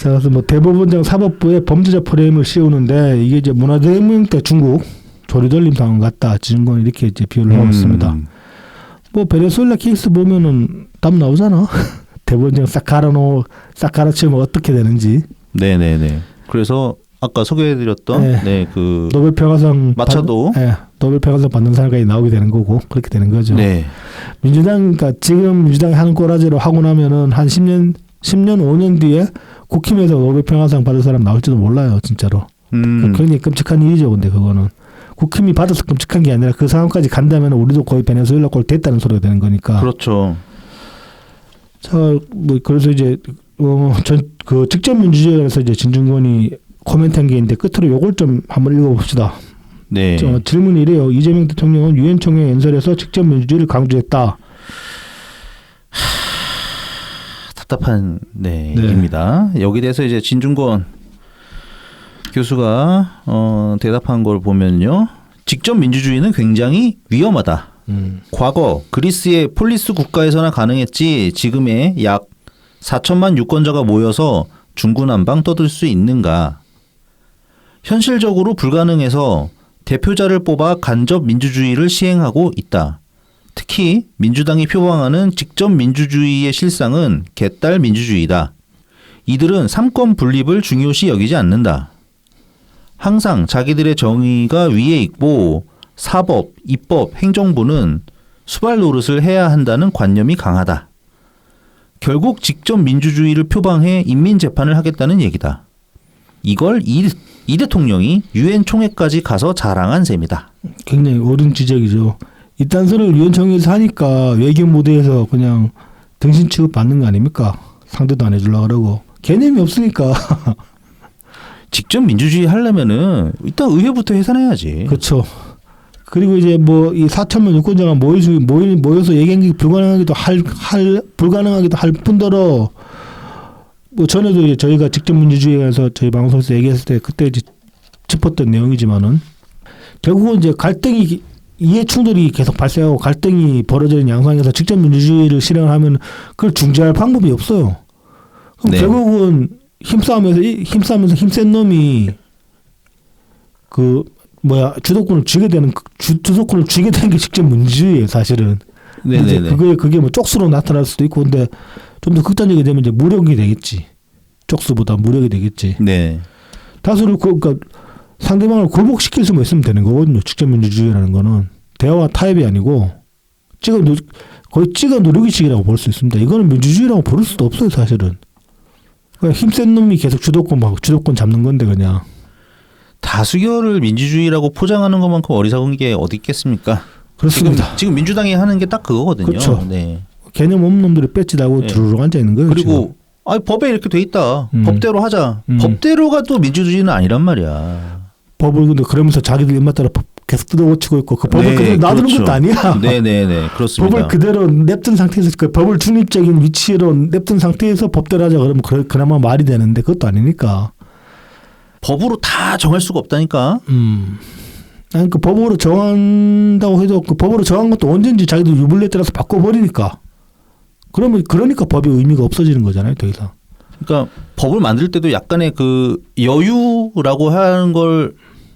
Speaker 2: 그래서 뭐 대법원장 사법부에 범죄자 프레임을 씌우는데 이게 이제 문화대혁명 때 중국 조류돌림 당한 것 같다. 진중권 이렇게 이제 비유를 하고 있습니다. 뭐 베네수엘라 케이스 보면은 답 나오잖아. 대법원장 싹 갈아치우면 어떻게 되는지.
Speaker 1: 네네네. 그래서 아까 소개해드렸던 그
Speaker 2: 노벨 평화상
Speaker 1: 마차도
Speaker 2: 노벨 평화상 받는 사람까지 나오게 되는 거고 그렇게 되는 거죠.
Speaker 1: 네.
Speaker 2: 그러니까 지금 민주당이 하는 꼬라지로 하고 나면은 한 10년 5년 뒤에 국힘에서 노벨 평화상 받을 사람 나올지도 몰라요, 진짜로. 굉장히 끔찍한 일이죠, 근데 그거는 국힘이 받아서 끔찍한 게 아니라 그 상황까지 간다면 우리도 거의 베네수엘라 꼴 됐다는 소리가 되는 거니까.
Speaker 1: 그렇죠.
Speaker 2: 자, 뭐 그래서 이제 그 직접 민주주의에서 이제 진중권이 코멘트한 게 있는데 끝으로 요걸 좀 한번 읽어봅시다.
Speaker 1: 네.
Speaker 2: 질문이 이래요. 이재명 대통령은 유엔 총회 연설에서 직접 민주주의를 강조했다.
Speaker 1: 답답한 얘기입니다. 여기 대해서 이제 진중권 교수가 대답한 걸 보면요. 직접 민주주의는 굉장히 위험하다. 과거 그리스의 폴리스 국가에서나 가능했지 지금의 약 4천만 유권자가 모여서 중구난방 떠들 수 있는가. 현실적으로 불가능해서 대표자를 뽑아 간접 민주주의를 시행하고 있다. 특히 민주당이 표방하는 직접 민주주의의 실상은 개딸 민주주의다. 이들은 삼권 분립을 중요시 여기지 않는다. 항상 자기들의 정의가 위에 있고 사법, 입법, 행정부는 수발 노릇을 해야 한다는 관념이 강하다. 결국 직접 민주주의를 표방해 인민재판을 하겠다는 얘기다. 이걸 이 대통령이 유엔 총회까지 가서 자랑한 셈이다.
Speaker 2: 굉장히 옳은 지적이죠. 이딴 소리를 유엔 총회에서 하니까 외교 무대에서 그냥 등신 취급 받는 거 아닙니까? 상대도 안 해주려고 그러고. 개념이 없으니까.
Speaker 1: 직접 민주주의 하려면은 일단 의회부터 해산해야지.
Speaker 2: 그렇죠. 그리고 이제 뭐 이 4천만 유권자가 모여서 얘기한 게 불가능하기도 할 뿐더러 뭐 전에도 이제 저희가 직접 민주주의에 관해서 저희 방송에서 얘기했을 때 그때 이제 짚었던 내용이지만은 결국은 이제 이해 충돌이 계속 발생하고 갈등이 벌어지는 양상에서 직접 민주주의를 실행하면 그걸 중재할 방법이 없어요. 그럼 결국은 힘싸움에서 힘센 놈이 주도권을 쥐게 되는 게 직접 민주주의예요, 사실은. 네네네. 그게 뭐 쪽수로 나타날 수도 있고, 근데 좀 더 극단적이 되면 이제 무력이 되겠지. 쪽수보다 무력이 되겠지.
Speaker 1: 네.
Speaker 2: 다수를 그러니까 상대방을 굴복시킬 수만 있으면 되는 거거든요. 직접 민주주의라는 거는 대화와 타협이 아니고 거의 찍어 누르기식이라고 볼 수 있습니다. 이거는 민주주의라고 부를 수도 없어요, 사실은. 그러니까 힘센 놈이 계속 주도권 잡는 건데 그냥. 다수결을
Speaker 1: 민주주의라고 포장하는 것만큼 어리석은 게 어디 있겠습니까?
Speaker 2: 그렇습니다.
Speaker 1: 지금 민주당이 하는 게 딱 그거거든요.
Speaker 2: 그렇죠.
Speaker 1: 네.
Speaker 2: 개념 없는 놈들이 뺏지다고 주르륵 앉아 있는 거예요.
Speaker 1: 그리고 법에 이렇게 돼 있다. 법대로 하자. 법대로가 또 민주주의는 아니란 말이야.
Speaker 2: 법을 근데 그러면서 자기들 입맛대로 계속 뜯어고치고 있고 그 법을
Speaker 1: 네,
Speaker 2: 그대로 놔두는
Speaker 1: 그렇죠.
Speaker 2: 것도 아니야.
Speaker 1: 네네네 그렇습니다.
Speaker 2: 법을 그대로 냅둔 상태에서 그 법을 중립적인 위치로 냅둔 상태에서 법대로 하자 그러면 그나마 말이 되는데 그것도 아니니까.
Speaker 1: 법으로 다 정할 수가 없다니까.
Speaker 2: 아니 그 법으로 정한다고 해도 그 법으로 정한 것도 언제든지 자기들 유불리에 따라서 바꿔버리니까. 그러니까 법의 의미가 없어지는 거잖아요, 더 이상.
Speaker 1: 그러니까 법을 만들 때도 약간의 그 여유라고 하는 걸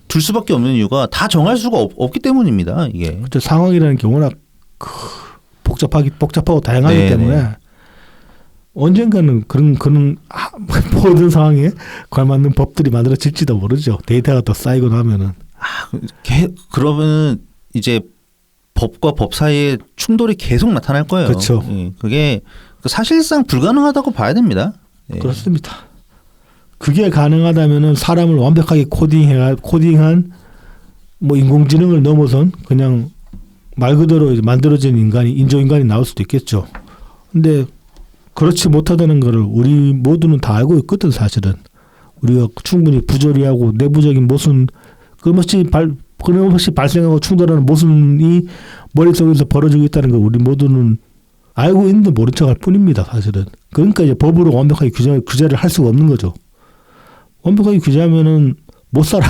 Speaker 1: 둘 수밖에 없는 이유가 다 정할 수가 없기 때문입니다. 이게.
Speaker 2: 그렇죠. 상황이라는 게 워낙 복잡하고 다양하기
Speaker 1: 네네.
Speaker 2: 때문에 언젠가는 그런 모든 상황에 걸맞는 법들이 만들어질지도 모르죠. 데이터가 더 쌓이고 나면은.
Speaker 1: 그러면은 이제 법과 법 사이에 충돌이 계속 나타날 거예요.
Speaker 2: 그렇죠.
Speaker 1: 예, 그게 사실상 불가능하다고 봐야 됩니다. 예.
Speaker 2: 그렇습니다. 그게 가능하다면은 사람을 완벽하게 코딩한 뭐 인공지능을 넘어선 그냥 말 그대로 이제 만들어진 인조인간이 나올 수도 있겠죠. 근데 그렇지 못하다는 거를 우리 모두는 다 알고 있거든, 사실은. 우리가 충분히 부조리하고 내부적인 모순 끊임없이 발생하고 충돌하는 모순이 머릿속에서 벌어지고 있다는 걸 우리 모두는 알고 있는데 모른 척할 뿐입니다, 사실은. 그러니까 이제 법으로 완벽하게 규제를 할 수가 없는 거죠. 완벽하게 규제하면은 못 살아.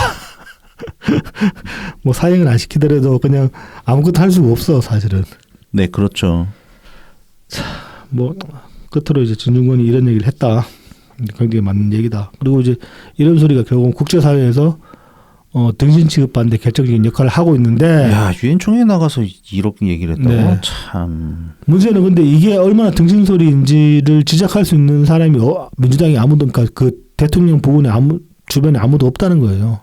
Speaker 2: 뭐 사행을 안 시키더라도 그냥 아무것도 할 수가 없어, 사실은.
Speaker 1: 네, 그렇죠.
Speaker 2: 뭐 끝으로 이제 진중권이 이런 얘기를 했다. 굉장히 맞는 얘기다. 그리고 이제 이런 소리가 결국 국제사회에서 등신 취급 반대 결정적인 역할을 하고 있는데.
Speaker 1: 야, 유엔총회에 나가서 이렇게 얘기를 했다고?
Speaker 2: 네.
Speaker 1: 참.
Speaker 2: 문제는 근데 이게 얼마나 등신 소리인지를 지적할 수 있는 사람이 민주당이 아무도 그러니까 그 대통령 부근에 주변에 아무도 없다는 거예요.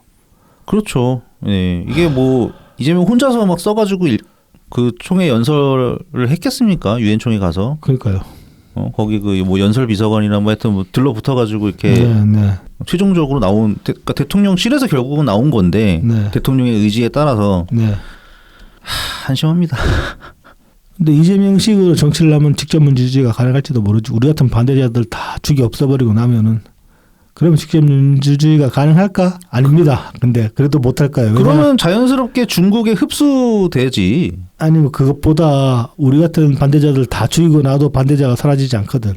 Speaker 1: 그렇죠. 예. 이게 뭐 이재명 혼자서 막 써가지고 그 총회 연설을 했겠습니까? 유엔총회 가서.
Speaker 2: 그러니까요.
Speaker 1: 거기 그 뭐 연설 비서관이나 뭐 하여튼 뭐 들러붙어가지고 이렇게
Speaker 2: 네.
Speaker 1: 최종적으로 나온 그러니까 대통령실에서 결국은 나온 건데
Speaker 2: 네.
Speaker 1: 대통령의 의지에 따라서
Speaker 2: 네.
Speaker 1: 한심합니다.
Speaker 2: 근데 이재명식으로 정치를 하면 직접 민주주의가 가능할지도 모르지. 우리 같은 반대자들 다 죽이 없어버리고 나면은 그러면 직접 민주주의가 가능할까? 아닙니다. 근데 그래도 못할까요?
Speaker 1: 그러면 자연스럽게 중국에 흡수되지.
Speaker 2: 아니면 그것보다 우리 같은 반대자들 다 죽이고 나도 반대자가 사라지지 않거든.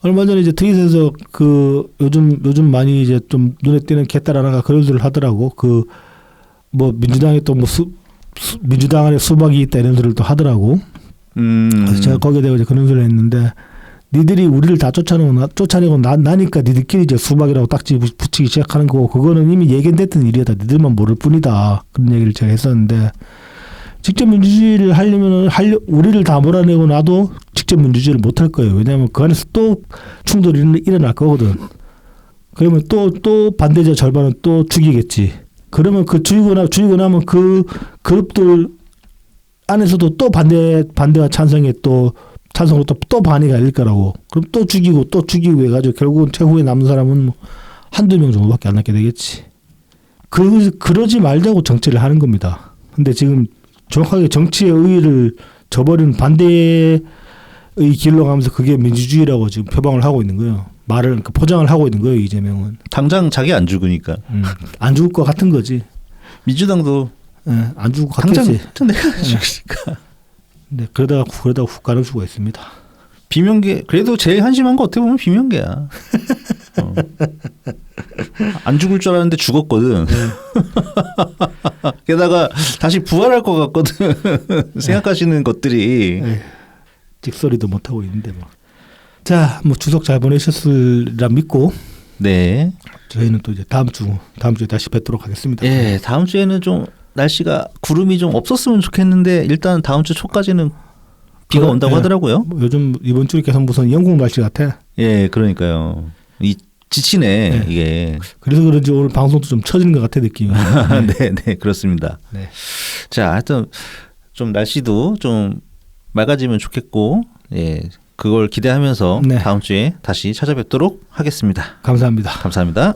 Speaker 2: 얼마 전에 이제 트윗에서 그 요즘 많이 이제 좀 눈에 띄는 개딸 하나가 그런 소리를 하더라고. 그 뭐 민주당에 또 뭐 민주당 안에 수박이 있다 이런 소리를 또 하더라고. 그래서 제가 거기에 대해서 이제 그런 소리를 했는데 니들이 우리를 다 쫓아내고 나니까 니들끼리 이제 수박이라고 딱지 붙이기 시작하는 거고 그거는 이미 예견됐던 일이다. 니들만 모를 뿐이다. 그런 얘기를 제가 했었는데 직접 민주주의를 하려면 우리를 다 몰아내고 나도 직접 민주주의를 못할 거예요. 왜냐하면 그 안에서 또 충돌이 일어날 거거든. 그러면 또 반대자 절반은 또 죽이겠지. 그러면 그 죽이고 나면 그 그룹들 안에서도 또 반대와 찬성에 찬성으로 또 반이 갈릴 거라고. 그럼 또 죽이고 해가지고 결국은 최후에 남는 사람은 뭐 한두 명 정도밖에 안 남게 되겠지. 그러지 말자고 정치를 하는 겁니다. 근데 지금 정확하게 정치의 의의를 저버리는 반대의 길로 가면서 그게 민주주의라고 지금 표방을 하고 있는 거예요. 포장을 하고 있는 거예요, 이재명은.
Speaker 1: 당장 자기 안 죽으니까.
Speaker 2: 안 죽을 것 같은 거지.
Speaker 1: 민주당도
Speaker 2: 안 죽을 것
Speaker 1: 당장
Speaker 2: 같겠지.
Speaker 1: 내가 죽으니까.
Speaker 2: 네, 그러다가 훅 가는 수가 있습니다.
Speaker 1: 비명계 그래도 제일 한심한 거 어떻게 보면 비명계야. 안 죽을 줄 알았는데 죽었거든. 게다가 다시 부활할 것 같거든. 생각하시는 것들이.
Speaker 2: 찍소리도 못 하고 있는데 뭐. 자, 뭐 추석 잘 보내셨으리라 믿고.
Speaker 1: 네.
Speaker 2: 저희는 또 이제 다음 주에 다시 뵙도록 하겠습니다.
Speaker 1: 예, 다음 주에는 좀 날씨가 구름이 좀 없었으면 좋겠는데 일단 다음 주 초까지는 비가 온다고 하더라고요.
Speaker 2: 뭐 요즘 이번 주에 계속 무슨 영국 날씨 같아.
Speaker 1: 예, 그러니까요. 지치네 이게.
Speaker 2: 그래서 그런지 오늘 방송도 좀 처지는 것 같아 느낌이.
Speaker 1: 네, 그렇습니다.
Speaker 2: 네.
Speaker 1: 자, 하여튼 좀 날씨도 좀 맑아지면 좋겠고, 예, 그걸 기대하면서
Speaker 2: 네.
Speaker 1: 다음 주에 다시 찾아뵙도록 하겠습니다.
Speaker 2: 감사합니다.
Speaker 1: 감사합니다.